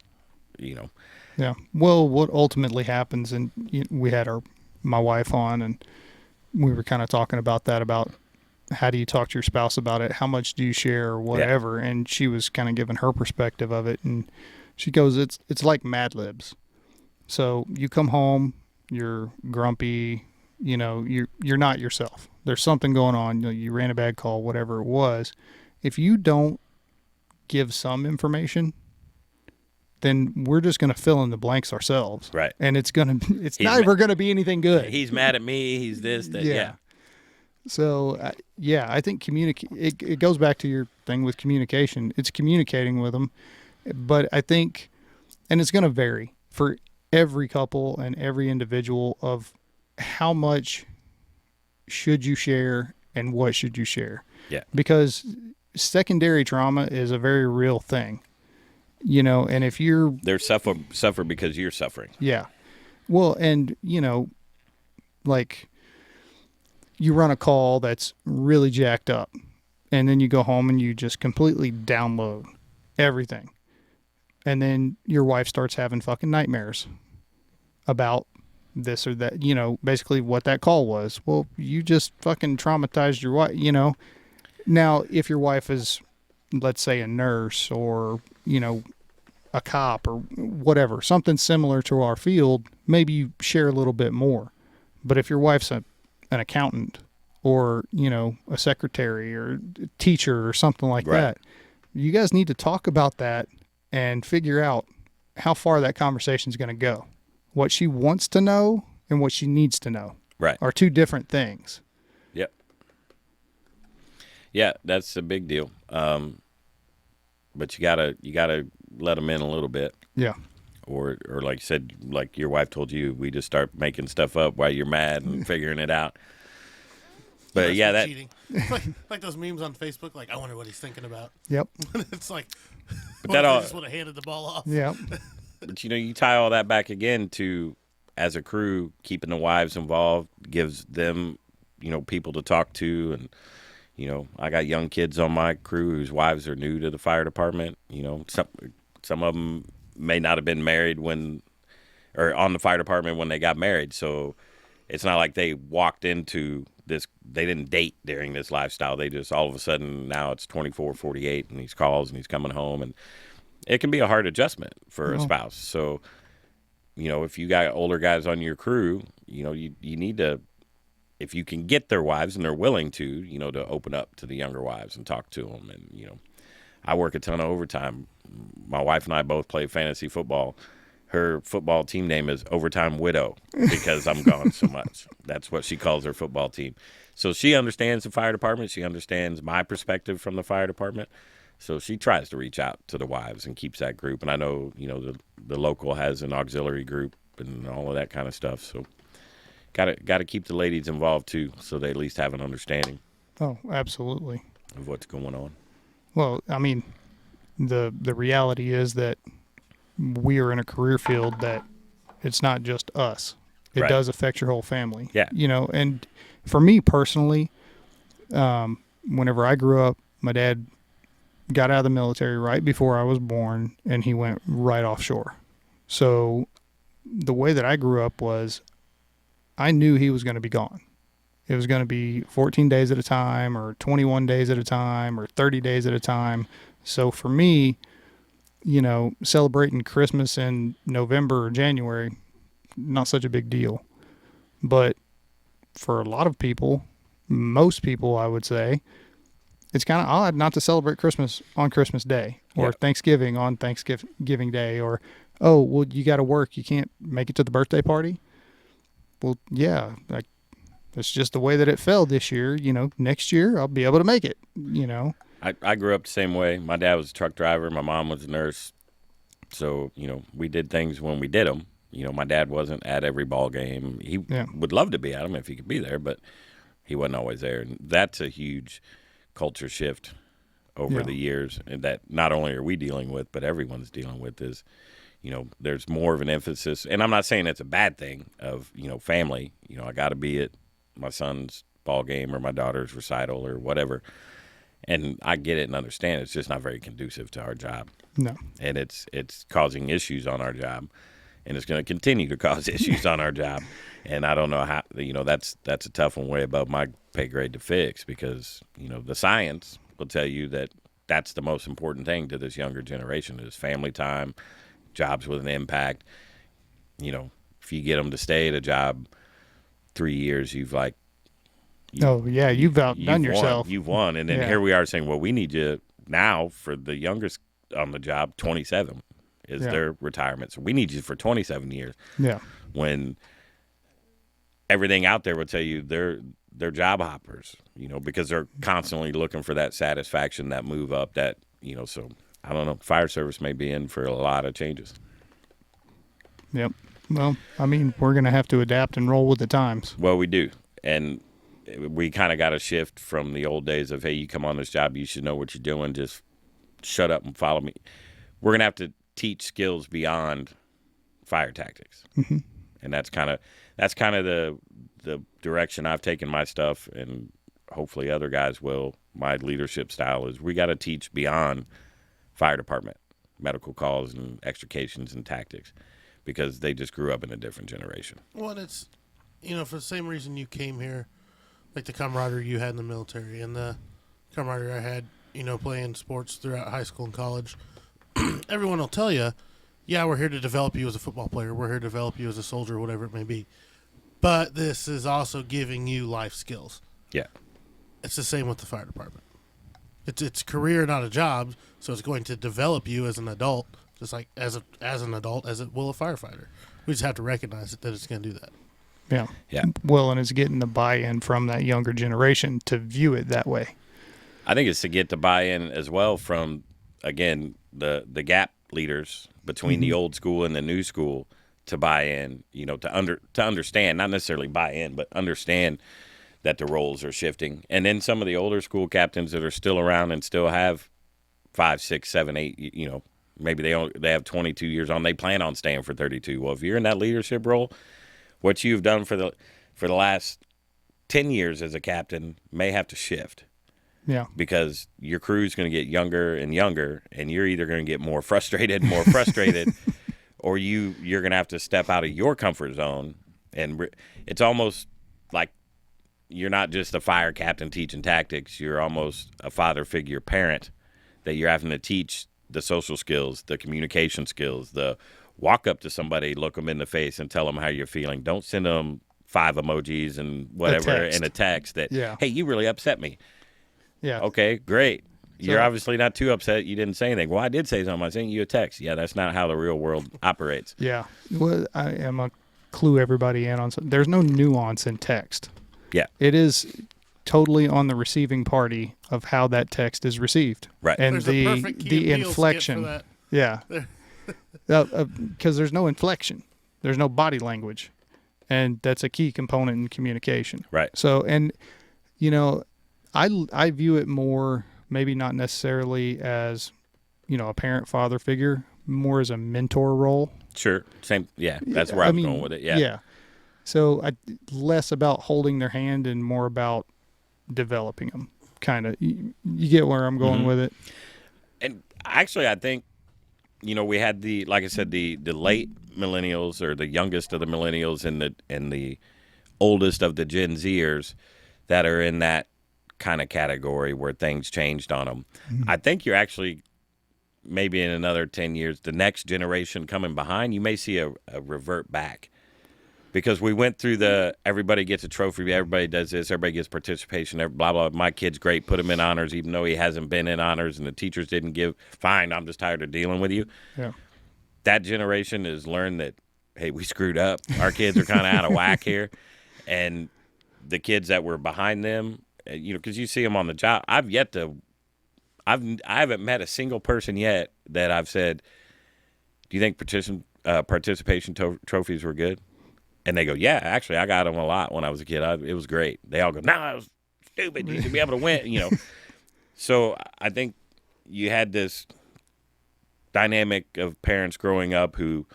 Speaker 1: Yeah. Well, what ultimately happens, and we had my wife on, and we were kind of talking about that, about how do you talk to your spouse about it? How much do you share or whatever? Yeah. And she was kind of giving her perspective of it. And she goes, it's like Mad Libs. So you come home, you're grumpy, you're not yourself. There's something going on. You ran a bad call, whatever it was. If you don't give some information, then we're just going to fill in the blanks ourselves.
Speaker 2: Right.
Speaker 1: And it's never going to be anything good.
Speaker 2: He's mad at me. He's this, that. Yeah.
Speaker 1: So, I think it goes back to your thing with communication. It's communicating with them. But I think, and it's going to vary for every couple and every individual, of how much should you share and what should you share.
Speaker 2: Yeah.
Speaker 1: Because secondary trauma is a very real thing. And if
Speaker 2: they're suffer because you're suffering.
Speaker 1: Yeah. Well, and like you run a call that's really jacked up, and then you go home and you just completely download everything. And then your wife starts having fucking nightmares about this or that, basically what that call was. Well, you just fucking traumatized your wife, Now, if your wife is, let's say, a nurse or, a cop or whatever, something similar to our field, maybe you share a little bit more. But if your wife's an accountant or, a secretary or a teacher or something like that, you guys need to talk about that and figure out how far that conversation is going to go. What she wants to know and what she needs to know are two different things.
Speaker 2: Yep. Yeah, that's a big deal. But you gotta let them in a little bit.
Speaker 1: Yeah.
Speaker 2: Or like you said, like your wife told you, we just start making stuff up while you're mad and figuring it out. But that
Speaker 3: cheating. like those memes on Facebook. Like, I wonder what he's thinking about.
Speaker 1: Yep.
Speaker 3: It's like,
Speaker 2: but that all
Speaker 3: just would have handed the ball off.
Speaker 1: Yeah.
Speaker 2: But you tie all that back again to, as a crew, keeping the wives involved gives them, people to talk to. And, I got young kids on my crew whose wives are new to the fire department. Some of them may not have been married or on the fire department when they got married. So it's not like they walked into this, they didn't date during this lifestyle. They just, all of a sudden, now it's 24, 48, and he's calls and he's coming home. And it can be a hard adjustment for a spouse. So, if you got older guys on your crew, you need to, if you can get their wives and they're willing to, to open up to the younger wives and talk to them. And, I work a ton of overtime. My wife and I both play fantasy football. Her football team name is Overtime Widow because I'm gone so much. That's what she calls her football team. So she understands the fire department. She understands my perspective from the fire department. So she tries to reach out to the wives and keeps that group. And I know, the local has an auxiliary group and all of that kind of stuff. So got to keep the ladies involved too, so they at least have an understanding.
Speaker 1: Oh, absolutely.
Speaker 2: Of what's going on.
Speaker 1: Well, I mean, the reality is that we are in a career field that it's not just us. It does affect your whole family.
Speaker 2: Yeah.
Speaker 1: And for me personally, whenever I grew up, my dad got out of the military right before I was born, and he went right offshore. So the way that I grew up was I knew he was going to be gone. It was going to be 14 days at a time or 21 days at a time or 30 days at a time. So for me, celebrating Christmas in November or January, not such a big deal. But for a lot of people, most people, I would say, it's kind of odd not to celebrate Christmas on Christmas Day or Thanksgiving on Thanksgiving Day, or, oh, well, you got to work. You can't make it to the birthday party. Well, yeah, that's just the way that it fell this year. Next year I'll be able to make it,
Speaker 2: I grew up the same way. My dad was a truck driver. My mom was a nurse. So, we did things when we did them. My dad wasn't at every ball game. He would love to be at them if he could be there, but he wasn't always there. And that's a huge culture shift over
Speaker 1: Yeah.
Speaker 2: the years, and that not only are we dealing with, but everyone's dealing with, is, there's more of an emphasis, and I'm not saying it's a bad thing, of, family. I got to be at my son's ball game or my daughter's recital or whatever. And I get it and understand it's just not very conducive to our job.
Speaker 1: No.
Speaker 2: And it's causing issues on our job, and it's going to continue to cause issues on our job. And I don't know how, that's a tough one, way above my pay grade to fix, because, the science will tell you that that's the most important thing to this younger generation is family time, jobs with an impact. If you get them to stay at a job 3 years, you've
Speaker 1: you've outdone yourself.
Speaker 2: You've won. And then here we are saying, well, we need you now for the youngest on the job, 27 is their retirement. So we need you for 27 years.
Speaker 1: Yeah. When
Speaker 2: everything out there would tell you they're job hoppers, because they're constantly looking for that satisfaction, that move up, that, so I don't know. Fire service may be in for a lot of changes.
Speaker 1: Yep. Well, I mean, we're going to have to adapt and roll with the times.
Speaker 2: Well, we do. And we kind of got to shift from the old days of, hey, you come on this job, you should know what you're doing, just shut up and follow me. We're going to have to teach skills beyond fire tactics.
Speaker 1: Mm-hmm.
Speaker 2: And that's kind of the direction I've taken my stuff, and hopefully other guys will. My leadership style is we got to teach beyond fire department, medical calls and extrications and tactics, because they just grew up in a different generation.
Speaker 3: Well, and it's, for the same reason you came here, like the camaraderie you had in the military and the camaraderie I had, playing sports throughout high school and college. Everyone will tell you, yeah, we're here to develop you as a football player. We're here to develop you as a soldier, whatever it may be. But this is also giving you life skills.
Speaker 2: Yeah.
Speaker 3: It's the same with the fire department. It's a career, not a job, so it's going to develop you as an adult, just like as an adult as it will a firefighter. We just have to recognize that it's going to do that.
Speaker 1: Yeah.
Speaker 2: Yeah.
Speaker 1: Well, and it's getting the buy-in from that younger generation to view it that way.
Speaker 2: I think it's to get the buy-in as well from, again, the gap leaders between the old school and the new school to buy in, to understand, not necessarily buy in, but understand that the roles are shifting. And then some of the older school captains that are still around and still have 5, 6, 7, 8, maybe they have 22 years on, they plan on staying for 32. Well, if you're in that leadership role, what you've done for the last 10 years as a captain may have to shift.
Speaker 1: Yeah.
Speaker 2: Because your crew's going to get younger and younger, and you're either going to get more frustrated, or you're going to have to step out of your comfort zone. And it's almost like you're not just a fire captain teaching tactics. You're almost a father figure parent that you're having to teach the social skills, the communication skills, the walk up to somebody, look them in the face, and tell them how you're feeling. Don't send them 5 emojis and whatever in a text that, hey, you really upset me.
Speaker 1: Yeah.
Speaker 2: Okay, great. You're obviously not too upset. You didn't say anything. Well, I did say something. I sent you a text. Yeah, that's not how the real world operates.
Speaker 1: Yeah. Well, I am a clue everybody in on something. There's no nuance in text.
Speaker 2: Yeah.
Speaker 1: It is totally on the receiving party of how that text is received.
Speaker 2: Right.
Speaker 1: And
Speaker 3: There's a perfect Key
Speaker 1: the
Speaker 3: and Peele skit
Speaker 1: inflection.
Speaker 3: for that.
Speaker 1: Yeah. Because there's no inflection. There's no body language. And that's a key component in communication.
Speaker 2: Right.
Speaker 1: So, and, I view it more, maybe not necessarily as, a parent, father figure, more as a mentor role.
Speaker 2: Sure. Same. Yeah. That's where I'm going with it. Yeah.
Speaker 1: Yeah. So less about holding their hand and more about developing them. Kind of. You get where I'm going with it.
Speaker 2: And actually, I think, we had like I said, the late millennials, or the youngest of the millennials, and the oldest of the Gen Zers that are in that kind of category where things changed on them. Mm-hmm. I think you're actually, maybe in another 10 years, the next generation coming behind, you may see a revert back, because we went through everybody gets a trophy, everybody does this, everybody gets participation, blah, blah, my kid's great, put him in honors even though he hasn't been in honors and the teachers didn't give, fine, I'm just tired of dealing with you.
Speaker 1: Yeah.
Speaker 2: That generation has learned that, hey, we screwed up. Our kids are kind of out of whack here. And the kids that were behind them, because you see them on the job. I haven't met a single person yet that I've said, do you think participation trophies were good? And they go, yeah, actually, I got them a lot when I was a kid. It was great. They all go, no, that was stupid. You should be able to win, So I think you had this dynamic of parents growing up who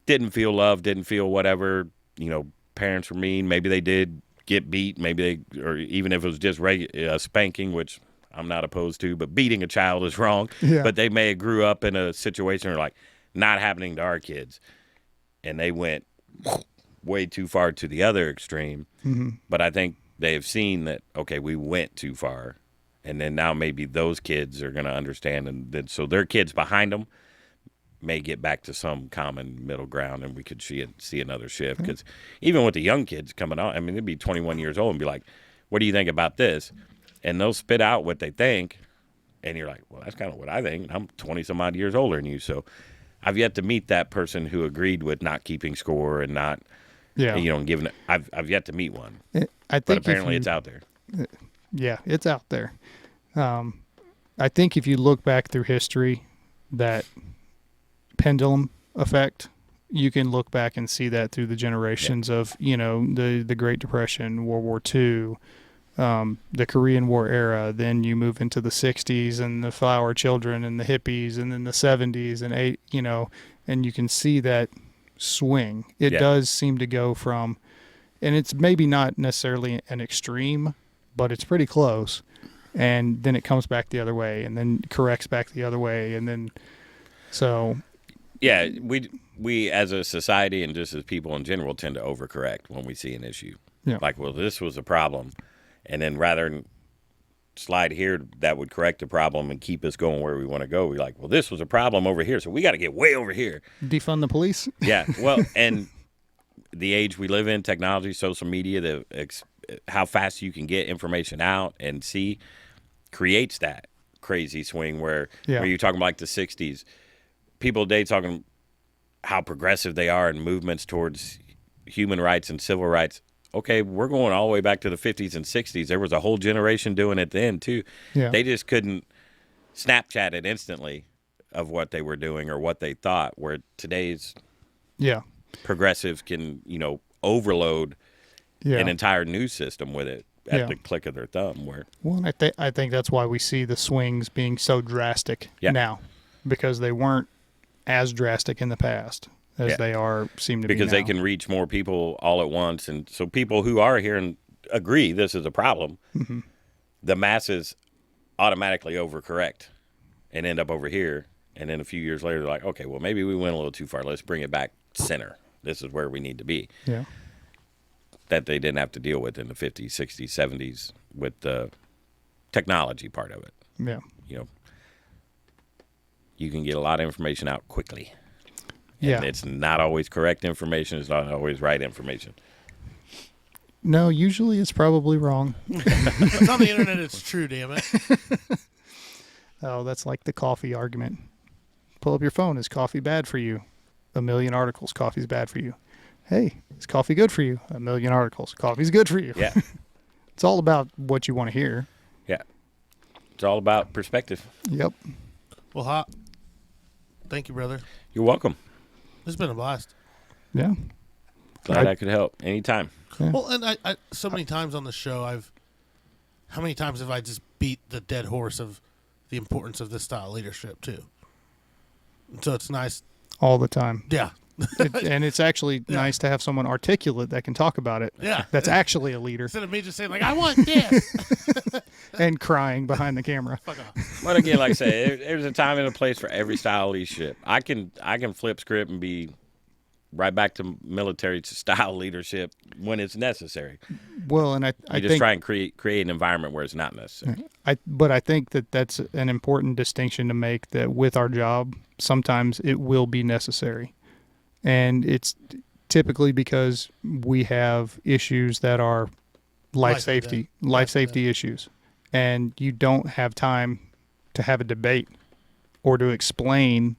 Speaker 2: didn't feel love, didn't feel whatever. Parents were mean. Maybe they did get beat. Maybe or even if it was just spanking, which I'm not opposed to, but beating a child is wrong.
Speaker 1: Yeah.
Speaker 2: But they may have grew up in a situation where, like, not happening to our kids. And they went way too far to the other extreme.
Speaker 1: Mm-hmm.
Speaker 2: But I think they have seen that, okay, we went too far. And then now maybe those kids are going to understand. And then, so their kids behind them may get back to some common middle ground, and we could see another shift. Because even with the young kids coming on, I mean, they'd be 21 years old and be like, what do you think about this? And they'll spit out what they think. And you're like, well, that's kind of what I think. I'm 20-some-odd years older than you. So I've yet to meet that person who agreed with not keeping score and not, giving it. I've yet to meet one.
Speaker 1: I think
Speaker 2: but apparently it's out there.
Speaker 1: Yeah, it's out there. I think if you look back through history, that pendulum effect, you can look back and see that through the generations of, the Great Depression, World War II, the Korean War era. Then you move into the 60s and the flower children and the hippies, and then the 70s and you can see that swing. It does seem to go from, and it's maybe not necessarily an extreme, but it's pretty close. And then it comes back the other way, and then corrects back the other way, and then so.
Speaker 2: Yeah, we as a society and just as people in general tend to overcorrect when we see an issue.
Speaker 1: Yeah.
Speaker 2: Like, well, this was a problem, and then rather than slide here that would correct the problem and keep us going where we want to go, we're like, well, this was a problem over here, so we got to get way over here.
Speaker 1: Defund the police?
Speaker 2: Yeah, well, and the age we live in, technology, social media, how fast you can get information out and see creates that crazy swing where you're talking about like the 60s. People today talking how progressive they are in movements towards human rights and civil rights. Okay, we're going all the way back to the 50s and 60s. There was a whole generation doing it then, too.
Speaker 1: Yeah.
Speaker 2: They just couldn't Snapchat it instantly of what they were doing or what they thought, where today's progressives can, overload an entire news system with it at the click of their thumb.
Speaker 1: Well, I think that's why we see the swings being so drastic now, because they weren't as drastic in the past as they seem to be now.
Speaker 2: Because they can reach more people all at once. And so people who are here and agree this is a problem, the masses automatically overcorrect and end up over here. And then a few years later, they're like, okay, well, maybe we went a little too far. Let's bring it back center. This is where we need to be.
Speaker 1: Yeah.
Speaker 2: That they didn't have to deal with in the 50s, 60s, 70s with the technology part of it.
Speaker 1: Yeah.
Speaker 2: You can get a lot of information out quickly.
Speaker 1: Yeah.
Speaker 2: And it's not always correct information. It's not always right information.
Speaker 1: No, usually it's probably wrong.
Speaker 3: It's on the internet. It's true, damn it.
Speaker 1: Oh, that's like the coffee argument. Pull up your phone. Is coffee bad for you? 1,000,000 articles. Coffee's bad for you. Hey, is coffee good for you? 1,000,000 articles. Coffee's good for you.
Speaker 2: Yeah.
Speaker 1: It's all about what you want to hear.
Speaker 2: Yeah. It's all about perspective.
Speaker 1: Yep.
Speaker 3: Well, Hop, thank you, brother.
Speaker 2: You're welcome.
Speaker 3: It's been a blast.
Speaker 1: Yeah.
Speaker 2: Glad I could help anytime.
Speaker 1: Yeah.
Speaker 3: Well, and I so many times on the show, how many times have I just beat the dead horse of the importance of this style of leadership, too? So it's nice.
Speaker 1: All the time.
Speaker 3: Yeah.
Speaker 1: And it's actually nice to have someone articulate that can talk about it.
Speaker 3: Yeah.
Speaker 1: That's actually a leader.
Speaker 3: Instead of me just saying, like, I want this.
Speaker 1: And crying behind the camera.
Speaker 3: Fuck off.
Speaker 2: But again, like I say, there's a time and a place for every style of leadership. I can flip script and be right back to military style leadership when it's necessary.
Speaker 1: Well, and I
Speaker 2: just
Speaker 1: think,
Speaker 2: try and create an environment where it's not necessary.
Speaker 1: But I think that's an important distinction to make, that with our job, sometimes it will be necessary. And it's typically because we have issues that are life safety issues. And you don't have time to have a debate or to explain.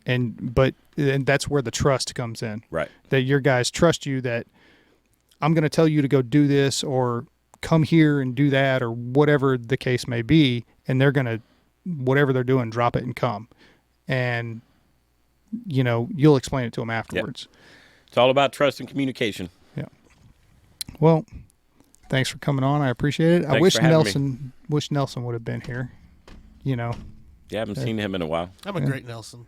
Speaker 1: And that's where the trust comes in. Right. That your guys trust you, that I'm going to tell you to go do this or come here and do that or whatever the case may be. And they're going to, whatever they're doing, drop it and come. And, you'll explain it to them afterwards.
Speaker 2: Yep. It's all about trust and communication.
Speaker 1: Yeah. Well, thanks for coming on. I appreciate it.
Speaker 2: Thanks
Speaker 1: I wish
Speaker 2: for having me.
Speaker 1: Nelson would have been here. you know.
Speaker 2: Yeah, I haven't seen him in a while.
Speaker 3: I'm a great Nelson.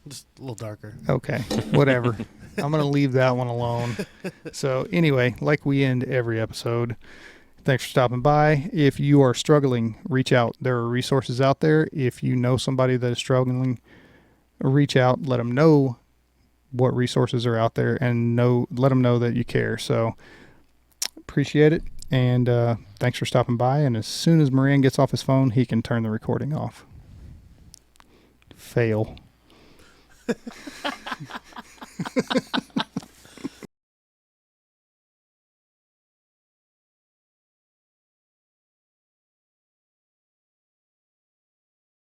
Speaker 3: Just a little darker.
Speaker 1: Okay, whatever. I'm going to leave that one alone. So anyway, like we end every episode, thanks for stopping by. If you are struggling, reach out. There are resources out there. If you know somebody that is struggling, reach out. Let them know what resources are out there and let them know that you care. So appreciate it. And thanks for stopping by. And as soon as Moran gets off his phone, he can turn the recording off. Fail.